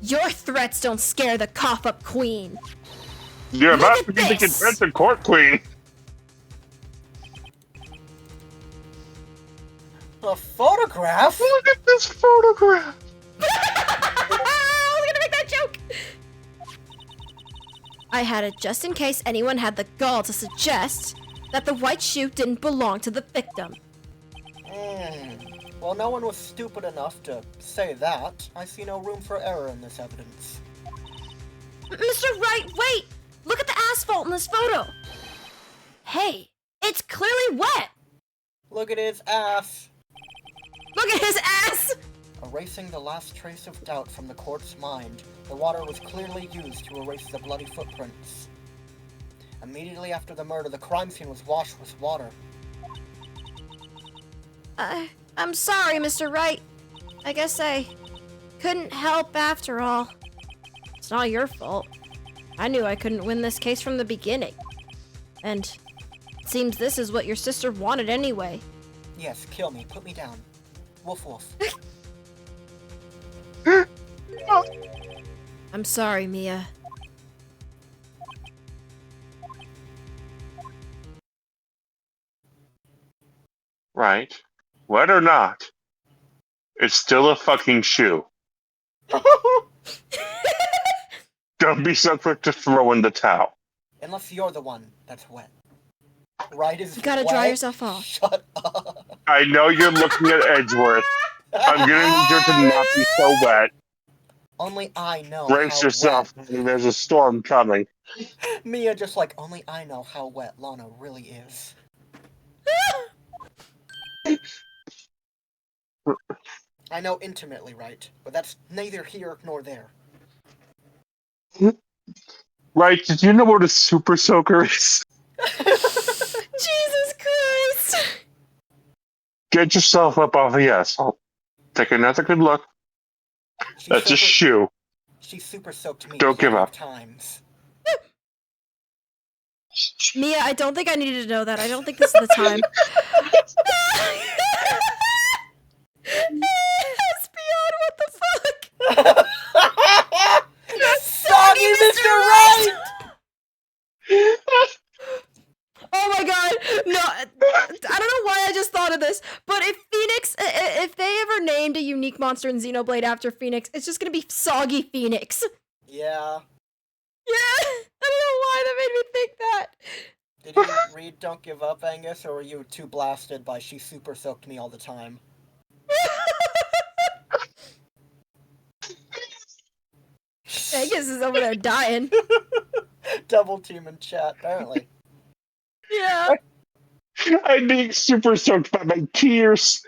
Your threats don't scare the cough-up queen. You're about to be the contempt of court queen. A photograph? Look at this photograph. I was gonna make that joke. I had it just in case anyone had the gall to suggest that the white shoe didn't belong to the victim. Well, no one was stupid enough to say that. I see no room for error in this evidence. Mr. Wright, wait! Look at the asphalt in this photo! Hey, it's clearly wet! Look at his ass. Look at his ass! Erasing the last trace of doubt from the court's mind, the water was clearly used to erase the bloody footprints. Immediately after the murder, the crime scene was washed with water. I'm sorry, Mr. Wright. I guess I couldn't help after all. It's not your fault. I knew I couldn't win this case from the beginning. And it seems this is what your sister wanted anyway. Yes, kill me. Put me down. Woof woof. I'm sorry, Mia. Right. Wet or not, it's still a fucking shoe. Don't be so quick to throw in the towel. Unless you're the one that's wet. Right is You gotta wet? dry yourself off. Shut up. I know you're looking at Edgeworth. I'm gonna need you to not be so wet. Only I know Brace how yourself. There's a storm coming. wet. Mia just like, only I know how wet Lana really is. I know intimately, right? But that's neither here nor there. Right, did you know what a super soaker is? Jesus Christ! Get yourself up off the asshole. Take another good look. That's a shoe. She super soaked me. Don't give up. Times. Mia, I don't think I needed to know that. I don't think this is the time. Espeon, what the fuck? Soggy Mr. Wright! Oh my god, no, I don't know why I just thought of this, but if Phoenix, if they ever named a unique monster in Xenoblade after Phoenix, it's just gonna be Soggy Phoenix. Yeah. Yeah, I don't know why that made me think that. Did you read Don't Give Up, Angus, or were you too blasted by She Super Soaked Me All the Time? Angus is over there dying. Double team in chat, apparently. Yeah. I'm being super soaked by my tears.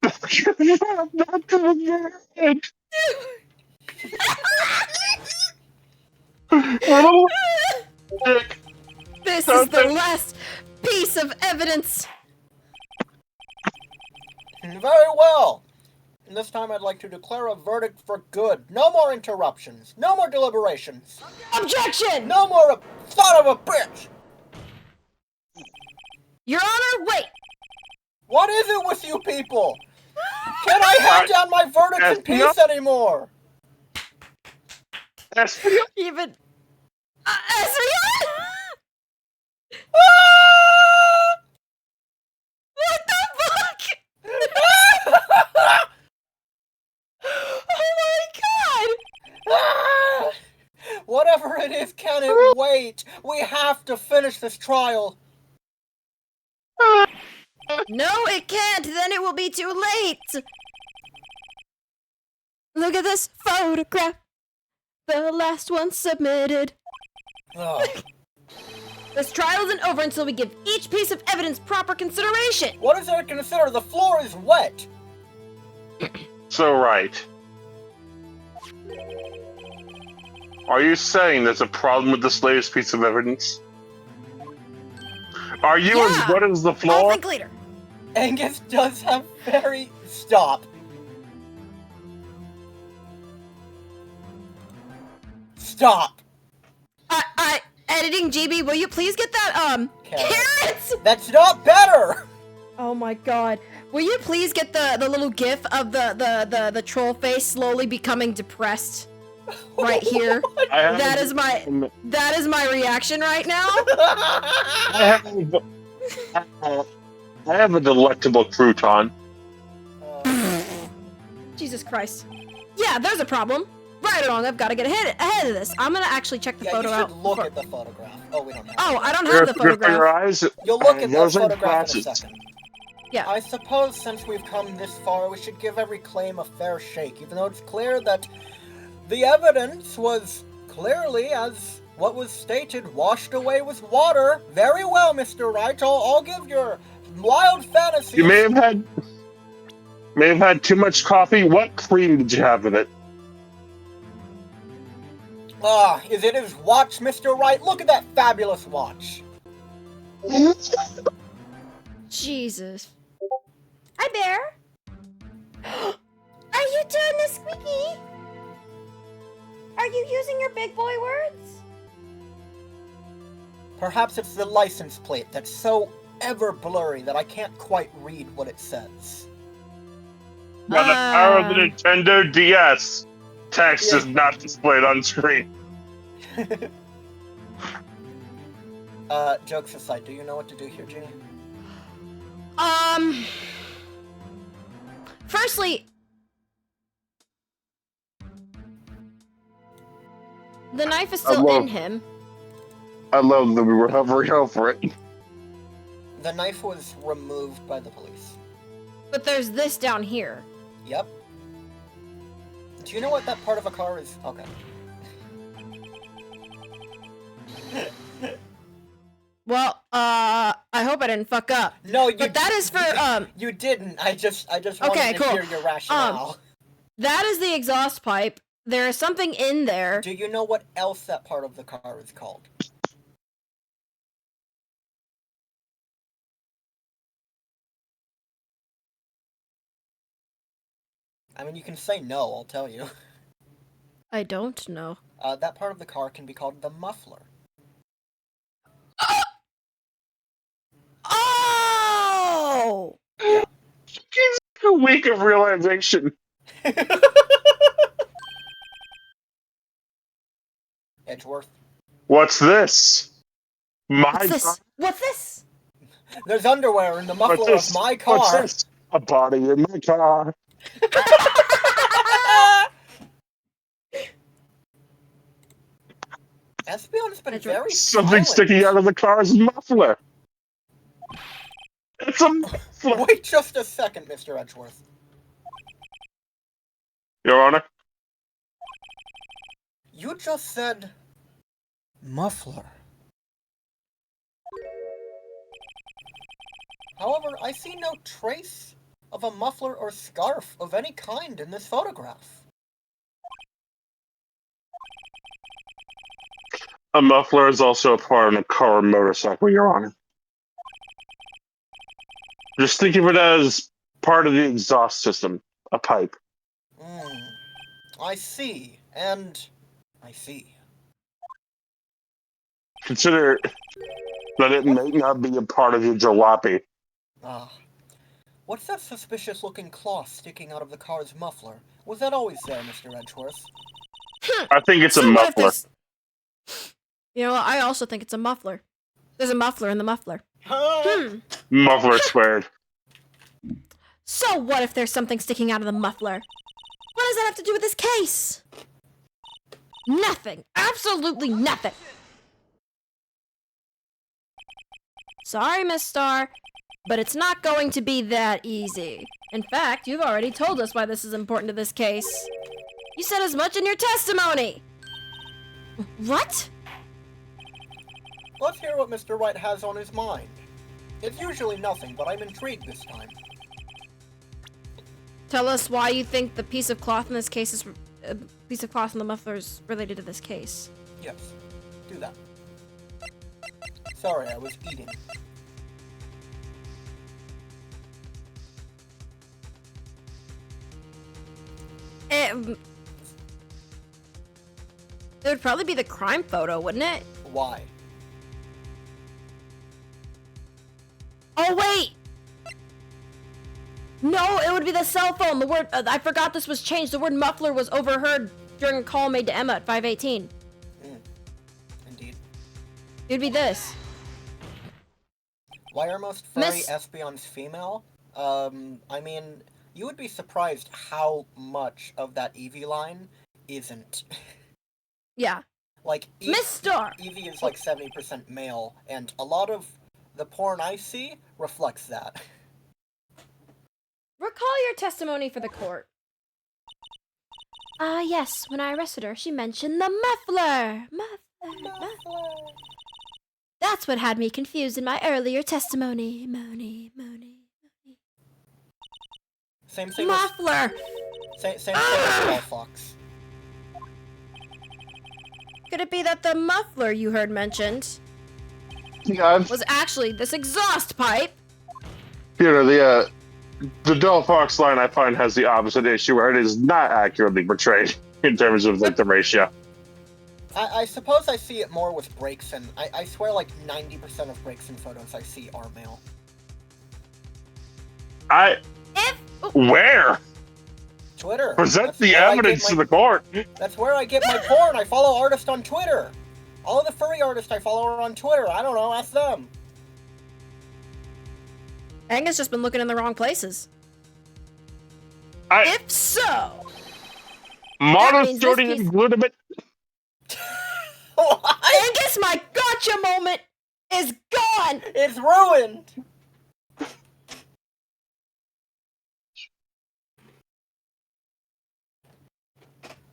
I'm not gonna get it. Little dick. This is the last piece of evidence. Very well. And this time I'd like to declare a verdict for good. No more interruptions. No more deliberations. Objection! No more son of a bitch! Your Honor, wait. What is it with you people? Can I hand down my verdicts in peace anymore? Even... Espeon? What the fuck? Oh my god! Whatever it is, can it wait? We have to finish this trial. No, it can't. Then it will be too late. Look at this photograph. The last one submitted. Ugh. This trial isn't over until we give each piece of evidence proper consideration. What is there to consider? The floor is wet. So, right. Are you saying there's a problem with this latest piece of evidence? Are you as wet as the I'll floor? think later. Angus does have very... Stop. Stop. Editing GB, will you please get that, carrots? That's not better! Oh my god. Will you please get the little gif of the troll face slowly becoming depressed? Right here. That is my reaction right now. I have a delectable crouton. Jesus Christ. Yeah, there's a problem. Right along, I've got to get ahead of this. I'm gonna actually check the photo out. You should look at the photograph. Oh, we don't have Oh, I don't have the photograph. Your eyes, You'll look at the those are photograph in a glasses. second. Yeah. I suppose since we've come this far, we should give every claim a fair shake, even though it's clear that the evidence was clearly, as what was stated, washed away with water. Very well, Mr. Wright. I'll give your wild fantasies. You may have had too much coffee. What cream did you have with it? Is it his watch, Mr. Wright? Look at that fabulous watch. Jesus. Hi, Bear. Are you doing the squeaky? Are you using your big boy words? Perhaps it's the license plate that's so ever blurry that I can't quite read what it says. By the power of the Nintendo DS, text is not displayed on screen. Jokes aside, do you know what to do here, Ginny? Firstly, the knife is still in him. I love that we were hovering over it. The knife was removed by the police. But there's this down here. Yep. Do you know what that part of a car is? Okay. Well, I hope I didn't fuck up. No, you. But that is for You didn't. I just wanted okay, to cool. hear your rationale. That is the exhaust pipe. There is something in there. Do you know what else that part of the car is called? I mean, you can say no, I'll tell you. I don't know. That part of the car can be called the muffler. Oh! Yeah. A week of realization. Edgeworth. What's this? What's this? What's this? There's underwear in the muffler of my car. What's this? A body in my car. Espion's been very Something silent. sticking out of the car's muffler. It's a muffler. Wait just a second, Mr. Edgeworth. Your Honor? You just said... muffler. However, I see no trace of a muffler or scarf of any kind in this photograph. A muffler is also a part of a car or motorcycle, Your Honor. Just think of it as part of the exhaust system, a pipe. I see, and I see. Consider that it may not be a part of your jalopy. What's that suspicious-looking cloth sticking out of the car's muffler? Was that always there, Mr. Edgeworth? I think it's a So what if muffler. there's- You know what? I also think it's a muffler. There's a muffler in the muffler. Muffler squared. So what if there's something sticking out of the muffler? What does that have to do with this case? Nothing. Absolutely nothing. Sorry, Miss Star, but it's not going to be that easy. In fact, you've already told us why this is important to this case. You said as much in your testimony. What? Let's hear what Mr. Wright has on his mind. It's usually nothing, but I'm intrigued this time. Tell us why you think the piece of cloth in this case is... piece of cloth in the muffler is related to this case. Yes, do that. Sorry, I was eating. It would probably be the crime photo, wouldn't it? Why? Oh, wait! No, it would be the cell phone. The word... I forgot this was changed. The word muffler was overheard during a call made to Emma at 518. Indeed. It would be this. Why are most furry espions female? I mean, you would be surprised how much of that Eevee line isn't. Yeah. Like, Miss Star! Eevee is like 70% male, and a lot of the porn I see reflects that. Recall your testimony for the court. Yes. When I arrested her, she mentioned the muffler. Muffler. That's what had me confused in my earlier testimony. Same thing. Muffler! Same thing as Bell Fox. Could it be that the muffler you heard mentioned Yeah, was actually this exhaust pipe? the Dull Fox line I find has the opposite issue where it is not accurately portrayed in terms of like the ratio. I suppose I see it more with Breakson. I swear like 90% of Breakson photos I see are male. Where? Twitter. Present That's the where I evidence get to my- the court. That's where I get my porn. I follow artists on Twitter. All of the furry artists I follow are on Twitter. I don't know, ask them. Angus just been looking in the wrong places. I If so, means this monosodium piece- glutamate. What? Angus, my gotcha moment is gone! It's ruined.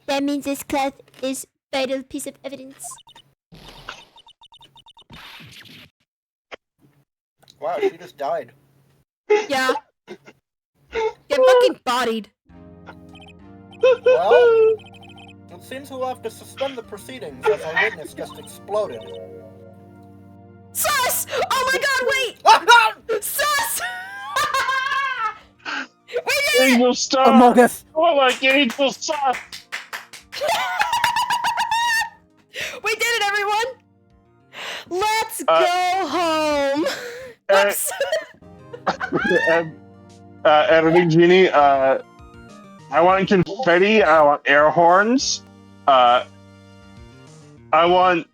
That means this cloth is vital piece of evidence. Wow, she just died. Yeah. Get fucking bodied. Well, it seems we'll have to suspend the proceedings as our witness just exploded. Sus! Oh my god, wait! Sus! We did it! Angel Star. Among Us. Oh, like Angel Star. We did it, everyone! Let's go home! Whoops! Editing Genie, I want confetti, I want air horns, I want,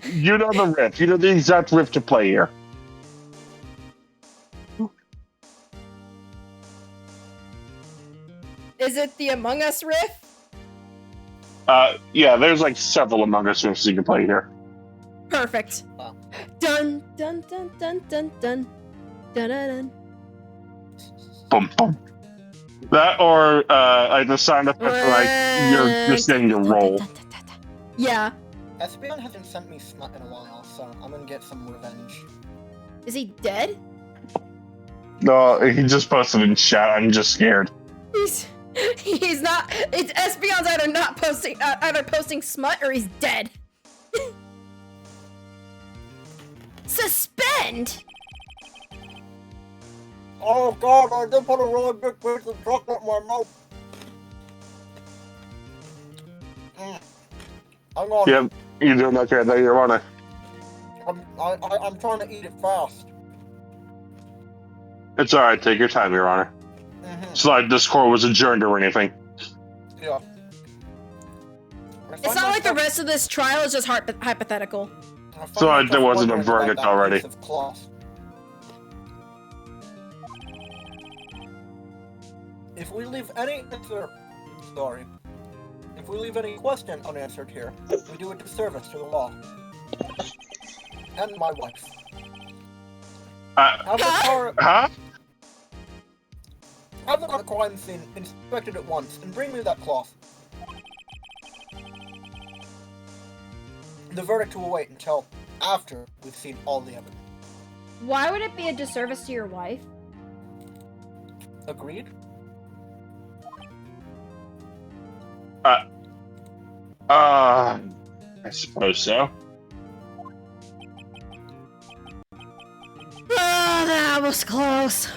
you know the riff, you know the exact riff to play here. Is it the Among Us riff? Yeah, there's like several Among Us riffs you can play here. Perfect. Wow. Dun dun dun dun dun dun dun dun dun. Boom, boom. That or, like the sound effect, like, you're just getting your roll. Yeah. Espeon hasn't sent me smut in a while, so I'm gonna get some revenge. Is he dead? No, he just posted in chat, I'm just scared. He's not. It's Espeon's either posting smut or he's dead. Suspend. Oh god, I did put a really big piece of chocolate in my mouth. Hang on. Yeah, you're doing okay there, Your Honor. I'm trying to eat it fast. It's alright, take your time, Your Honor. It's like this court was adjourned or anything. Yeah. It's not like the rest of this trial is just hypothetical. So there wasn't a verdict already. If we leave any if we leave any question unanswered here, we do a disservice to the law. And my wife. Have Huh? the crime scene inspected at once, and bring me that cloth. The verdict will wait until after we've seen all the evidence. Why would it be a disservice to your wife? Agreed? I suppose so. Ah, that was close.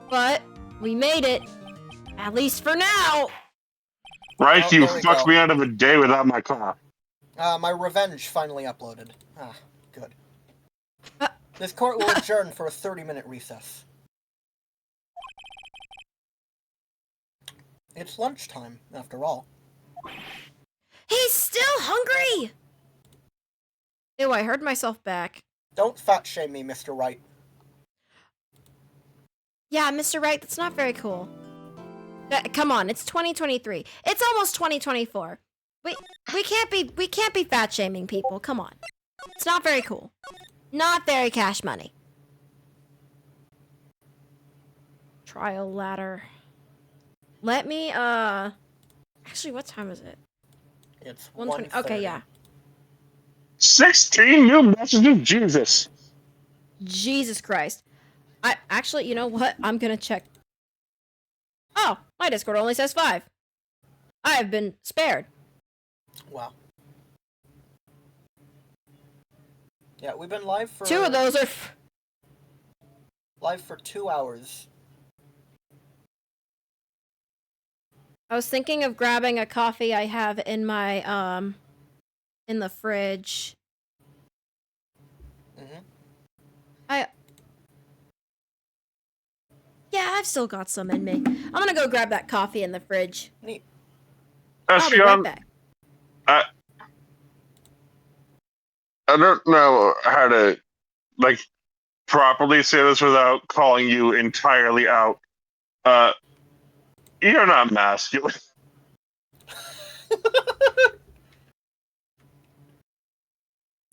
But we made it. At least for now. Right, Oh, you there we fucked go. me out of a day without my car. My revenge finally uploaded. Ah, good. This court will adjourn for a 30-minute recess. It's lunchtime, after all. He's still hungry! Ew, I heard myself back. Don't fat shame me, Mr. Wright. Yeah, Mr. Wright, that's not very cool. Come on, it's 2023. It's almost 2024. We can't be fat shaming people. Come on. It's not very cool. Not very cash money. Trial ladder. Let me actually, what time is it? It's 1:20. Okay, yeah. 16 new messages? Jesus. Jesus Christ. I actually, you know what? I'm gonna check. Oh, my Discord only says 5. I have been spared. Wow. Yeah, we've been live for 2 of those are. live for 2 hours. I was thinking of grabbing a coffee I have in my in the fridge. Mm-hmm. Yeah, I've still got some in me. I'm gonna go grab that coffee in the fridge. Neat. I'll be right Espeon, back. I I don't know how to like properly say this without calling you entirely out. Uh, you're not masculine.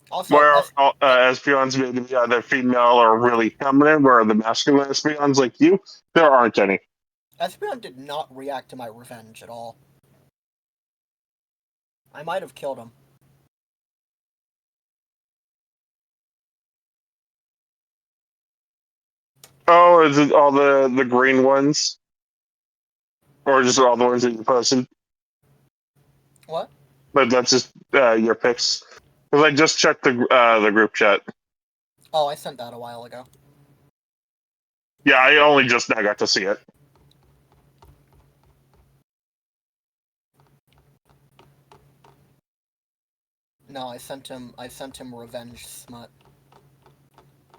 Also, Where Espeons may be either female or really feminine, where the masculine Espeons like you, there aren't any. Espeon did not react to my revenge at all. I might have killed him. Oh, is it all the green ones, or just all the ones that you posted? What? But that's just your picks. Because I just checked the group chat. Oh, I sent that a while ago. Yeah, I only just now got to see it. No, I sent him revenge smut.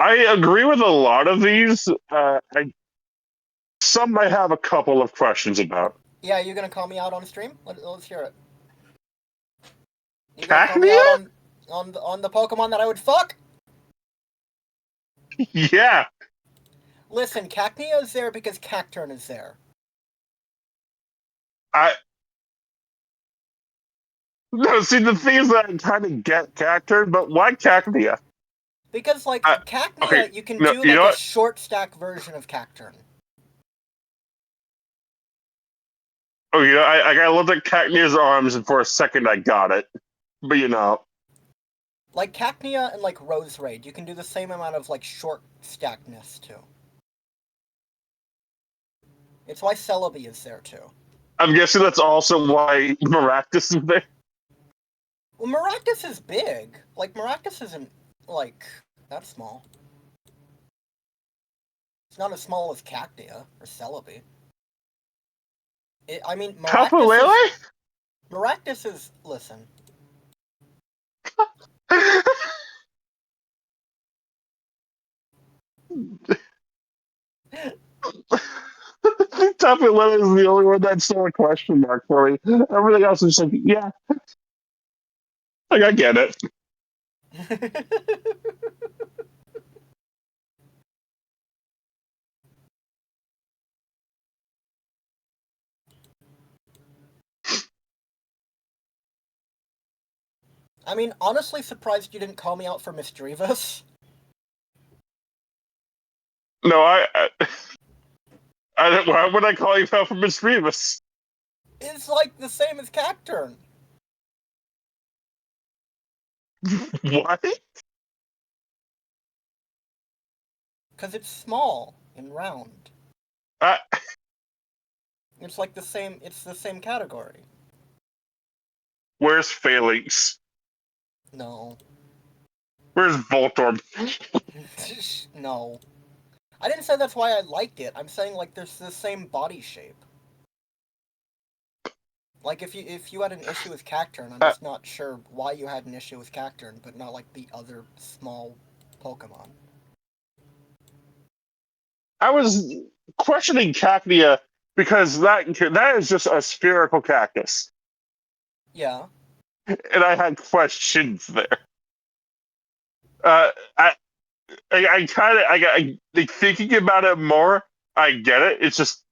I agree with a lot of these. Some I have a couple of questions about. Yeah, you gonna call me out on stream? Let's hear it. You gonna call me Cacnea? out on the Pokemon that I would fuck? Yeah. Listen, Cacnea is there because Cacturn is there. No, see, the thing is that I kind of get Cacturn, but why Cacnea? Because, like, Cacnea, Okay, you can no, do, you know like, a what? short stack version of Cacturn. Oh, you know, I got looked at Cacnea's arms, and for a second I got it. But you know, Like, Cacnea and, like, Roserade, you can do the same amount of, like, short stackness, too. It's why Celebi is there, too. I'm guessing that's also why Maractus is there. Well, Maractus is big. Like, Maractus isn't, like, that small. It's not as small as Cacnea or Celebi. I mean, Papalele? Maractus is... Listen. Papalele is the only one that's still a question mark for me. Everything else is like, yeah, like I get it. I mean, honestly surprised you didn't call me out for Misdreavus. No, I don't. Why would I call you out for Misdreavus? It's like the same as Cacturn. What? Because it's small and round. I, It's like the same, it's the same category. Where's Phalanx? No. Where's Voltorb? No. I didn't say that's why I liked it. I'm saying, like, there's the same body shape. Like, if you had an issue with Cacturn, I'm just not sure why you had an issue with Cacturn, but not, like, the other small Pokemon. I was questioning Cacnea because that is just a spherical cactus, Yeah. and I had questions there. Uh, I kind of I like, thinking about it more. I get it. It's just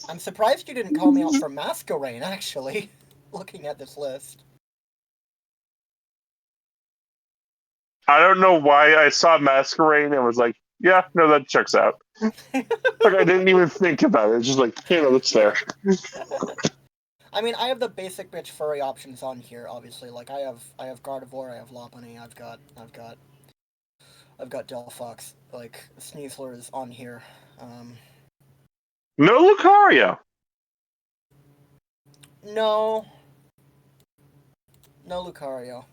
I'm surprised you didn't call me out for Masquerain, actually, looking at this list. I don't know why I saw Masquerade and was like, yeah, no, that checks out. Like I didn't even think about it. It's just like, hey, no, it's there. I mean, I have the basic bitch furry options on here. Obviously, like I have Gardevoir, I have Lopunny, I've got Delphox, like Sneasler is on here. No Lucario. No Lucario.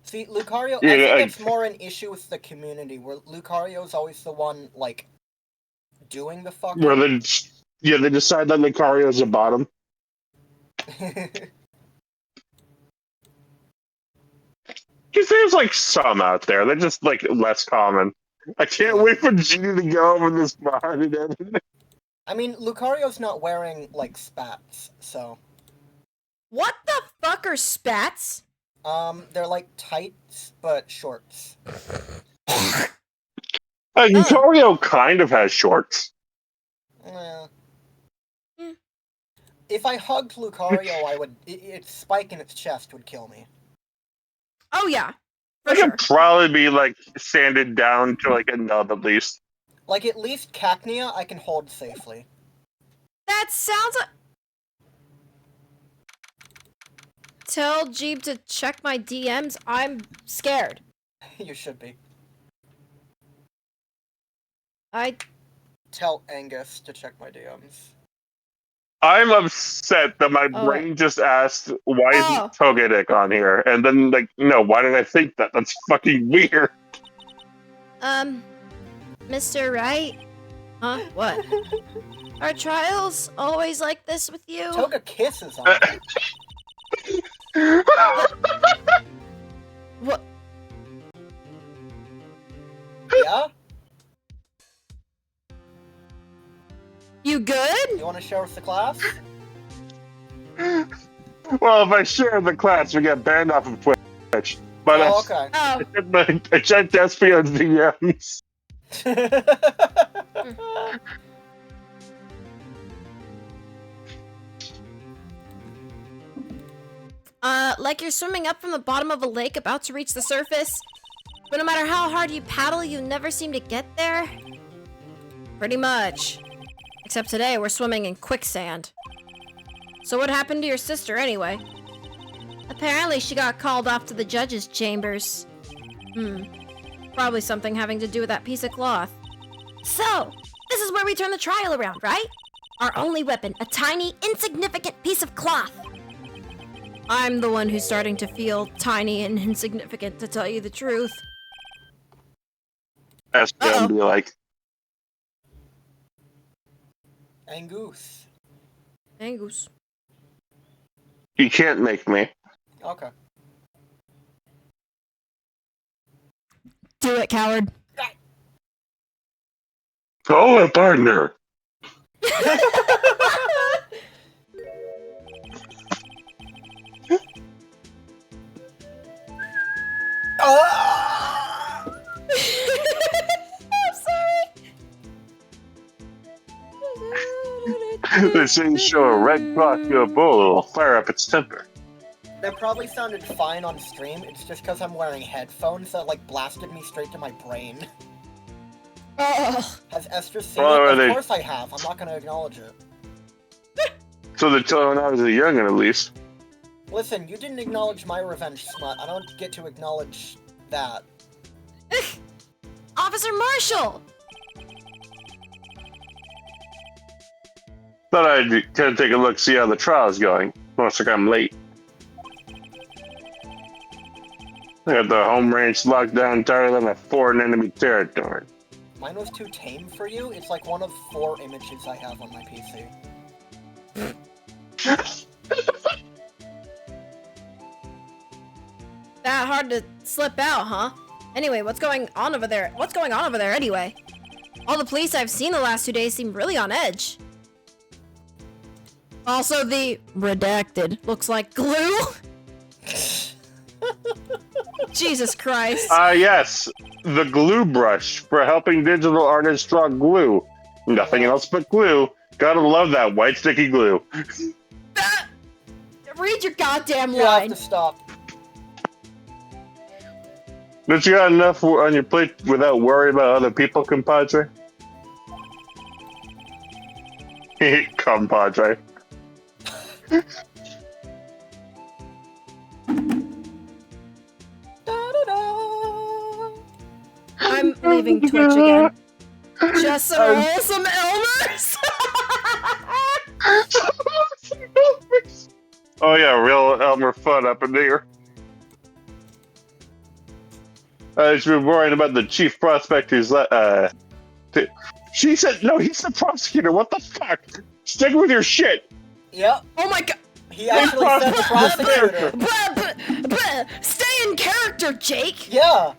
See, Lucario, Yeah, I think it's more an issue with the community, where Lucario's always the one, like, doing the fucking. where they decide that Lucario's the bottom. Because there's like some out there. They're just like less common. I can't wait for Genie to go over this mod and everything. I mean, Lucario's not wearing, like, spats, so. What the fuck are spats? They're like tights, but shorts. Lucario kind of has shorts. If I hugged Lucario, I would. Its spike in its chest would kill me. Oh yeah, I for could sure. probably be like sanded down to like a nub at least. Like at least Cacnea, I can hold safely. That sounds like. Tell Jeeb to check my DMs. I'm scared. You should be. I Tell Angus to check my DMs. I'm upset that my brain just asked, why isn't Togetic on here? And then, like, no, why did I think that? That's fucking weird. Mr. Wright? Huh? What? Are trials always like this with you? Toga kisses on me. What? Yeah? You good? You want to share with the class? Well, if I share the class, we get banned off of Twitch. But Oh, okay. Oh. I checked Espion's DMs. Like you're swimming up from the bottom of a lake about to reach the surface, but no matter how hard you paddle, you never seem to get there? Pretty much. Except today, we're swimming in quicksand. So what happened to your sister, anyway? Apparently, she got called off to the judge's chambers. Probably something having to do with that piece of cloth. So, this is where we turn the trial around, right? Our only weapon, a tiny, insignificant piece of cloth. I'm the one who's starting to feel tiny and insignificant, to tell you the truth. Espion be like, Angus. Angus. you can't make me. Okay. Do it, coward. Oh, a partner. I'm sorry. They say show a red cloth to a bull, it'll fire up its temper. That probably sounded fine on stream. It's just because I'm wearing headphones that like blasted me straight to my brain. Has Esther seen it? Of course I have. I'm not going to acknowledge it. So they're telling when I was a youngin' at least. Listen, you didn't acknowledge my revenge, smut. I don't get to acknowledge that. Officer Marshall! Thought I'd kind of take a look, see how the trial's going. Looks like I'm late. I got the home range locked down entirely on a foreign enemy territory. Mine was too tame for you? It's like one of 4 images I have on my PC. That hard to slip out, huh? Anyway, what's going on over there? What's going on over there anyway? All the police I've seen the last 2 days seem really on edge. Also, the redacted looks like glue. Jesus Christ. Yes, the glue brush for helping digital artists draw glue. Nothing else but glue. Gotta love that white sticky glue. Read your goddamn You have line. to stop. Don't you got enough on your plate without worrying about other people, compadre? Compadre. I'm leaving Twitch again. Just some wholesome Elmers! Oh yeah, real Elmer fun up in here. She's been worrying about the chief prospect who's she said, no, he's the prosecutor. What the fuck? Stick with your shit. Yep. Oh my god! He actually said the prosecutor. Stay in character, Jake! Yeah.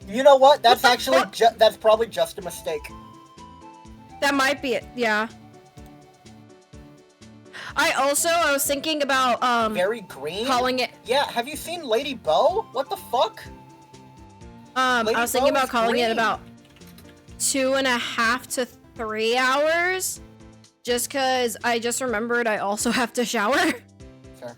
You know what? That's actually that's probably just a mistake. That might be it, yeah. I was thinking about, Very green? calling it... Yeah, have you seen Lady Bo? What the fuck? I was thinking about calling it about 2.5 to 3 hours. Just cause I just remembered I also have to shower. Sure.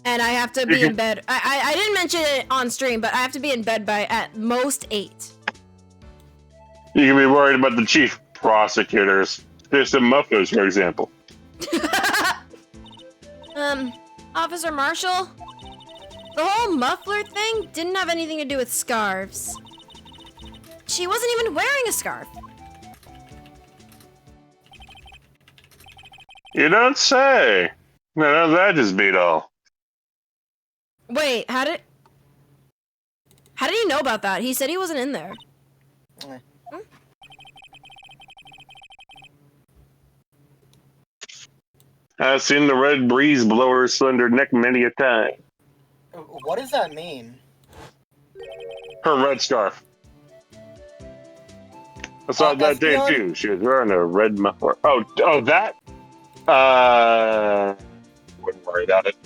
And I have to be in bed. I didn't mention it on stream, but I have to be in bed by at most 8. You can be worried about the chief prosecutors. There's some mufflers, for example. Officer Marshall? The whole muffler thing didn't have anything to do with scarves. She wasn't even wearing a scarf. You don't say. No, that just beat all. Wait, how did he know about that? He said he wasn't in there. I've seen the red breeze blow her slender neck many a time. What does that mean? Her red scarf. I saw that day Espeon? too. She was wearing a red muffler. Oh, that? Wouldn't worry about it.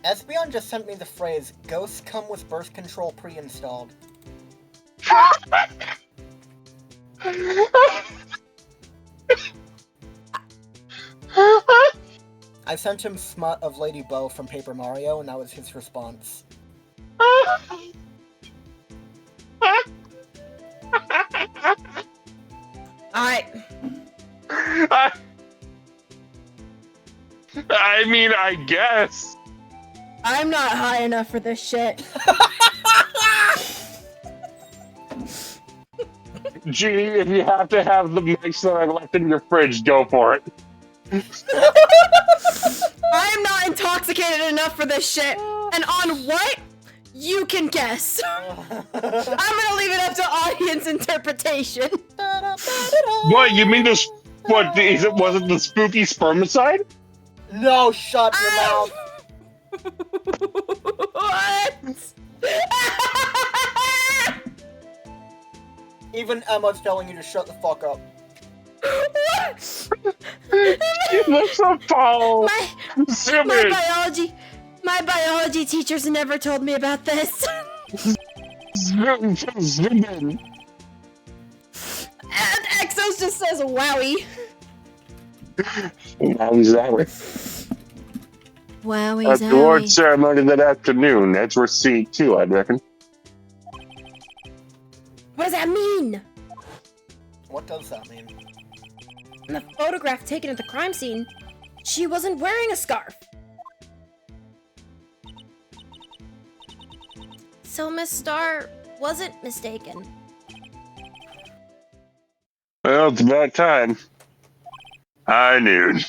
Espeon just sent me the phrase, "Ghosts come with birth control pre-installed." I sent him smut of Lady Bo from Paper Mario, and that was his response. Alright. I mean, I guess. I'm not high enough for this shit. Genie, if you have to have the mix that I left in your fridge, go for it. I am not intoxicated enough for this shit. And on what? You can guess. I'm gonna leave it up to audience interpretation. What, you mean this? What, was it the spooky spermicide? No, shut your mouth. What? Even Emma's telling you to shut the fuck up. What? You look so tall. My biology teachers never told me about this. Zoom. And Exos just says wowie. Wowie At the award ceremony that afternoon, Edgeworth C2, I reckon. What does that mean? What does that mean? In the photograph taken at the crime scene, she wasn't wearing a scarf. So Miss Starr wasn't mistaken. Well, it's about time. High noon.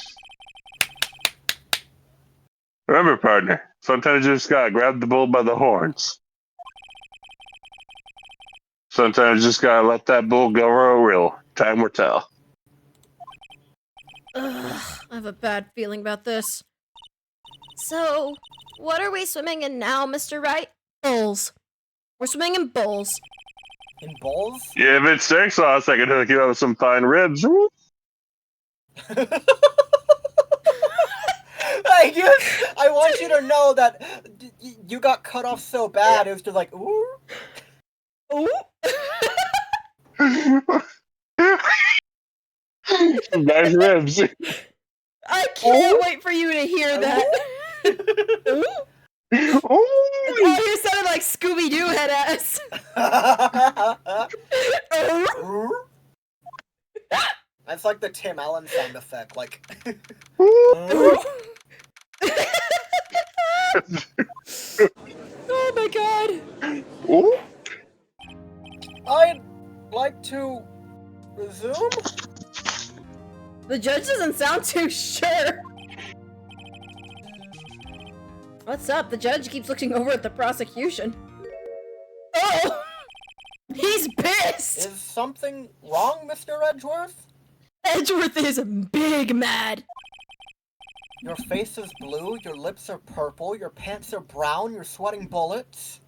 Remember, partner, sometimes you just gotta grab the bull by the horns. Sometimes you just gotta let that bull go real. Time will tell. Ugh, I have a bad feeling about this. So, what are we swimming in now, Mr. Wright? Bowls. We're swimming in bowls. In bowls? Yeah, if it's steak sauce, I can hook you up with some fine ribs. I want you to know that you got cut off so bad, it was just like, ooh. Ooh. Nice ribs. I can't wait for you to hear that. Ooh. Ooh. Oh, you sounded like Scooby-Doo head ass. That's like the Tim Allen sound effect, like. Oh my god. Ooh. I'd like to resume? The judge doesn't sound too sure. What's up? The judge keeps looking over at the prosecution. Oh! He's pissed! Is something wrong, Mr. Edgeworth? Edgeworth is big mad. Your face is blue, your lips are purple, your pants are brown, you're sweating bullets.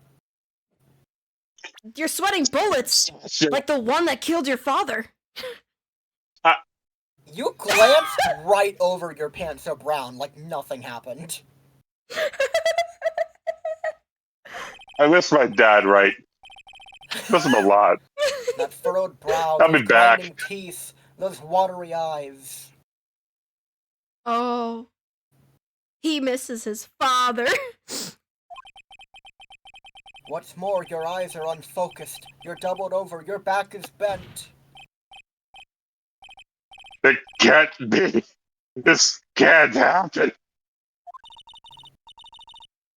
You're sweating bullets, like the one that killed your father. You glanced right over your pants are brown, like nothing happened. I miss my dad, right? Miss him a lot. That furrowed brow, I'll be those back. grinding teeth, those watery eyes. Oh. He misses his father. What's more, your eyes are unfocused, you're doubled over, your back is bent. It can't be. This can't happen.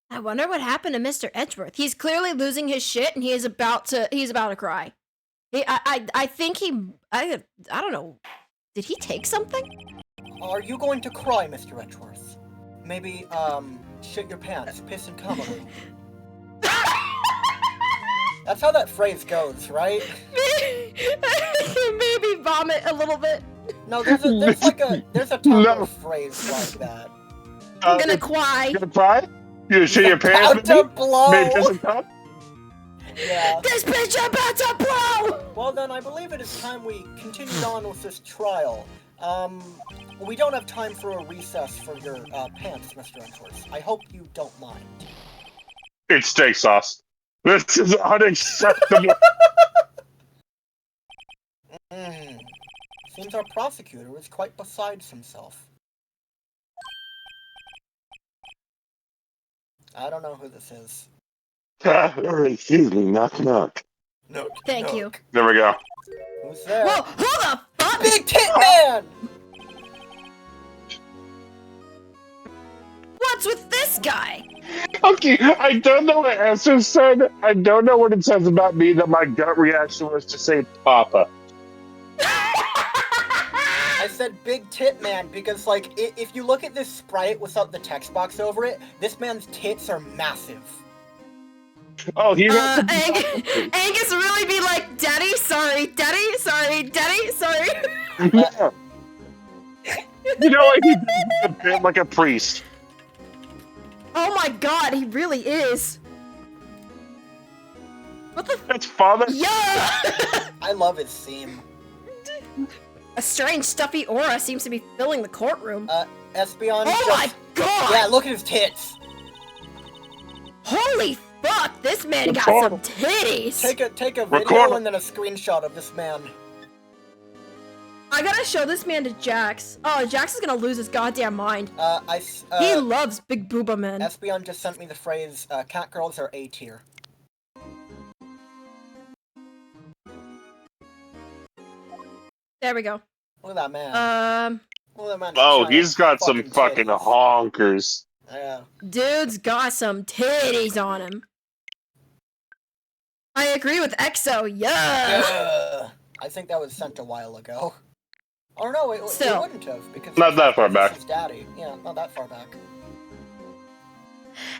I wonder what happened to Mr. Edgeworth. He's clearly losing his shit and he's about to cry. I think I don't know. Did he take something? Are you going to cry, Mr. Edgeworth? Maybe, shit your pants, piss and cum a little. That's how that phrase goes, right? Maybe vomit a little bit. No, there's a taco phrase like that. I'm gonna cry. You gonna cry? You shit your pants? About to blow! Maybe piss and cum? Yeah. This bitch about to blow! Well then, I believe it is time we continued on with this trial. We don't have time for a recess for your, pants, Mr. Edgeworth. I hope you don't mind. It's steak sauce. This is unacceptable. Seems our prosecutor is quite besides himself. I don't know who this is. Excuse me, knock knock. No. Thank you. There we go. Who's there? Whoa, who the fuck? Big Tit Man! What's with this guy? Okay, I don't know what Esther said. I don't know what it says about me that my gut reaction was to say Papa. I said Big Tit Man because, like, if you look at this sprite without the text box over it, this man's tits are massive. Oh, he Angus really be like, Daddy, sorry, Daddy, sorry, Daddy, sorry. Yeah. You know what? He's a bit like a priest. Oh my god, he really is. What the? That's father. Yeah! I love his theme. A strange stuffy aura seems to be filling the courtroom. Espeon. Oh my god! Yeah, look at his tits. Holy fuck, this man got Record. some titties! Take a video Record. and then a screenshot of this man. I gotta show this man to Jax. Oh, Jax is gonna lose his goddamn mind. He He loves big booba men. Espeon just sent me the phrase, cat girls are A tier. There we go. Look at that man. Look at that man. Oh, giant he's got some fucking titties. honkers. Yeah. Dude's got some titties on him. I agree with EXO, yeah! I think that was sent a while ago. Or no, it Still. wouldn't have, because Not that far back. his daddy. Yeah, not that far back.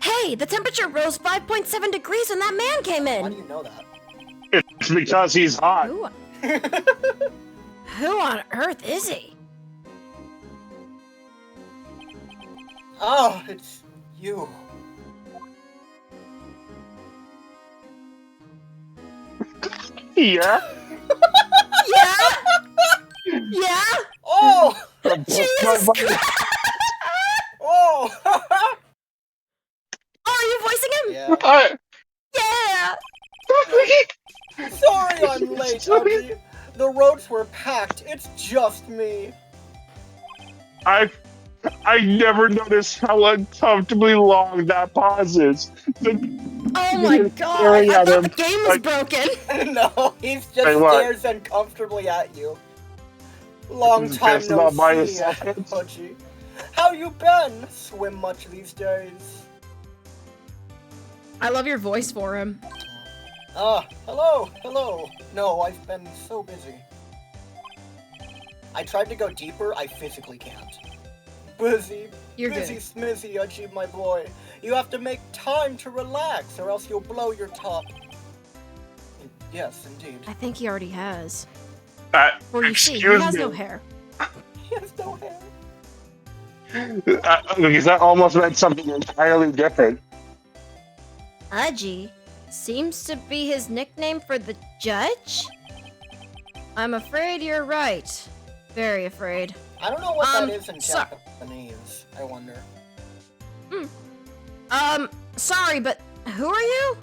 Hey, the temperature rose 5.7 degrees when that man came Why do in! you know that? It's because he's hot. Who on earth is he? Oh, it's you. Yeah. Yeah? Yeah? Oh! Jesus Christ! Oh! Oh, are you voicing him? Yeah. Yeah! Sorry I'm late, Auntie. The roads were packed. It's just me. I never noticed how uncomfortably long that pause is. Oh my god! Staring I at thought him, the game was like- broken. No, he's just Hey, what? stares uncomfortably at you. Long He's time pissing no all by see, himself. Pudgy. How you been? Swim much these days? I love your voice for him. Hello. No, I've been so busy. I tried to go deeper, I physically can't. Busy, You're busy good. smizzy, Udgy, my boy. You have to make time to relax, or else you'll blow your top. Yes, indeed. I think he already has. Or you see, he Excuse has me. no hair. He has no hair. Because that almost meant something entirely different. Udgy seems to be his nickname for the judge? I'm afraid you're right. Very afraid. I don't know what that is in so- Japanese, I wonder. Sorry, but who are you?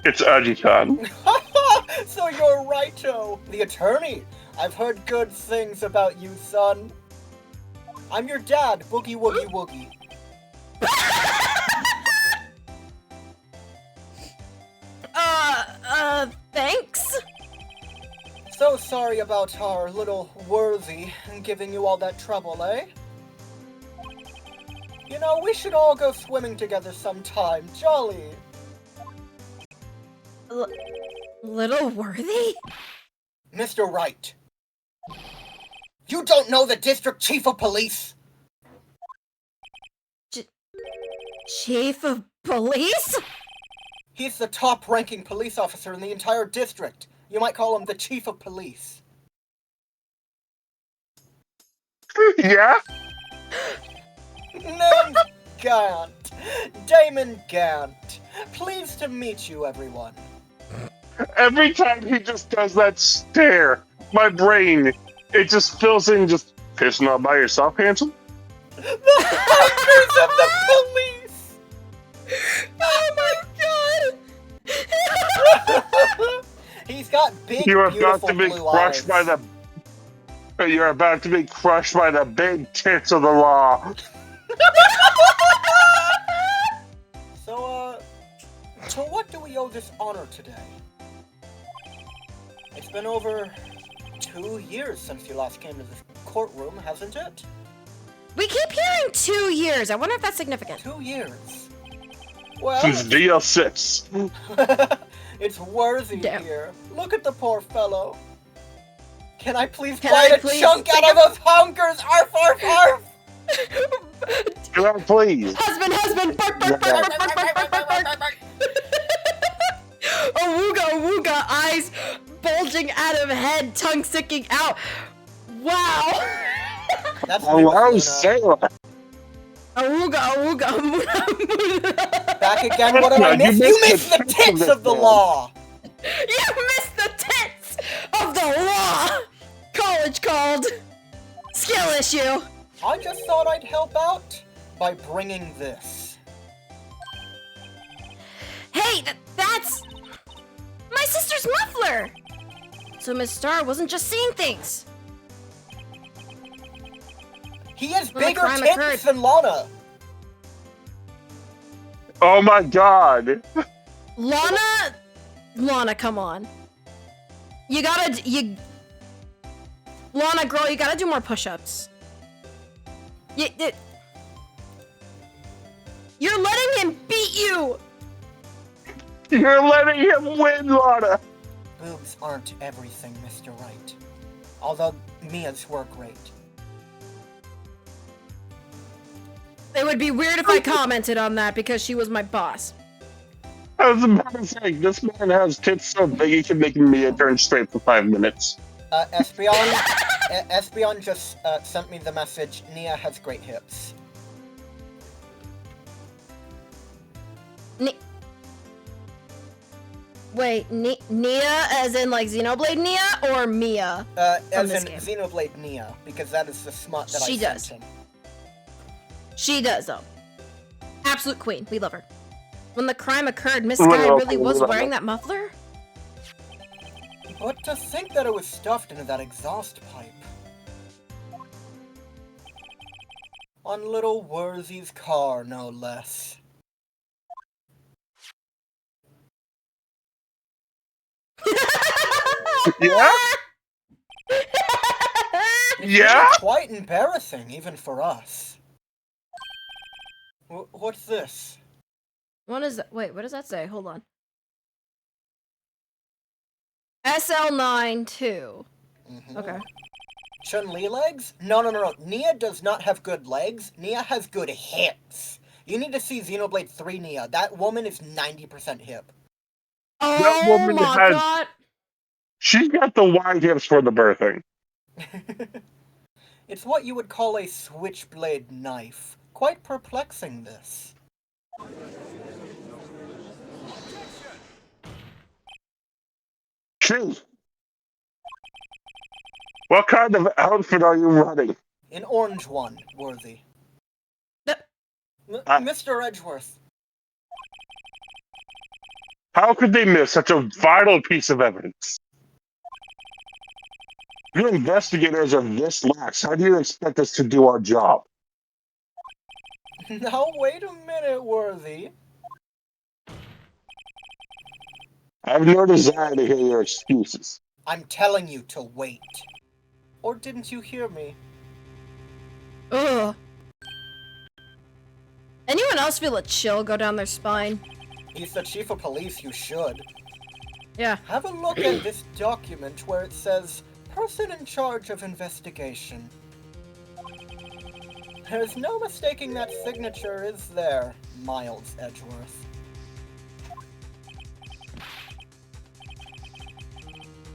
It's Aji-chan. So you're Righto, the attorney. I've heard good things about you, son. I'm your dad, Boogie Woogie Woogie. Thanks? So sorry about our little Worthy giving you all that trouble, eh? You know, we should all go swimming together sometime. Jolly. Little Worthy? Mr. Wright. You don't know the district chief of police? Chief of police? He's the top-ranking police officer in the entire district. You might call him the chief of police. Yeah? Name's Gant. Damon Gant. Pleased to meet you, everyone. Every time he just does that stare, my brain, it just fills in just pissing all by yourself, handsome? The hunters of the police! Oh my god! He's got big, You're about beautiful to be blue crushed eyes. by the. You're about to be crushed by the big tits of the law. So what do we owe this honor today? It's been over 2 years since you last came to this courtroom, hasn't it? We keep hearing 2 years. I wonder if that's significant. 2 years. Well, Since DL6. it's Worthy Damn. here. Look at the poor fellow. Can I please Can bite I a please chunk take out of those hunkers? Arf, arf, arf! Come on, please. Husband! Bark, bark, bark, bark, bark, bark, bark, bark, bark. Awooga, eyes bulging out of head, tongue sticking out. Wow! That's Hello, Luna. sailor. Awooga. Back again, what did I You miss? You missed the tits tits this of the man. law! You missed the tits of the law! College called. Skill issue. I just thought I'd help out by bringing this. Hey, that's my sister's muffler. So Miss Star wasn't just seeing things. He has When the bigger crime tits occurred- than Lana. Oh my god. Lana, come on. Lana, girl, you gotta do more push-ups. You're letting him beat you! You're letting him win, Lana. Boobs aren't everything, Mr. Wright. Although Mia's were great. It would be weird if I commented on that because she was my boss. I was about to say, this man has tits so big he can make me turn straight for 5 minutes. Espeon just sent me the message, Nia has great hips. Wait, Nia as in like Xenoblade Nia or Mia? As this in game. Xenoblade Nia, because that is the smut that She I does. sent him. She does though. Absolute queen. We love her. When the crime occurred, Miss We Guy love really her, we was love wearing her. that muffler? But to think that it was stuffed into that exhaust pipe. On little Worthy's car, no less. Yeah? It's Yeah? really quite embarrassing, even for us. What's this? What is that? Wait, what does that say? Hold on. SL9 2. Mm-hmm. Okay. Chun-Li legs? No. Nia does not have good legs. Nia has good hips. You need to see Xenoblade 3 Nia. That woman is 90% hip. Oh woman my has- god. She's got the wide hips for the birthing. It's what you would call a switchblade knife. Quite perplexing, this. Chief, what kind of outfit are you running? An orange one, Worthy. I- Mr. Edgeworth. How could they miss such a vital piece of evidence? You investigators are this lax. How do you expect us to do our job? Now wait a minute, Worthy. I have no desire to hear your excuses. I'm telling you to wait. Or didn't you hear me? Ugh. Anyone else feel a chill go down their spine? He's the chief of police, you should. Yeah. Have a look at this document where it says, person in charge of investigation. There's no mistaking that signature, is there, Miles Edgeworth?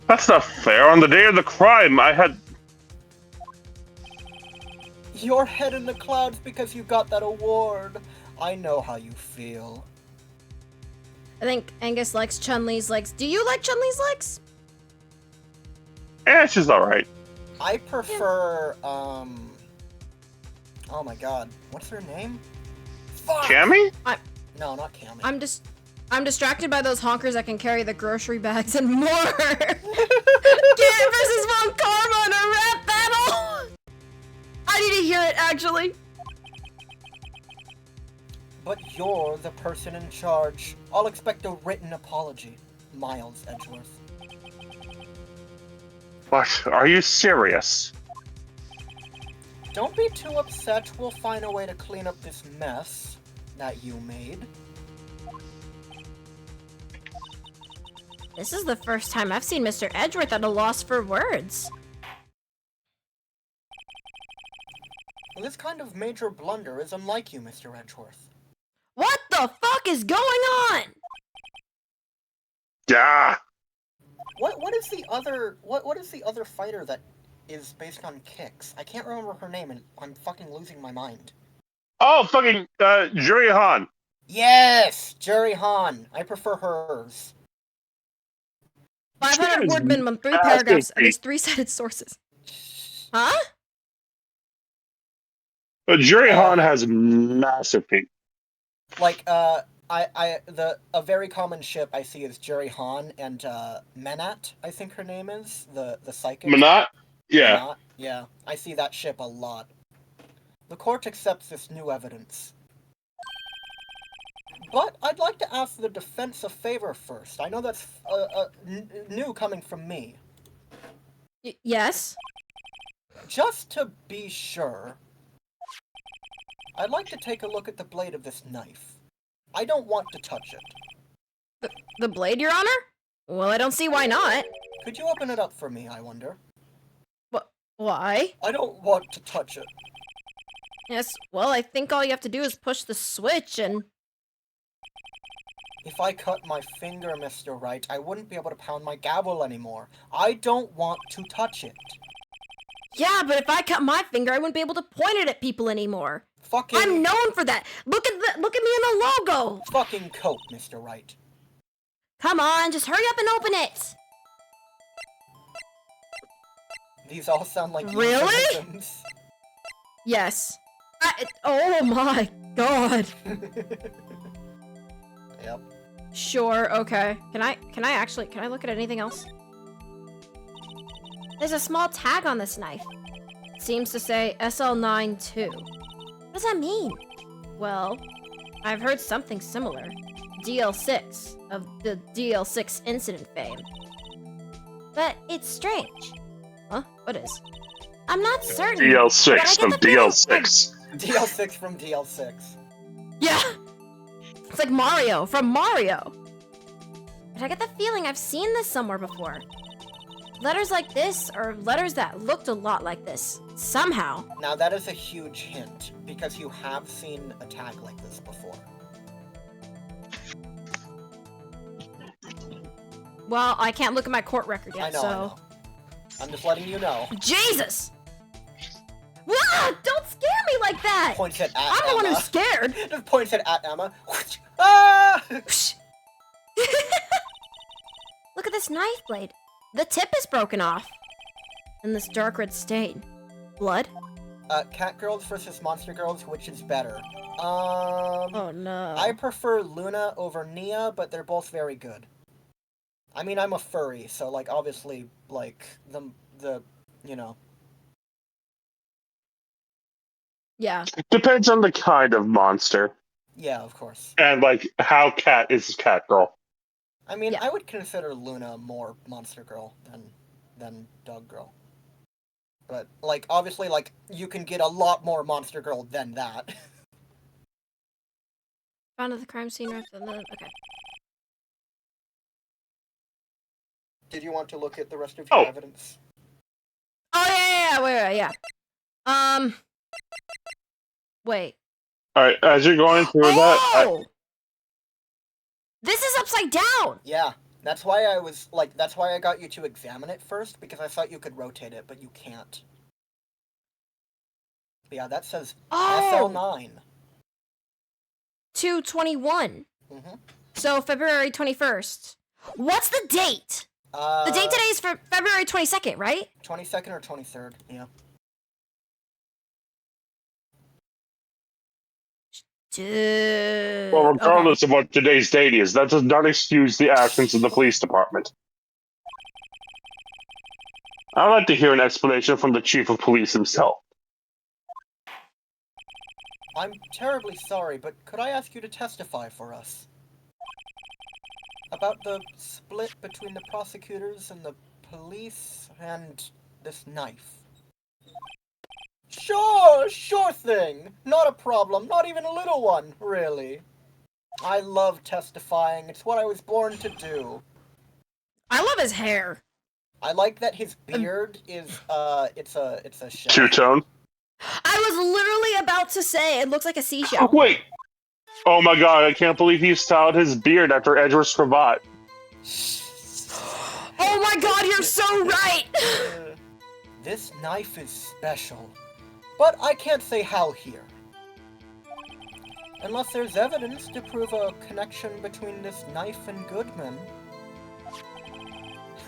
That's not fair. On the day of the crime, I had... Your head in the clouds because you got that award. I know how you feel. I think Angus likes Chun-Li's legs. Do you like Chun-Li's legs? she's alright. I prefer, oh my god, what's her name? Fuck! Cammy? No, not Cammy. I'm distracted by those honkers that can carry the grocery bags and more. Kid versus Von Karma in a rap battle. I need to hear it, actually. But you're the person in charge. I'll expect a written apology, Miles Edgeworth. What? Are you serious? Don't be too upset. We'll find a way to clean up this mess that you made. This is the first time I've seen Mr. Edgeworth at a loss for words. This kind of major blunder is unlike you, Mr. Edgeworth. What the fuck is going on? Yeah. What is the other fighter that is based on kicks? I can't remember her name and I'm fucking losing my mind. Oh, fucking, Juri Han. Yes! Juri Han. I prefer hers. 500 word minimum, 3 paragraphs, at least 3 cited sources. Huh? But Juri Han has massive feet. Like, a very common ship I see is Juri Han and, Menat, I think her name is, the psychic. Manat? Yeah. Menat? Yeah, I see that ship a lot. The court accepts this new evidence. But I'd like to ask the defense a favor first. I know that's, new coming from me. Yes? Just to be sure, I'd like to take a look at the blade of this knife. I don't want to touch it. The blade, Your Honor? Well, I don't see why not. Could you open it up for me, I wonder? Why? I don't want to touch it. Yes, well, I think all you have to do is push the switch and... If I cut my finger, Mr. Wright, I wouldn't be able to pound my gavel anymore. I don't want to touch it. Yeah, but if I cut my finger, I wouldn't be able to point it at people anymore. Fucking... I'm known for that. Look at me in the logo. Fucking coat, Mr. Wright. Come on, just hurry up and open it. These all sound like Really? euphemisms. Yes. Oh my god. Yep. Sure, okay. Can I look at anything else? There's a small tag on this knife. It seems to say SL92. What does that mean? Well, I've heard something similar. DL6 of the DL6 incident fame. But it's strange. Huh? What is? I'm not certain. DL6 from DL6. DL6 from DL6. Yeah! It's like Mario from Mario. But I get the feeling I've seen this somewhere before. Letters like this, or letters that looked a lot like this. Somehow. Now that is a huge hint, because you have seen a tag like this before. Well, I can't look at my court record yet, I know, so... I know. I'm just letting you know. Jesus! Ah, don't scare me like that! Points it at I'm the Emma. one who's scared! Just points it at Emma. Ah! Look at this knife blade. The tip is broken off. And this dark red stain. Blood? Cat girls versus monster girls, which is better? Oh no. I prefer Luna over Nia, but they're both very good. I mean, I'm a furry, so, like, obviously, like, the you know. Yeah. Depends on the kind of monster. Yeah, of course. And, like, how cat is cat girl. I mean, Yeah. I would consider Luna more monster girl than dog girl. But, like, obviously, like, you can get a lot more monster girl than that. Found at the crime scene after the... Okay. Did you want to look at the rest of your evidence? Oh, yeah, wait, yeah. Wait. Alright, as you're going through Oh! This is upside down! Yeah, that's why I was, like, that's why I got you to examine it first, because I thought you could rotate it, but you can't. But yeah, that says SL9. 2/21. Mm-hmm. So, February 21st. What's the date? The date today is for February 22nd, right? 22nd or 23rd, yeah. Dude. Well, regardless of what today's date is, that does not excuse the actions of the police department. I'd like to hear an explanation from the chief of police himself. I'm terribly sorry, but could I ask you to testify for us? About the split between the prosecutors and the police and this knife. Sure thing. Not a problem, not even a little one, really. I love testifying, it's what I was born to do. I love his hair. I like that his beard is, it's a shell. Two-tone? I was literally about to say it looks like a seashell. Oh, wait! Oh my god, I can't believe he styled his beard after Edward's cravat. Oh my god, you're so right! This knife is special, but I can't say how here. Unless there's evidence to prove a connection between this knife and Goodman.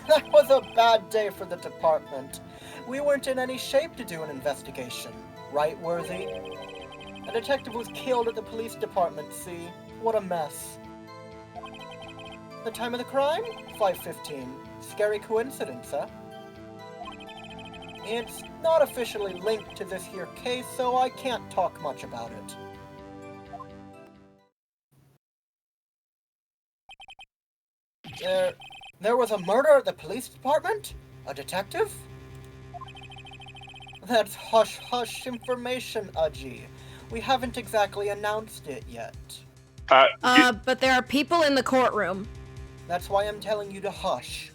That was a bad day for the department. We weren't in any shape to do an investigation. Right, Worthy? A detective was killed at the police department, see? What a mess. The time of the crime? 5:15. Scary coincidence, huh? It's not officially linked to this here case, so I can't talk much about it. There was a murder at the police department? A detective? That's hush-hush information, Udgy. We haven't exactly announced it yet. But there are people in the courtroom. That's why I'm telling you to hush.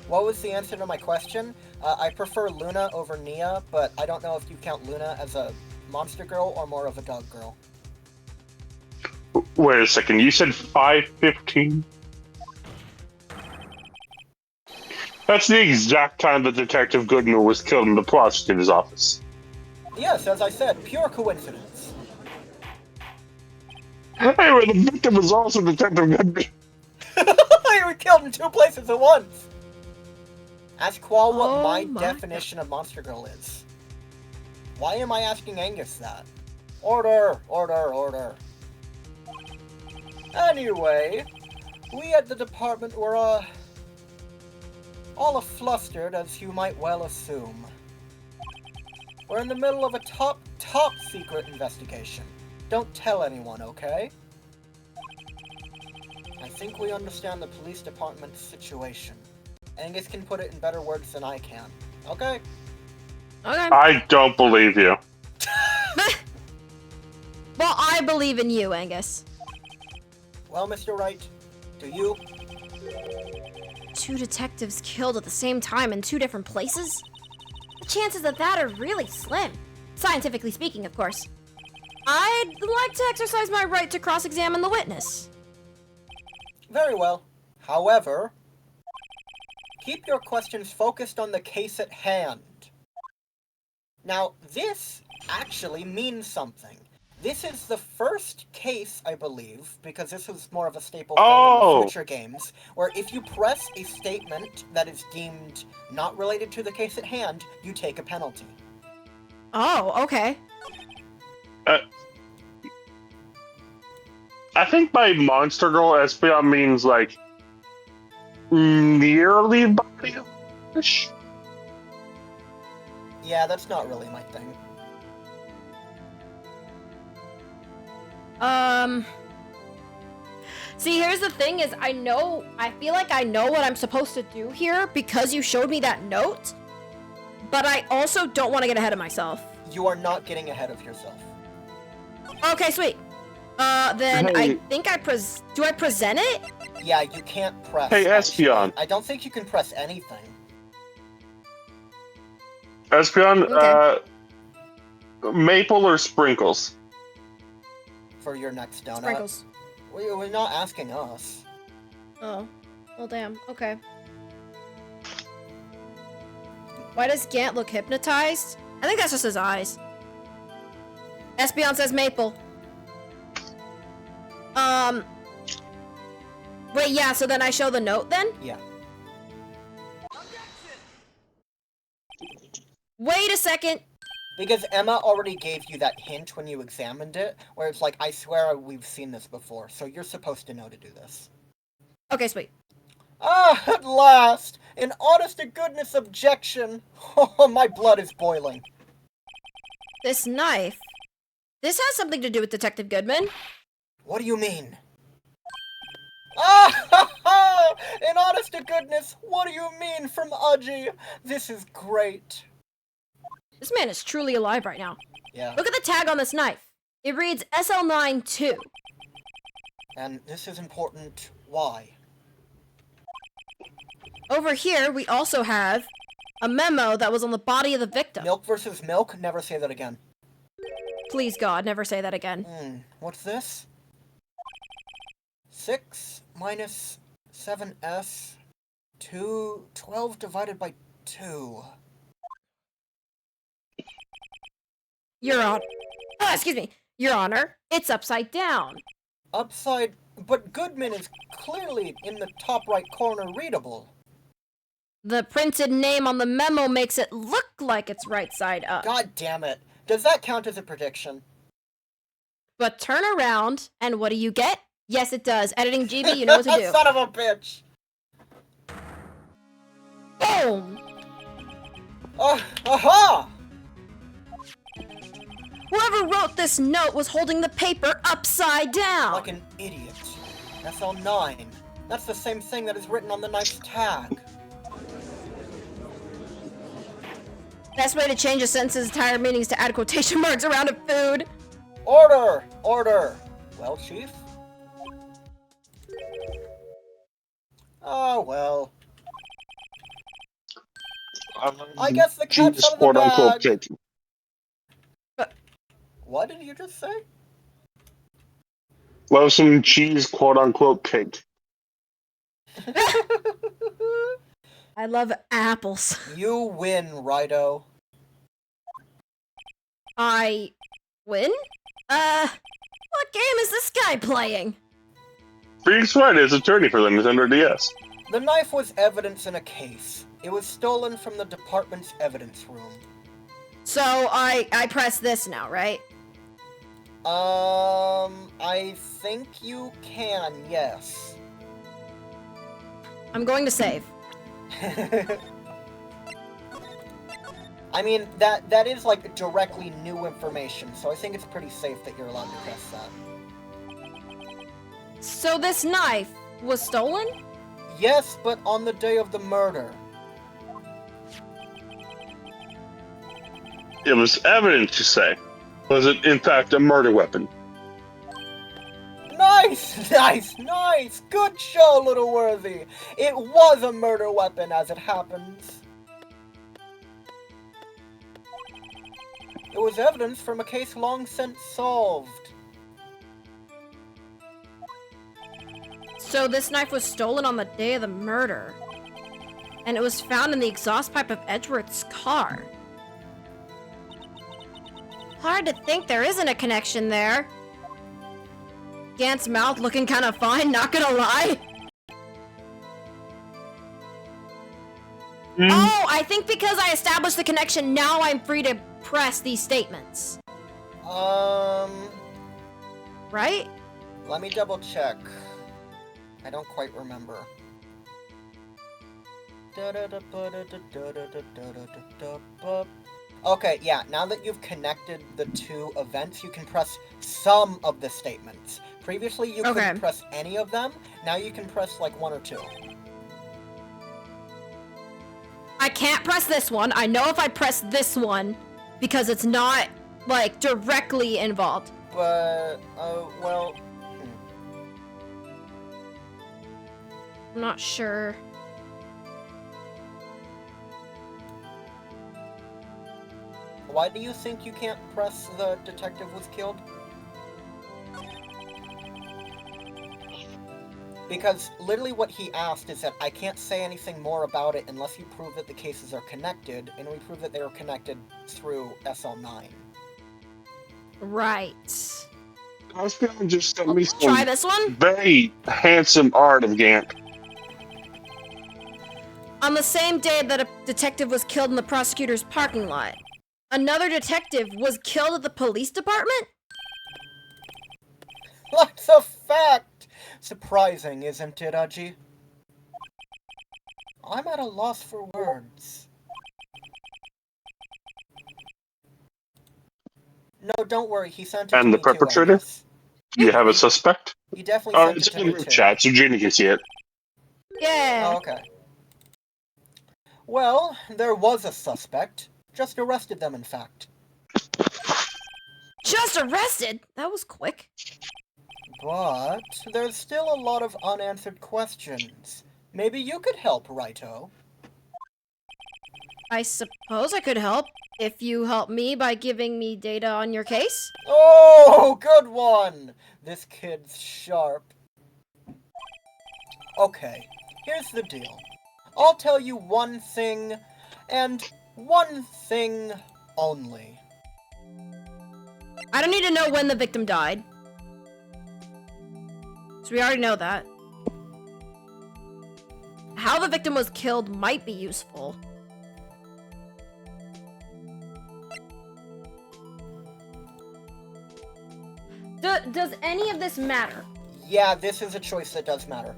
What was the answer to my question? I prefer Luna over Nia, but I don't know if you count Luna as a monster girl or more of a dog girl. Wait a second, you said 5:15? That's the exact time that Detective Goodman was killed in the prosecutor's office. Yes, as I said, pure coincidence. Hey, well, the victim was also Detective Goodman. You were killed in two places at once! Ask Qual what my my definition of monster girl is. Why am I asking Angus that? Order, order, order. Anyway, we at the department were, all flustered, as you might well assume. We're in the middle of a top secret investigation. Don't tell anyone, okay? I think we understand the police department's situation. Angus can put it in better words than I can. Okay? Okay. I don't believe you. Well, I believe in you, Angus. Well, Mr. Wright, do you? 2 detectives killed at the same time in 2 different places? The chances of that are really slim. Scientifically speaking, of course. I'd like to exercise my right to cross-examine the witness. Very well. However, keep your questions focused on the case at hand. Now, this actually means something. This is the first case, I believe, because this was more of a staple thing in the future games, where if you press a statement that is deemed not related to the case at hand, you take a penalty. Oh, okay. I think by Monster Girl, Espeon means, like, nearly body-ish. Yeah, that's not really my thing. See, here's the thing is, I feel like I know what I'm supposed to do here because you showed me that note, but I also don't want to get ahead of myself. You are not getting ahead of yourself. Okay, sweet. Then Hey. I think do I present it? Yeah, you can't press. Hey, actually. Espeon. I don't think you can press anything. Espeon, Okay. maple or sprinkles? For your next donut. Sprinkles. We're not asking us. Oh. Well, damn. Okay. Why does Gant look hypnotized? I think that's just his eyes. Espeon says maple. Wait, yeah, so then I show the note then? Yeah. Wait a second. Because Emma already gave you that hint when you examined it, where it's like, I swear we've seen this before, so you're supposed to know to do this. Okay, sweet. Ah, at last! An honest-to-goodness objection! Oh, my blood is boiling. This knife. This has something to do with Detective Goodman. What do you mean? Ah, ha, ha! An honest-to-goodness, what do you mean from Udgy? This is great. This man is truly alive right now. Yeah, Look at the tag on this knife. It reads SL92. and this is important. Why? Over here, we also have a memo that was on the body of the victim. Milk versus milk? Never say that again. Please, God, never say that again. What's this? 6 minus 7s, 12 divided by 2. Your Honor, it's upside down. Upside, but Goodman is clearly in the top right corner readable. The printed name on the memo makes it look like it's right side up. God damn it. Does that count as a prediction? But turn around, and what do you get? Yes, it does. Editing GB, you know what to do. Son of a bitch! Boom! Aha! Whoever wrote this note was holding the paper upside down. Like an idiot. SL9. That's the same thing that is written on the knife's tag. Best way to change a sentence's entire meaning is to add quotation marks around a food. Order! Order! Well, Chief? Oh, well. I guess the cat's out of the bag. Cake. What did you just say? Love some cheese, quote-unquote, cake. I love apples. You win, Righto. I win? What game is this guy playing? Freak's right, his attorney for the Nintendo DS. The knife was evidence in a case. It was stolen from the department's evidence room. So I press this now, right? I think you can, yes. I'm going to save. I mean, that is, like, directly new information, so I think it's pretty safe that you're allowed to press that. So this knife, was stolen? Yes, but on the day of the murder. It was evidence, you say. Was it, in fact, a murder weapon? Nice! Nice! Good show, Little Worthy! It was a murder weapon, as it happens. It was evidence from a case long since solved. So this knife was stolen on the day of the murder. And it was found in the exhaust pipe of Edgeworth's car. Hard to think there isn't a connection there. Gant's mouth looking kind of fine, not gonna lie. Oh, I think because I established the connection, now I'm free to press these statements. Right? Let me double check. I don't quite remember. Okay, yeah, now that you've connected the two events, you can press some of the statements. Previously, you couldn't press any of them. Now you can press, like, one or two. I can't press this one. I know if I press this one, because it's not, like, directly involved. But, well... I'm not sure. Why do you think you can't press the detective was killed? Because literally what he asked is that I can't say anything more about it unless you prove that the cases are connected, and we prove that they are connected through SL9. Right. I was going to just Try this one. Very handsome art of Gant. On the same day that a detective was killed in the prosecutor's parking lot, another detective was killed at the police department? That's a fact! Surprising, isn't it, Aji? I'm at a loss for words. No, don't worry, he sent it to And me the perpetrator? too, Do you have a suspect? He definitely sent It's it to in me the too. chat, so Gina can see it. Yeah. Oh, okay. Well, there was a suspect. Just arrested them, in fact. Just arrested? That was quick. But there's still a lot of unanswered questions. Maybe you could help, Righto. I suppose I could help if you help me by giving me data on your case. Oh, good one! This kid's sharp. Okay, here's the deal. I'll tell you one thing, and one thing only. I don't need to know when the victim died. So we already know that. How the victim was killed might be useful. Does any of this matter? Yeah, this is a choice that does matter.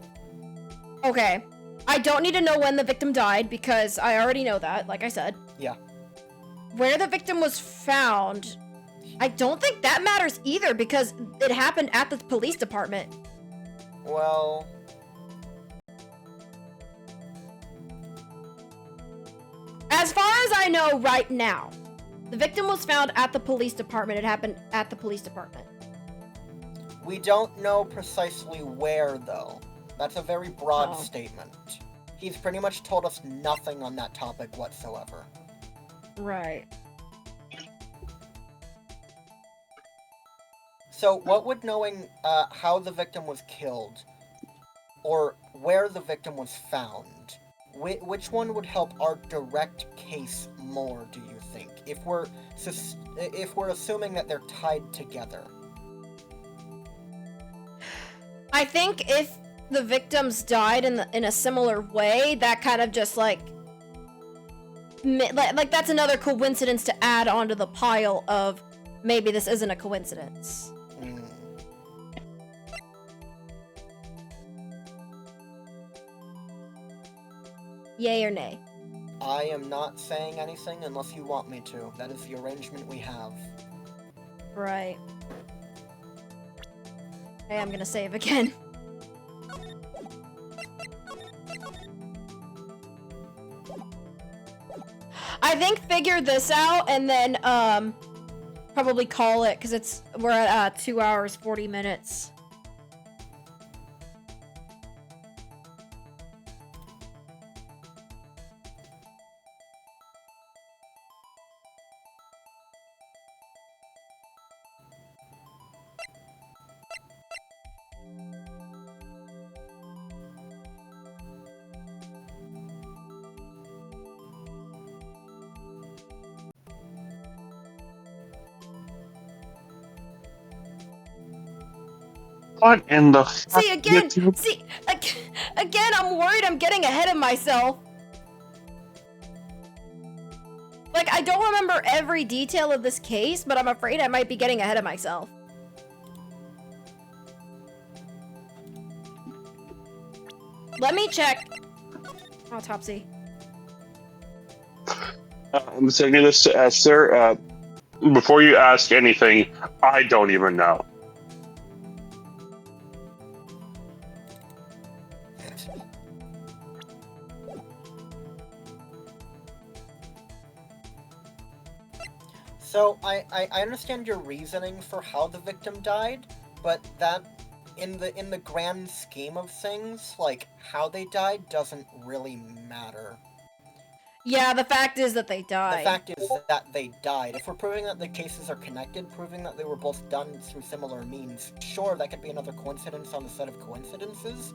Okay. I don't need to know when the victim died because I already know that, like I said. Yeah. Where the victim was found, I don't think that matters either because it happened at the police department. Well... As far as I know right now, the victim was found at the police department. It happened at the police department. We don't know precisely where, though. That's a very broad statement. He's pretty much told us nothing on that topic whatsoever. Right. So, what would knowing how the victim was killed, or where the victim was found, which one would help our direct case more, do you think? If we're assuming that they're tied together. I think if the victims died in a similar way, that kind of just like that's another coincidence to add onto the pile of maybe this isn't a coincidence. Yay or nay? I am not saying anything unless you want me to. That is the arrangement we have. Right. Okay, I'm gonna save again. I think figure this out and then probably call it because we're at 2 hours 40 minutes. What in the See, again, I'm worried I'm getting ahead of myself. Like, I don't remember every detail of this case, but I'm afraid I might be getting ahead of myself. Let me check. Autopsy. I'm sending this to Esther. Before you ask anything, I don't even know. So I understand your reasoning for how the victim died, but that in the grand scheme of things, like how they died doesn't really matter. Yeah, the fact is that they died. The fact is that they died. If we're proving that the cases are connected, proving that they were both done through similar means, sure, that could be another coincidence on the set of coincidences,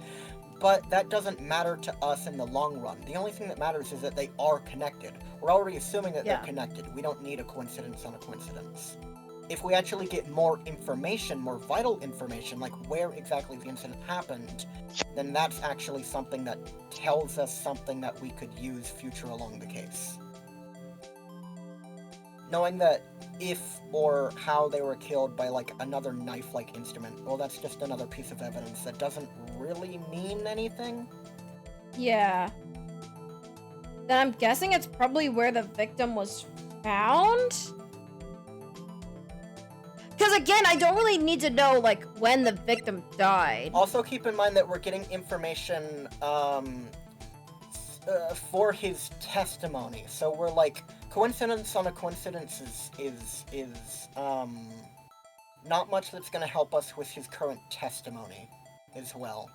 but that doesn't matter to us in the long run. The only thing that matters is that they are connected. We're already assuming that they're connected. We don't need a coincidence on a coincidence. If we actually get more information, more vital information, like where exactly the incident happened, then that's actually something that tells us something that we could use future along the case. Knowing that if or how they were killed by, like, another knife-like instrument, well, that's just another piece of evidence that doesn't really mean anything. Yeah. Then I'm guessing it's probably where the victim was found? Because again, I don't really need to know, like, when the victim died. Also keep in mind that we're getting information, for his testimony. So we're like, coincidence on a coincidence is not much that's gonna help us with his current testimony as well.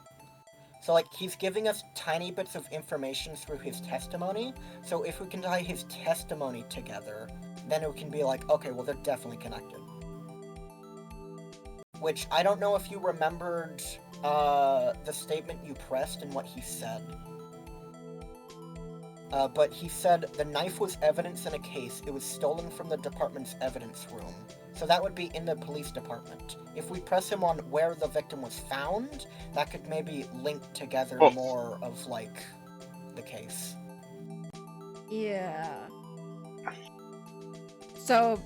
So, like, he's giving us tiny bits of information through his testimony, so if we can tie his testimony together, then it can be like, okay, well, they're definitely connected. Which, I don't know if you remembered, the statement you pressed and what he said. But he said the knife was evidence in a case. It was stolen from the department's evidence room. So that would be in the police department. If we press him on where the victim was found, that could maybe link together more of, like, the case. Yeah. So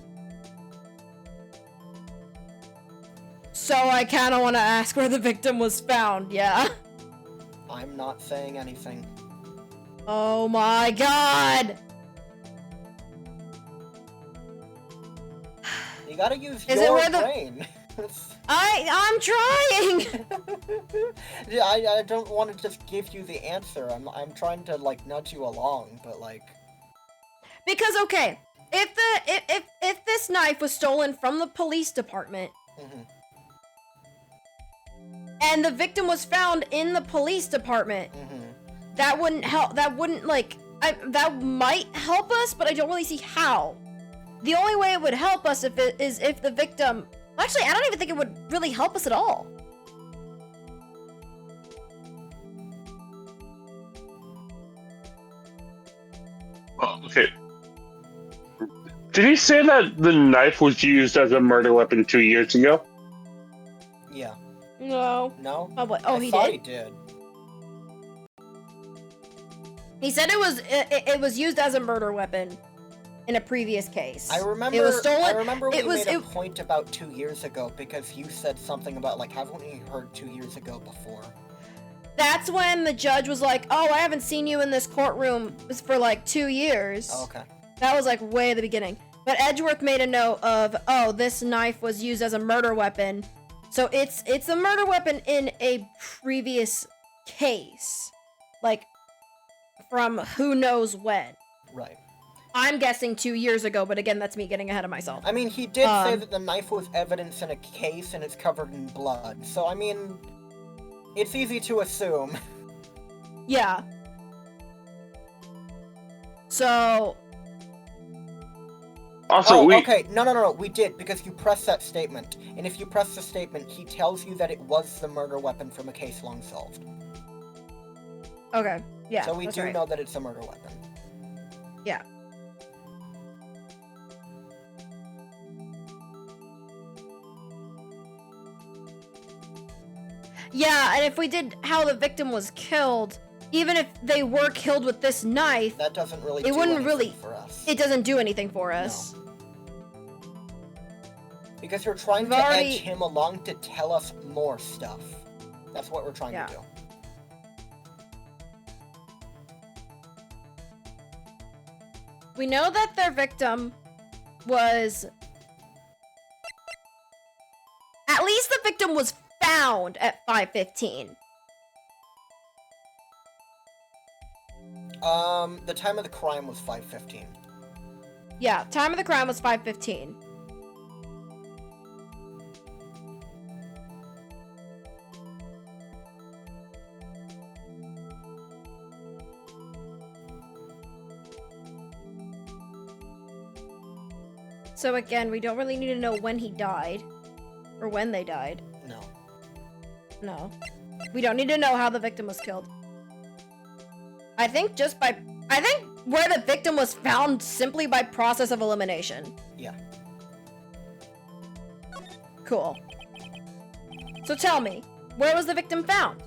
I kind of want to ask where the victim was found, yeah? I'm not saying anything. Oh my god! You gotta use your brain. I'm trying! Yeah, I don't want to just give you the answer. I'm trying to, like, nudge you along, but, like... Because, okay, if this knife was stolen from the police department, and the victim was found in the police department, that wouldn't help, that might help us, but I don't really see how. The only way it would help us is if the victim... Actually, I don't even think it would really help us at all. Oh, okay. Did he say that the knife was used as a murder weapon 2 years ago? Yeah. No. No? Oh, he did? He did. He said it was used as a murder weapon in a previous case. I remember. It was stolen. I remember we made a point about 2 years ago because you said something about, like, haven't we heard 2 years ago before? That's when the judge was like, "Oh, I haven't seen you in this courtroom for like 2 years." Oh, okay. That was like way at the beginning. But Edgeworth made a note of, "Oh, this knife was used as a murder weapon." So it's a murder weapon in a previous case. Like, from who knows when. Right. I'm guessing 2 years ago, but again, that's me getting ahead of myself. I mean, he did say that the knife was evidence in a case and it's covered in blood. So, I mean, it's easy to assume. Yeah. So... Also, okay, no, we did, because you pressed that statement. And if you press the statement, he tells you that it was the murder weapon from a case long solved. Okay, yeah, so we that's do right. know that it's a murder weapon. Yeah. Yeah, and if we did how the victim was killed, even if they were killed with this knife, that doesn't really it do wouldn't anything really for us. It doesn't do anything for us. No. Because you're trying to edge him along to tell us more stuff. That's what we're trying to do. We know that their victim was... At least the victim was found at 5:15. The time of the crime was 5:15. Yeah, time of the crime was 5:15. So again, we don't really need to know when he died. Or when they died. No. No. We don't need to know how the victim was killed. I think where the victim was found simply by process of elimination. Yeah. Cool. So tell me, where was the victim found?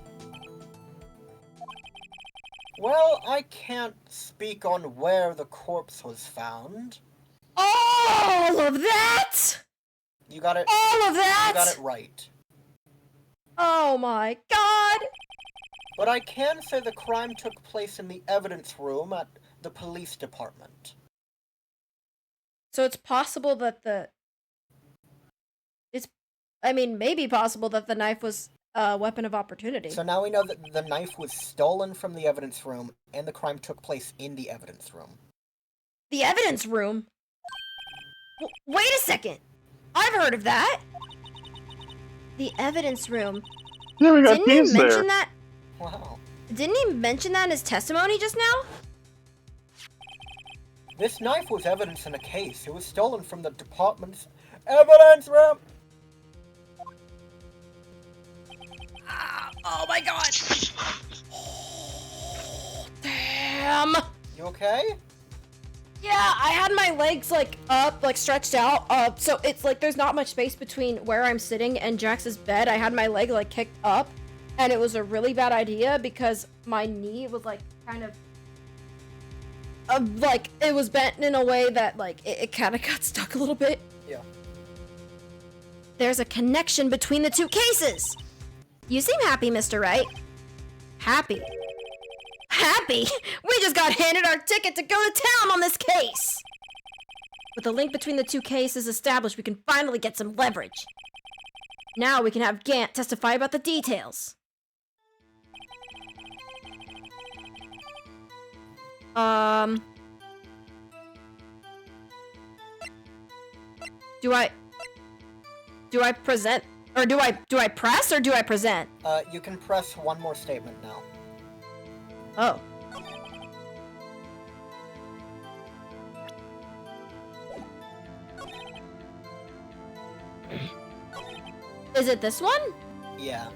Well, I can't speak on where the corpse was found. All of that? You got it. All of that? You got it right. Oh my god! But I can say the crime took place in the evidence room at the police department. So it's possible that maybe possible that the knife was a weapon of opportunity. So now we know that the knife was stolen from the evidence room, and the crime took place in the evidence room. The evidence room? Wait a second! I've heard of that! The evidence room. Yeah, we got Didn't he mention there. that? Wow. Didn't he mention that in his testimony just now? This knife was evidence in a case. It was stolen from the department's evidence room. Oh my god! Oh, damn! You okay? Yeah, I had my legs up, stretched out, so it's there's not much space between where I'm sitting and Jax's bed. I had my leg kicked up, and it was a really bad idea because my knee was kind of it was bent in a way that it kind of got stuck a little bit. Yeah. There's a connection between the two cases. You seem happy, Mr. Wright. Happy? Happy? We just got handed our ticket to go to town on this case! With the link between the two cases established, we can finally get some leverage. Now we can have Gant testify about the details. Do I present? Or do I press or do I present? You can press one more statement now. Oh. Is it this one? Yeah.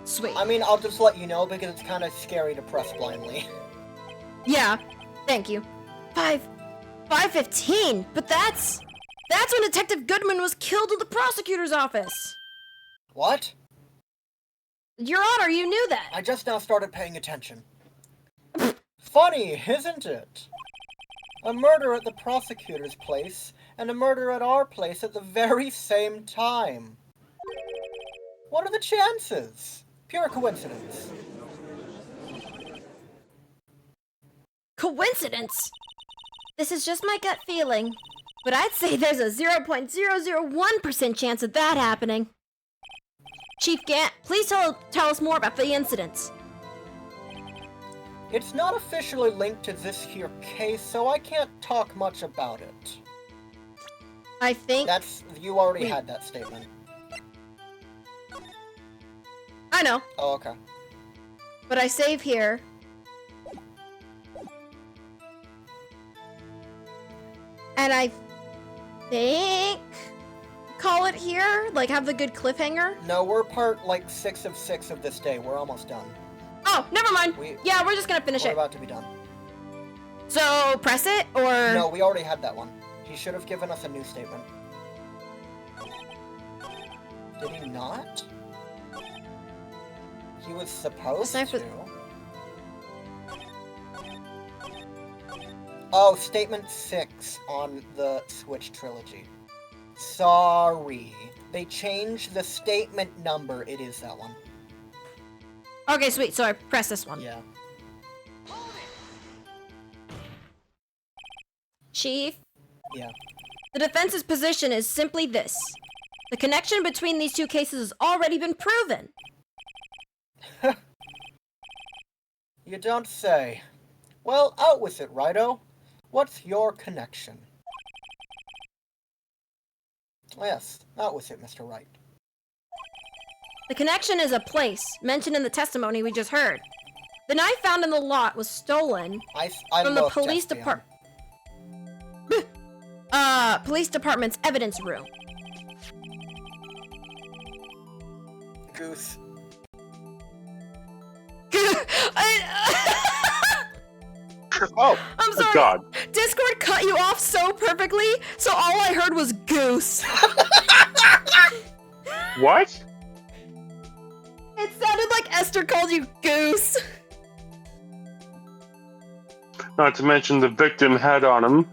Sweet. I mean, I'll just let you know because it's kind of scary to press blindly. Yeah. Thank you. 5:15. But that's when Detective Goodman was killed in the prosecutor's office. What? Your Honor, you knew that. I just now started paying attention. Funny, isn't it? A murder at the prosecutor's place, and a murder at our place at the very same time. What are the chances? Pure coincidence. Coincidence? This is just my gut feeling, but I'd say there's a 0.001% chance of that happening. Chief Gant, please tell us more about the incidents. It's not officially linked to this here case, so I can't talk much about it. I think... You already had that statement. I know. Oh, okay. But I save here. And I think... call it here? Like, have the good cliffhanger? No, we're part, 6 of 6 of this day. We're almost done. Oh, never mind. Yeah, we're just gonna finish We're it. about to be done. So, press it, or... No, we already had that one. He should have given us a new statement. Did he not? He was supposed to. Oh, statement 6 on the Switch trilogy. Sorry. They changed the statement number. It is that one. Okay, sweet. So I press this one. Yeah. Chief? Yeah. The defense's position is simply this. The connection between these two cases has already been proven. You don't say. Well, out with it, Righto. What's your connection? Yes, out with it, Mr. Wright. The connection is a place mentioned in the testimony we just heard. The knife found in the lot was stolen from the police department. Police department's evidence room. Goose. Oh, I'm sorry. God. Discord cut you off so perfectly, so all I heard was goose. What? It sounded like Esther called you goose. Not to mention the victim had on him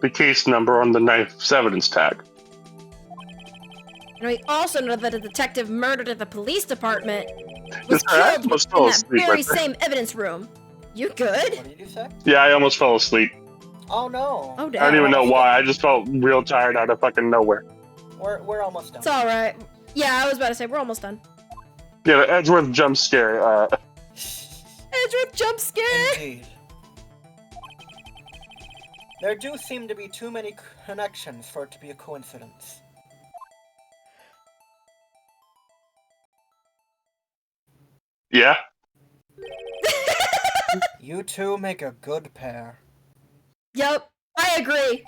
the case number on the knife's evidence tag. And we also know that a detective murdered at the police department Yes, was I killed almost in fell that asleep very right there. same evidence room. You good? What did you say? Yeah, I almost fell asleep. Oh no. Oh, I damn. don't even know why. I just felt real tired out of fucking nowhere. We're almost done. It's alright. Yeah, I was about to say, we're almost done. Yeah, the Edgeworth jump scare. Edgeworth jump scare! Indeed. There do seem to be too many connections for it to be a coincidence. Yeah. You two make a good pair. Yep, I agree.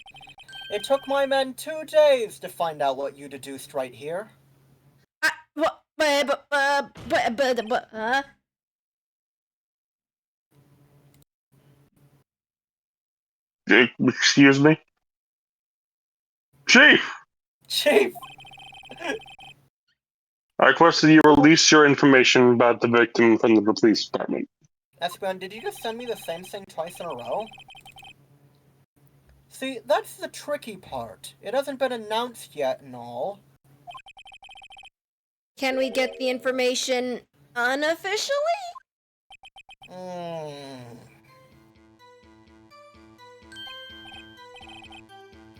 It took my men 2 days to find out what you deduced right here. Excuse me? Chief! Chief! I request that you release your information about the victim from the police department. Espen, did you just send me the same thing twice in a row? See, that's the tricky part. It hasn't been announced yet and all. Can we get the information unofficially?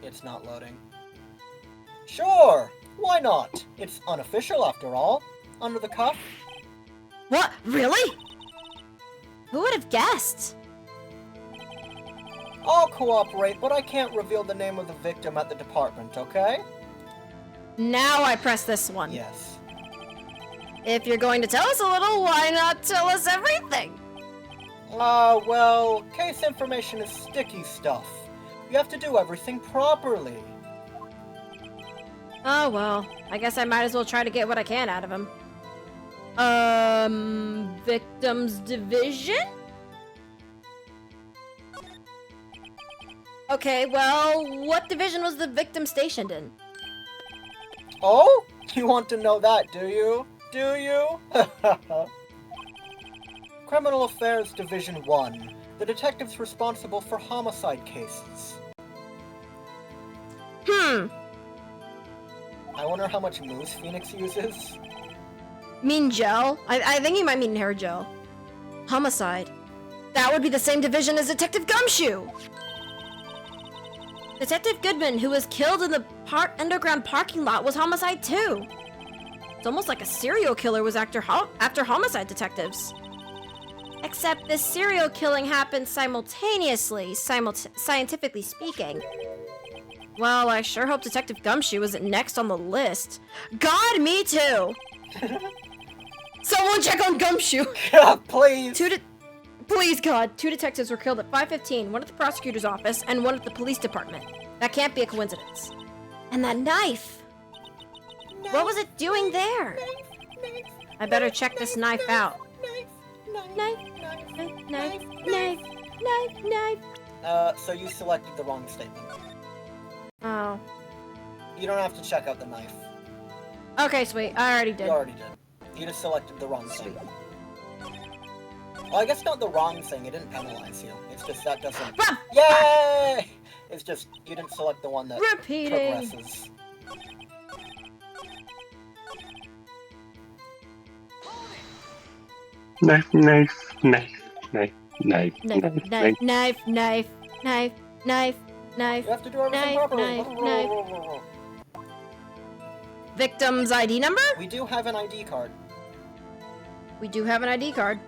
It's not loading. Sure! Why not? It's unofficial after all. Under the cuff. What? Really? Who would have guessed? I'll cooperate, but I can't reveal the name of the victim at the department, okay? Now I press this one. Yes. If you're going to tell us a little, why not tell us everything? Well, case information is sticky stuff. You have to do everything properly. Oh well, I guess I might as well try to get what I can out of him. Victims division? Okay, well, what division was the victim stationed in? Oh? You want to know that, do you? Do you? Criminal Affairs Division 1. The detectives responsible for homicide cases. I wonder how much mousse Phoenix uses. Mean gel? I think he might mean hair gel. Homicide. That would be the same division as Detective Gumshoe! Detective Goodman, who was killed in the underground parking lot, was homicide too. It's almost like a serial killer was after homicide detectives. Except this serial killing happened simultaneously, scientifically speaking. Well, I sure hope Detective Gumshoe isn't next on the list. God, me too! Someone check on Gumshoe! Yeah, please! Please, God, 2 detectives were killed at 5:15, one at the prosecutor's office and one at the police department. That can't be a coincidence. And that knife! What was it doing there? I better check this knife out. Knife. So you selected the wrong statement. Oh. You don't have to check out the knife. Okay, sweet. I already did. You already did. You just selected the wrong thing. Well, I guess not the wrong thing. It didn't penalize you. It's just that doesn't... Yay! It's just you didn't select the one that progresses. Knife. You have to do everything properly. Victim's ID number? We do have an ID card. We do have an ID card.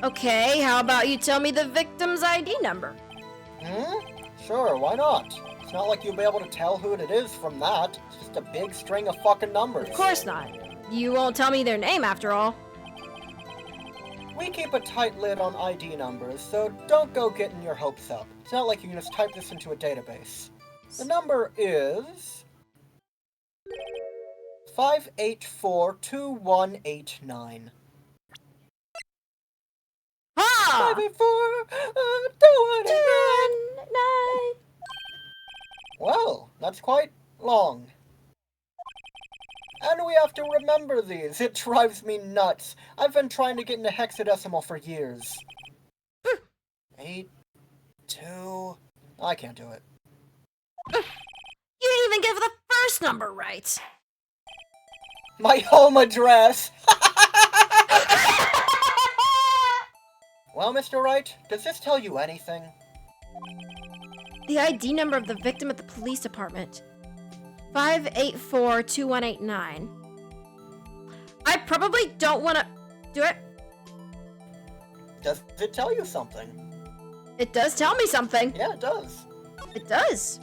Okay, how about you tell me the victim's ID number? Sure, why not? It's not like you'll be able to tell who it is from that. It's just a big string of fucking numbers. Of course not. You won't tell me their name after all. We keep a tight lid on ID numbers, so don't go getting your hopes up. It's not like you can just type this into a database. The number is... 5842189. Ha! 5842189. Well, that's quite long. And we have to remember these. It drives me nuts. I've been trying to get into hexadecimal for years. 8, 2... I can't do it. You didn't even give the first number right. My home address! Well, Mr. Wright, does this tell you anything? The ID number of the victim at the police department. 5842189. I probably don't want to do it. Does it tell you something? It does tell me something. Yeah, it does. It does.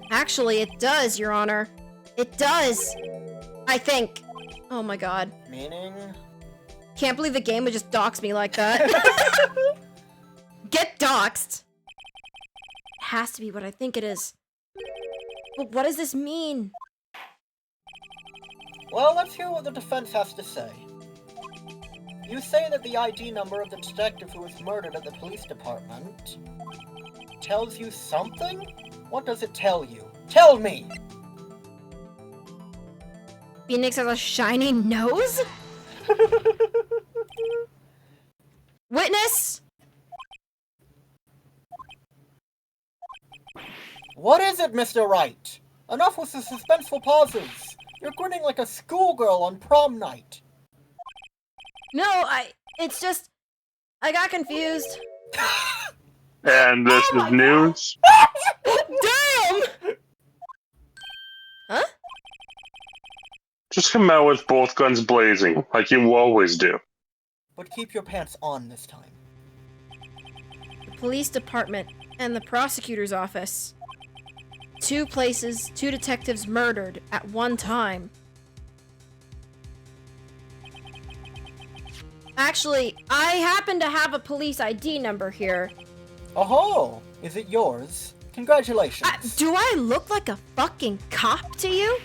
Actually, it does, Your Honor. It does. I think. Oh my god. Meaning? Can't believe the game would just dox me like that. Get doxed. It has to be what I think it is. But what does this mean? Well, let's hear what the defense has to say. You say that the ID number of the detective who was murdered at the police department tells you something? What does it tell you? Tell me! Phoenix has a shiny nose? Witness? What is it, Mr. Wright? Enough with the suspenseful pauses. You're grinning like a schoolgirl on prom night. No, it's just, I got confused. And this is news. Damn! Huh? Just come out with both guns blazing, like you always do. But keep your pants on this time. The police department and the prosecutor's office. 2 places, 2 detectives murdered at one time. Actually, I happen to have a police ID number here. Oh, is it yours? Congratulations. Do I look like a fucking cop to you?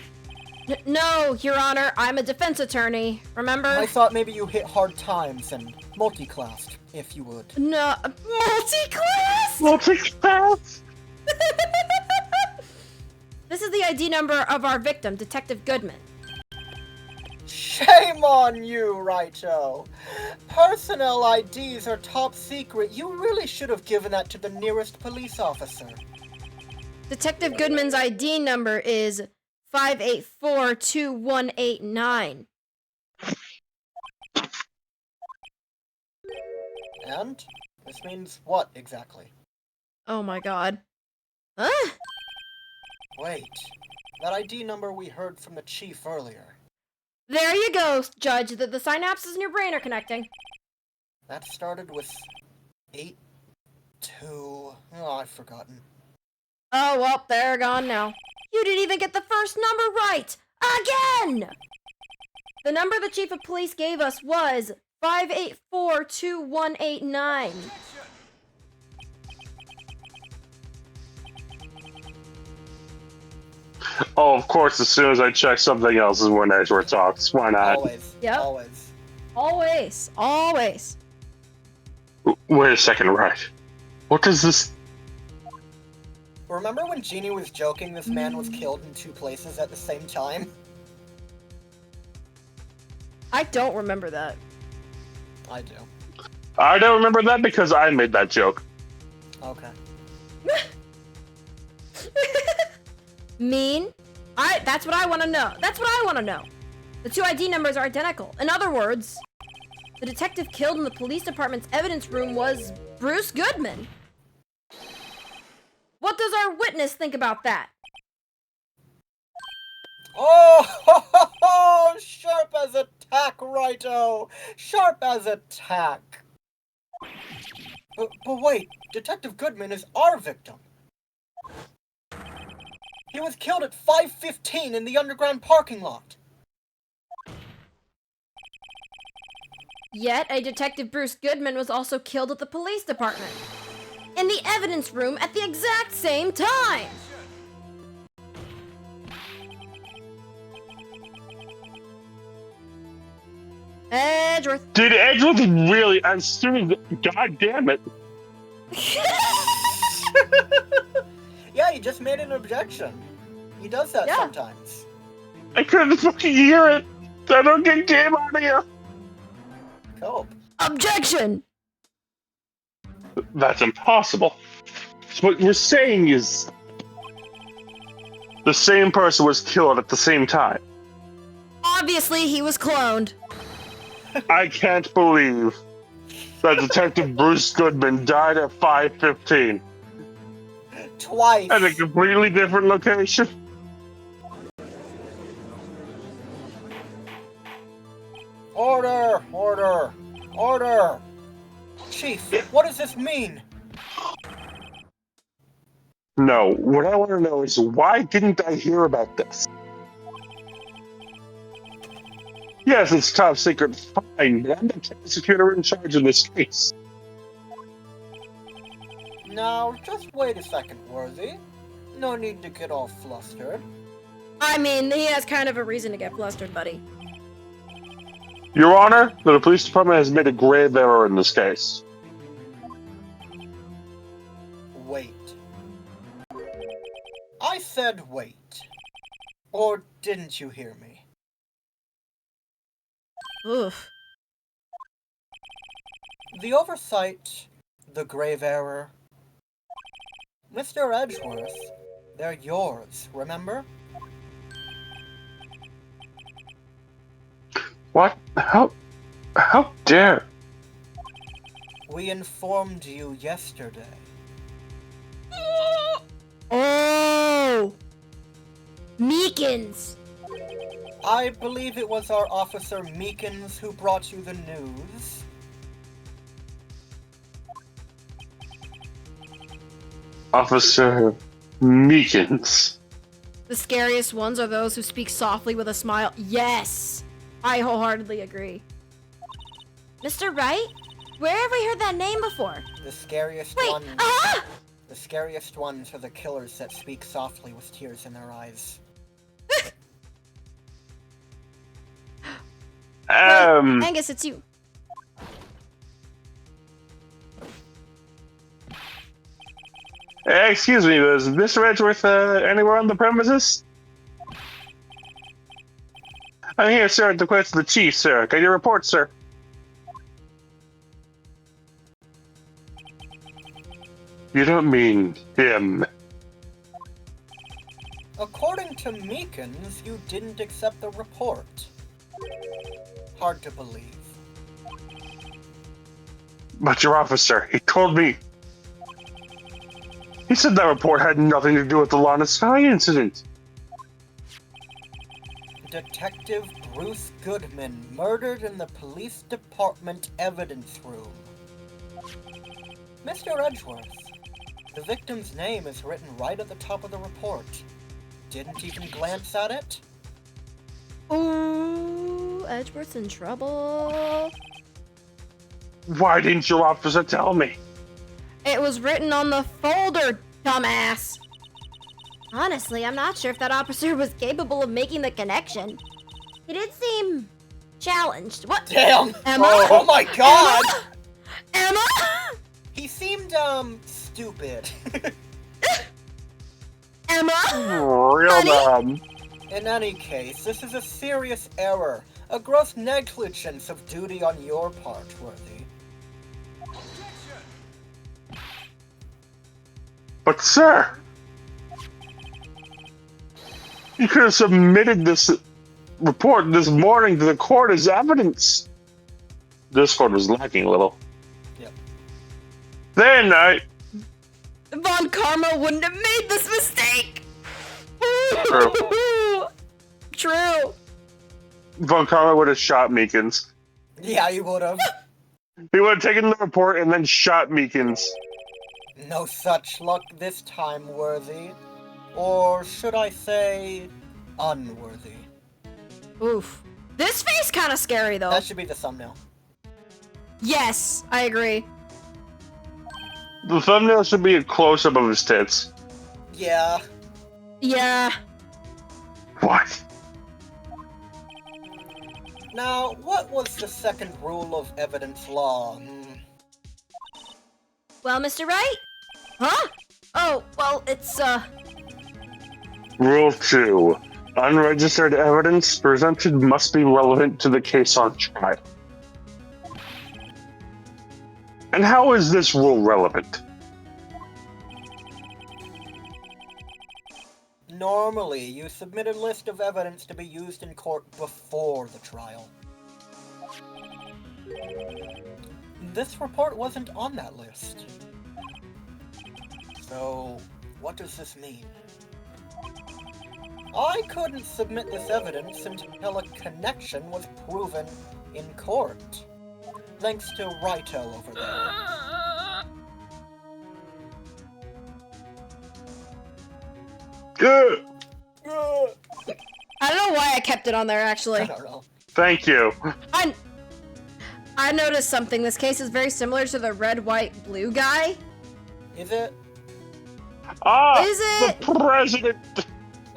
No, Your Honor, I'm a defense attorney, remember? I thought maybe you hit hard times and multi-classed, if you would. No, multi-class? Multi-class? This is the ID number of our victim, Detective Goodman. Shame on you, Righto. Personnel IDs are top secret. You really should have given that to the nearest police officer. Detective Goodman's ID number is 5842189. And? This means what, exactly? Oh my god. Huh? Wait. That ID number we heard from the chief earlier. There you go, Judge. The synapses in your brain are connecting. That started with 8-2. Oh, I've forgotten. Oh, well, they're gone now. You didn't even get the first number right! Again! The number the chief of police gave us was 5842189. Oh, of course, as soon as I check something else is when Edgeworth talks. Why not? Always. Yep. Always. Always. Always. Wait a second, right? What does this... Remember when Jeannie was joking this man was killed in 2 places at the same time? I don't remember that. I do. I don't remember that because I made that joke. Okay. Mean? That's what I want to know. That's what I want to know. The 2 ID numbers are identical. In other words, the detective killed in the police department's evidence room was Bruce Goodman. What does our witness think about that? Oh, sharp as a tack, righto! Sharp as a tack! But wait, Detective Goodman is our victim. He was killed at 5:15 in the underground parking lot. Yet, a Detective Bruce Goodman was also killed at the police department. In the evidence room at the exact same time! Edgeworth. Did Edgeworth really... I'm assuming... God damn it. Yeah, he just made an objection. He does that sometimes. I couldn't fucking hear it. I don't get game audio. Cool. Objection! That's impossible. So what you're saying is... the same person was killed at the same time. Obviously, he was cloned. I can't believe that Detective Bruce Goodman died at 5:15 Twice. at a completely different location. Order! Order! Order! Chief, what does this mean? No, what I want to know is why didn't I hear about this? Yes, it's top secret, fine, but I'm the prosecutor in charge of this case. Now, just wait a second, Worthy. No need to get all flustered. I mean, he has kind of a reason to get flustered, buddy. Your Honor, the police department has made a grave error in this case. Wait. I said wait. Or didn't you hear me? Oof. The oversight, the grave error. Mr. Edgeworth, they're yours, remember? What? How dare? We informed you yesterday. Oh! Meekins! I believe it was our officer Meekins who brought you the news. Officer Meekins. The scariest ones are those who speak softly with a smile. Yes! I wholeheartedly agree. Mr. Wright? Where have we heard that name before? The scariest Wait, ones. ah! The scariest ones are the killers that speak softly with tears in their eyes. Wait, Angus, it's you. Excuse me, is Mr. Edgeworth anywhere on the premises? I'm here, sir, to request the chief, sir. Can you report, sir? You don't mean him. According to Meekins, you didn't accept the report. Hard to believe. But your officer, he told me... He said that report had nothing to do with the Lana Sky incident. Detective Bruce Goodman murdered in the police department evidence room. Mr. Edgeworth, the victim's name is written right at the top of the report. Didn't even glance at it? Ooh, Edgeworth's in trouble. Why didn't your officer tell me? It was written on the folder, dumbass. Honestly, I'm not sure if that officer was capable of making the connection. He did seem challenged. What? Damn! Emma? Oh my god! Emma? He seemed, stupid. Emma? Real Honey? dumb. In any case, this is a serious error. A gross negligence of duty on your part, Worthy. But sir, you could have submitted this report this morning to the court as evidence. This court was lacking a little. Yep. Then Von Karma wouldn't have made this mistake. True. True. Von Karma would have shot Meekins. Yeah, you would've. He would have taken the report and then shot Meekins. No such luck this time, Worthy. Or should I say, unworthy. Oof. This face kind of scary though. That should be the thumbnail. Yes, I agree. The thumbnail should be a close-up of his tits. Yeah. Yeah. What? Now, what was the second rule of evidence law? Well, Mr. Wright? Huh? Oh, well, it's, Rule 2. Unregistered evidence presented must be relevant to the case on trial. And how is this rule relevant? Normally, you submit a list of evidence to be used in court before the trial. This report wasn't on that list. So, what does this mean? I couldn't submit this evidence until a connection was proven in court. Thanks to Wright over there. Good. I don't know why I kept it on there, actually. I don't know. Thank you. I noticed something. This case is very similar to the red, white, blue guy. Is it? Ah, Is it? the president.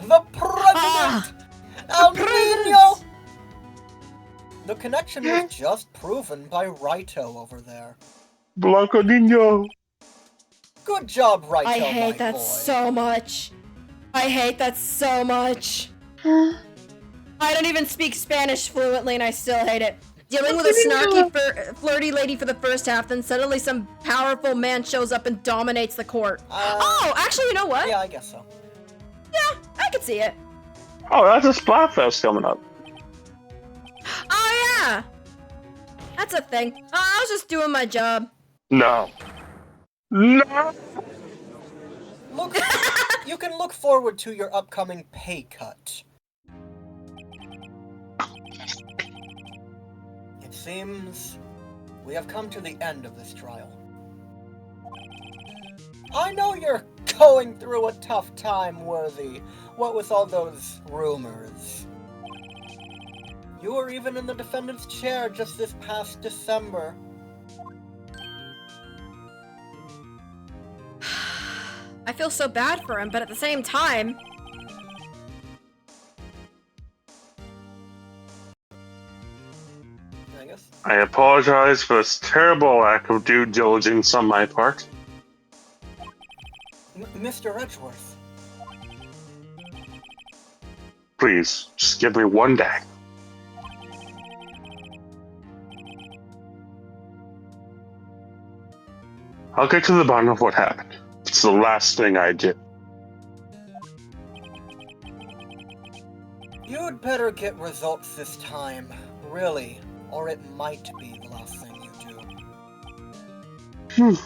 The President! El Nino! The connection was just proven by Raito over there. Blanco Nino. Good job, Raito, I hate my that boy. so much. I hate that so much. I don't even speak Spanish fluently and I still hate it. Dealing with a snarky, flirty lady for the first half, then suddenly some powerful man shows up and dominates the court. Oh, actually, you know what? Yeah, I guess so. Yeah, I could see it. Oh, that's a Splatfest coming up. Oh, yeah. That's a thing. I was just doing my job. No. No. Look, you can look forward to your upcoming pay cut. It seems we have come to the end of this trial. I know you're going through a tough time, Worthy. What with all those rumors? You were even in the defendant's chair just this past December. I feel so bad for him, but at the same time... I guess. I apologize for this terrible lack of due diligence on my part. Mr. Edgeworth. Please, just give me one day. I'll get to the bottom of what happened. It's the last thing I did. You'd better get results this time, really, or it might be the last thing you do.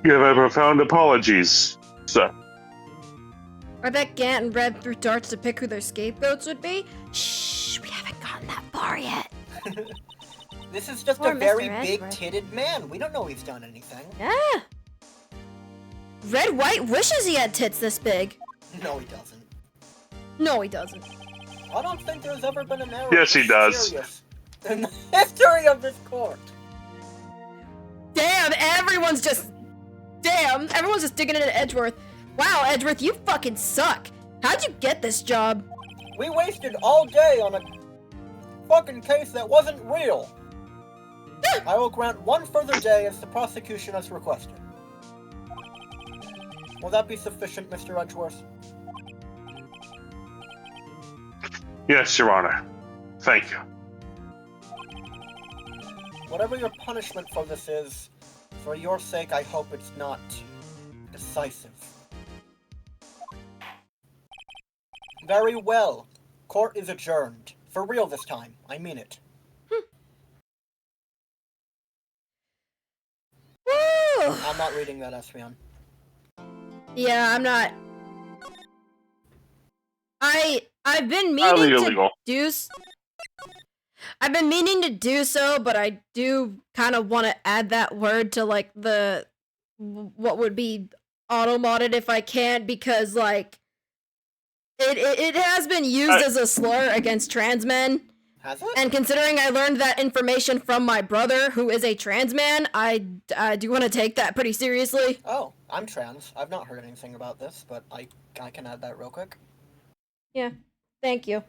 Give my profound apologies, sir. I bet Ganton read through darts to pick who their scapegoats would be. Shh, we haven't gotten that far yet. This is just Poor a very Mr. big-titted man. We don't know he's done anything. Yeah. Red White wishes he had tits this big. No, he doesn't. No, he doesn't. I don't think there's ever been an error Yes, he does. serious in the history of this court. Damn, everyone's just digging into Edgeworth. Wow, Edgeworth, you fucking suck. How'd you get this job? We wasted all day on a fucking case that wasn't real. I will grant one further day as the prosecution has requested. Will that be sufficient, Mr. Edgeworth? Yes, Your Honor. Thank you. Whatever your punishment for this is, for your sake, I hope it's not decisive. Very well. Court is adjourned. For real this time. I mean it. Woo! I'm not reading that, Espeon. Yeah, I'm not. I've been Highly meaning to illegal. I've been meaning to do so, but I do kind of want to add that word to like the what would be auto-modded if I can, because like it has been used as a slur against trans men. Has it? And considering I learned that information from my brother, who is a trans man, I do want to take that pretty seriously. Oh, I'm trans. I've not heard anything about this, but I can add that real quick. Yeah, thank you.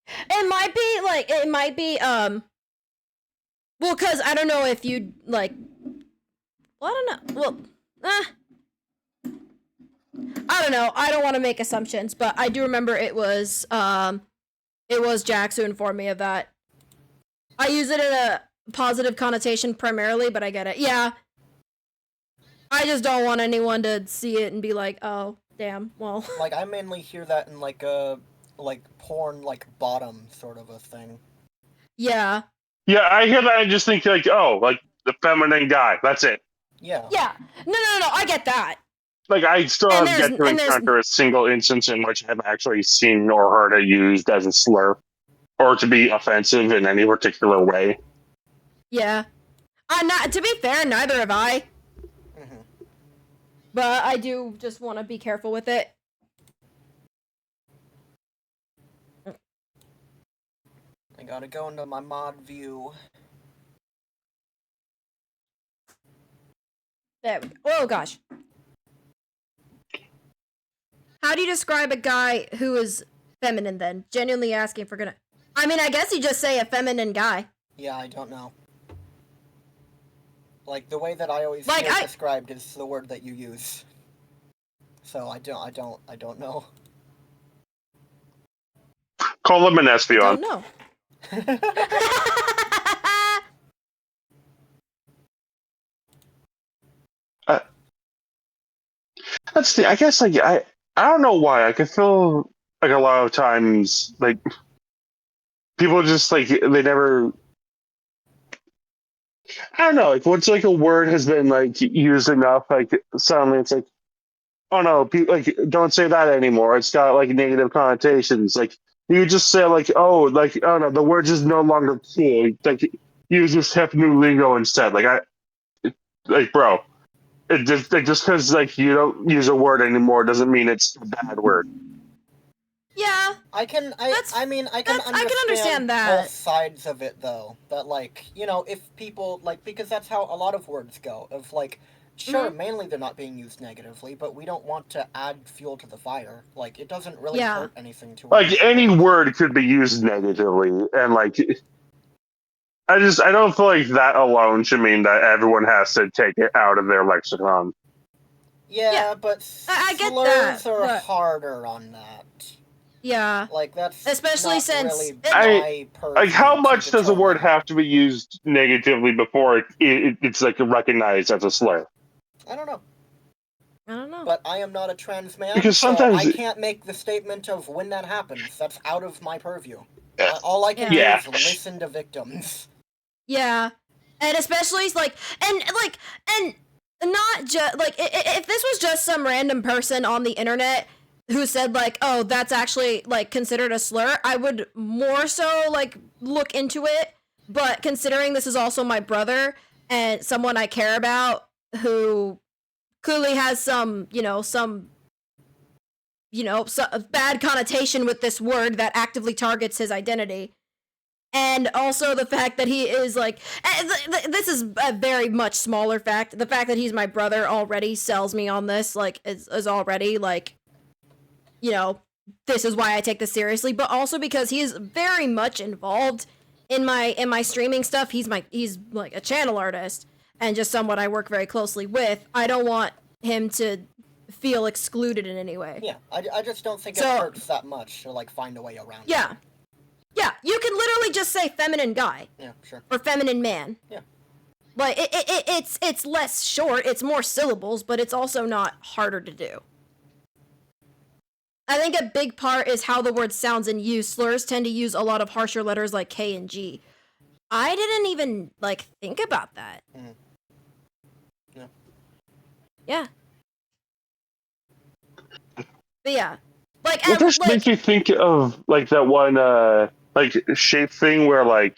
It might be, well, cause I don't know if you, like, well, I don't know, well, I don't know, I don't want to make assumptions, but I do remember it was Jax who informed me of that. I use it in a positive connotation primarily, but I get it. Yeah. I just don't want anyone to see it and be like, oh, damn, well. Like, I mainly hear that in, like, a, like, porn, like, bottom sort of a thing. Yeah. Yeah, I hear that and just think, like, oh, like, the feminine guy. That's it. Yeah. Yeah. No, I get that. Like, I still And have there's- yet to and there's- encounter a single instance in which I've actually seen or heard it used as a slur, or to be offensive in any particular way. Yeah. To be fair, neither have I. Mm-hmm. But I do just want to be careful with it. I gotta go into my mod view. There we go. Oh, gosh. How do you describe a guy who is feminine, then? Genuinely asking for gonna... I mean, I guess you just say a feminine guy. Yeah, I don't know. Like, the way that I always Like, hear it described is the word that you use. So I don't know. Call him an Don't Espeon. know. That's the. I guess like I don't know why. I can feel like a lot of times like people just like they never. I don't know. Like once like a word has been like used enough, like suddenly it's like, oh no, like don't say that anymore. It's got like negative connotations. Like you just say like, oh, like oh no, the word is no longer cool. Like use this hip new lingo instead. Like bro. It just because like you don't use a word anymore doesn't mean it's a bad word. Yeah. I can understand that. both sides of it though. That like, you know, if people like, because that's how a lot of words go. Of like, sure, mainly they're not being used negatively, but we don't want to add fuel to the fire. Like, it doesn't really hurt anything to like any word could be used negatively, and like I don't feel like that alone should mean that everyone has to take it out of their lexicon. Yeah, but I get slurs that, are but- harder on that. Yeah. Like that's Especially not since really I- my purview Like how to much does a word determine. have to be used negatively before it's like recognized as a slur? I don't know. I don't know. But I am not a trans man, Because so sometimes I can't make the statement of when that happens. That's out of my purview. Yeah. All I can Yeah. do is listen to victims. Yeah. And especially like and not just like if this was just some random person on the internet, who said like, oh, that's actually like considered a slur, I would more so like look into it. But considering this is also my brother and someone I care about who clearly has some bad connotation with this word that actively targets his identity. And also the fact that he is like, this is a very much smaller fact. The fact that he's my brother already sells me on this, like, is already like, this is why I take this seriously. But also because he is very much involved in my streaming stuff. He's like a channel artist and just someone I work very closely with. I don't want him to feel excluded in any way. Yeah, I just don't think it hurts that much to like find a way around it. Yeah, you can literally just say feminine guy. Yeah, sure. Or feminine man. Yeah. Like, it's less short, it's more syllables, but it's also not harder to do. I think a big part is how the word sounds in use. Slurs tend to use a lot of harsher letters like K and G. I didn't even, like, think about that. Mm. Yeah. Yeah. But yeah. Like, it just makes me think of, like, that one, like, shape thing where, like,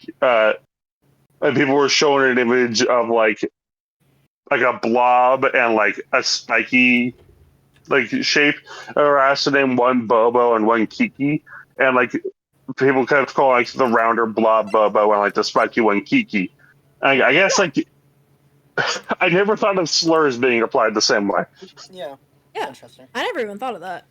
people were showing an image of, like a blob and, like, a spiky, like, shape, or asked to name one Bobo and one Kiki, and, like, people kind of call, like, the rounder blob Bobo and, like, the spiky one Kiki. I guess, like, I never thought of slurs being applied the same way. Yeah. Yeah. Interesting. I never even thought of that.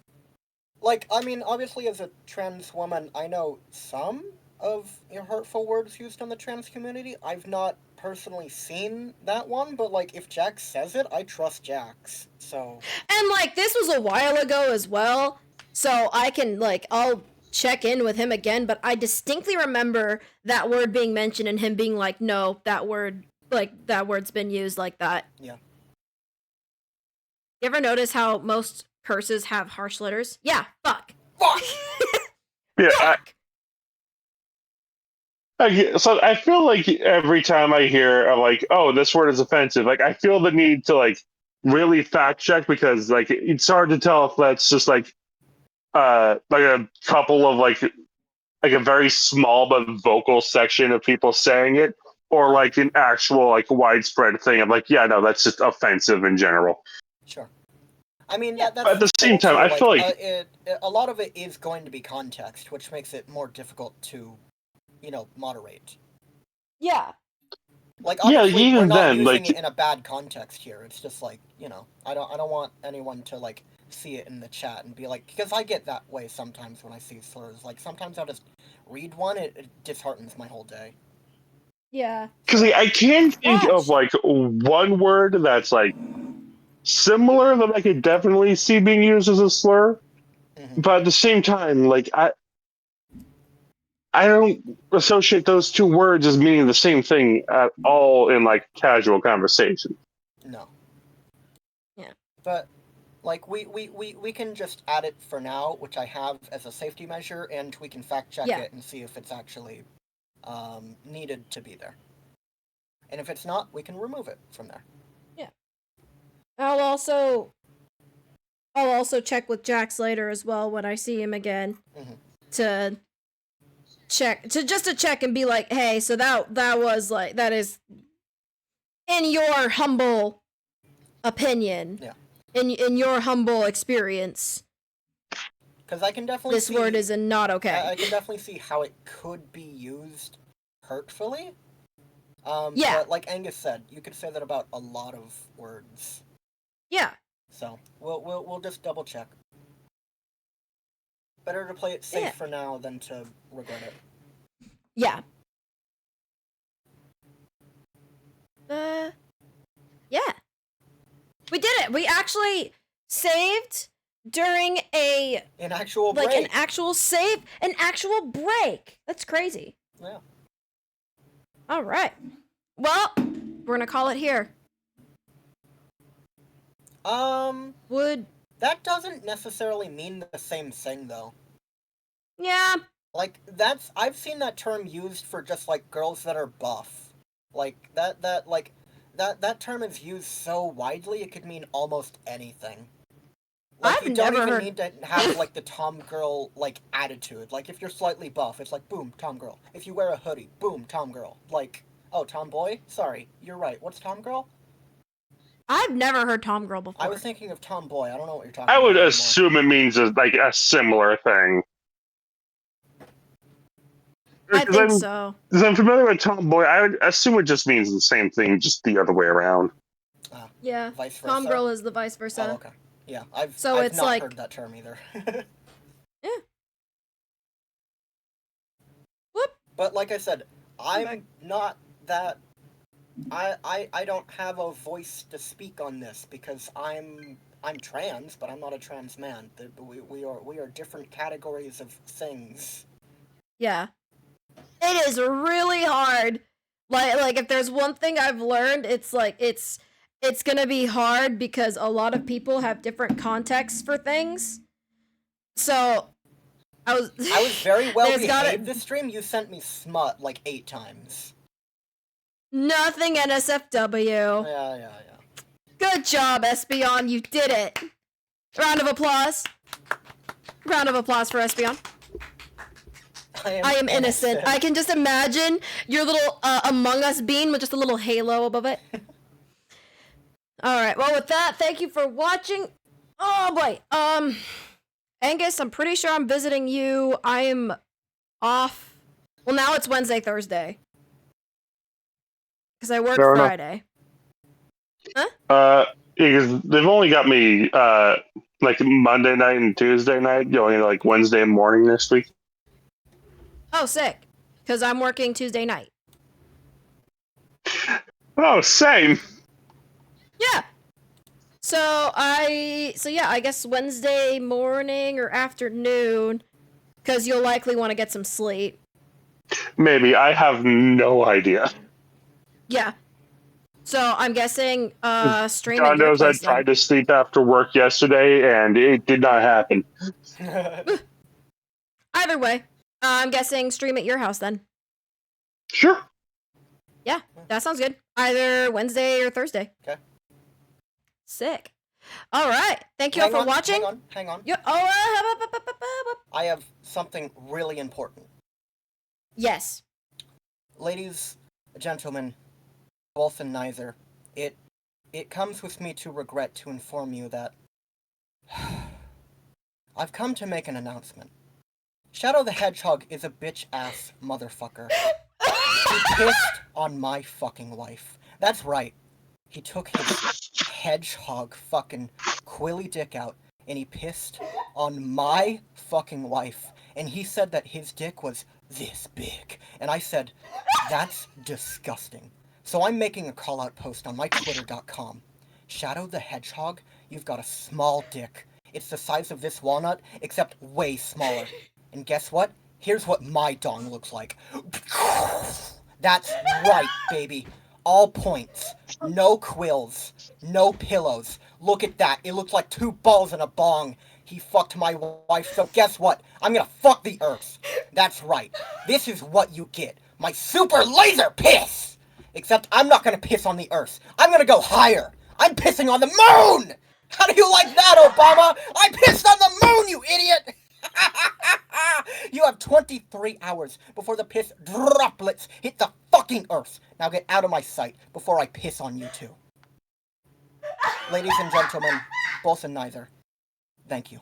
Like, I mean, obviously as a trans woman, I know some of hurtful words used in the trans community. I've not personally seen that one, but, like, if Jax says it, I trust Jax, so... And, like, this was a while ago as well, so I can, like, I'll check in with him again, but I distinctly remember that word being mentioned and him being like, no, that word's been used like that. Yeah. You ever notice how most curses have harsh letters? Yeah, fuck. Fuck! Yeah, fuck! So I feel like every time I hear of, like, oh, this word is offensive, like, I feel the need to, like, really fact check, because, like, it's hard to tell if that's just like a couple of like a very small but vocal section of people saying it, or like an actual, like, widespread thing of, like, yeah, no, that's just offensive in general. Sure. I mean, Yeah. that's At the same time, I feel like a lot of it is going to be context, which makes it more difficult to, moderate. Yeah. Like, obviously, even we're not then, using like, it in a bad context here. It's just like, I don't want anyone to, like, see it in the chat and be like, because I get that way sometimes when I see slurs. Like, sometimes I'll just read one, it disheartens my whole day. Yeah. Because I can think of, like, one word that's, like, similar that I could definitely see being used as a slur, but at the same time, like, I don't associate those two words as meaning the same thing at all in, like, casual conversation. No. Yeah. But, like, we can just add it for now, which I have as a safety measure, and we can fact check it and see if it's actually needed to be there. And if it's not, we can remove it from there. Yeah. I'll also check with Jax later as well when I see him again to check and be like, hey, so that was like, that is in your humble opinion, in your humble experience, because I can definitely this word is not okay. I can definitely see how it could be used hurtfully. But like Angus said, you could say that about a lot of words. Yeah. So we'll just double check. Better to play it safe for now than to regret it. Yeah. Yeah. We did it. We actually saved during an actual break. Like an actual break. That's crazy. Yeah. All right. Well, we're gonna call it here. That doesn't necessarily mean the same thing, though. Yeah. Like, I've seen that term used for just, like, girls that are buff. Like, that term is used so widely, it could mean almost anything. Like, I've you don't never even heard- need to have, like, the Tom Girl, like, attitude. Like, if you're slightly buff, it's like, boom, Tom Girl. If you wear a hoodie, boom, Tom Girl. Like, oh, Tomboy? Sorry, you're right. What's Tom Girl? I've never heard Tom Girl before. I was thinking of Tomboy. I don't know what you're talking I about would anymore. assume it means like a similar thing. I think so. Because I'm familiar with tomboy, I would assume it just means the same thing, just the other way around. Yeah. Vice versa? Tom Girl is the vice versa. Oh, okay. Yeah, I've So it's not like- heard that term either. Yeah. Whoop. But like I said, back. I'm not that. I don't have a voice to speak on this because I'm trans, but I'm not a trans man. We are different categories of things. Yeah. It is really hard. Like if there's one thing I've learned, it's like it's gonna be hard because a lot of people have different contexts for things. So I was very well There's gotta- behaved this stream. You sent me smut like 8 times. nothing NSFW. Yeah. Good job, Espeon, you did it. Round of applause. Round of applause for Espeon. I am innocent. I can just imagine your little Among Us bean with just a little halo above it. Alright, well with that, thank you for watching. Oh boy, Angus, I'm pretty sure I'm visiting you. I am off. Well, now it's Wednesday, Thursday. Because I work Fair enough. Friday. Because they've only got me like Monday night and Tuesday night, going like Wednesday morning this week. Oh, sick. Because I'm working Tuesday night. Oh, same. Yeah. So yeah, I guess Wednesday morning or afternoon, because you'll likely want to get some sleep. Maybe. I have no idea. Yeah. So I'm guessing stream God at your knows I place then. tried to sleep after work yesterday, and it did not happen. Either way, I'm guessing stream at your house then. Sure. Yeah, that sounds good. Either Wednesday or Thursday. Okay. Sick. All right. Thank you all for watching. Hang on. Yeah. I have something really important. Yes. Ladies, gentlemen, both and neither, it comes with me to regret to inform you that I've come to make an announcement. Shadow the Hedgehog is a bitch-ass motherfucker. He pissed on my fucking wife. That's right. He took his hedgehog fucking quilly dick out and he pissed on my fucking wife. And he said that his dick was this big. And I said, that's disgusting. So I'm making a call-out post on my twitter.com. Shadow the Hedgehog, you've got a small dick. It's the size of this walnut, except way smaller. And guess what? Here's what my dong looks like. That's right, baby. All points. No quills. No pillows. Look at that. It looks like 2 balls in a bong. He fucked my wife, so guess what? I'm gonna fuck the earth. That's right. This is what you get. My super laser piss! Except I'm not gonna piss on the earth. I'm gonna go higher. I'm pissing on the moon! How do you like that, Obama? I pissed on the moon, you idiot! You have 23 hours before the piss droplets hit the fucking earth. Now get out of my sight before I piss on you too. Ladies and gentlemen, both and neither, thank you.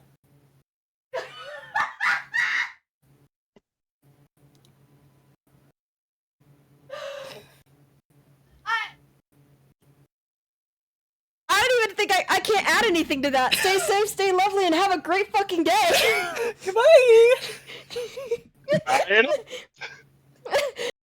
I don't even think I can't add anything to that. Stay safe, stay lovely, and have a great fucking day. Goodbye! I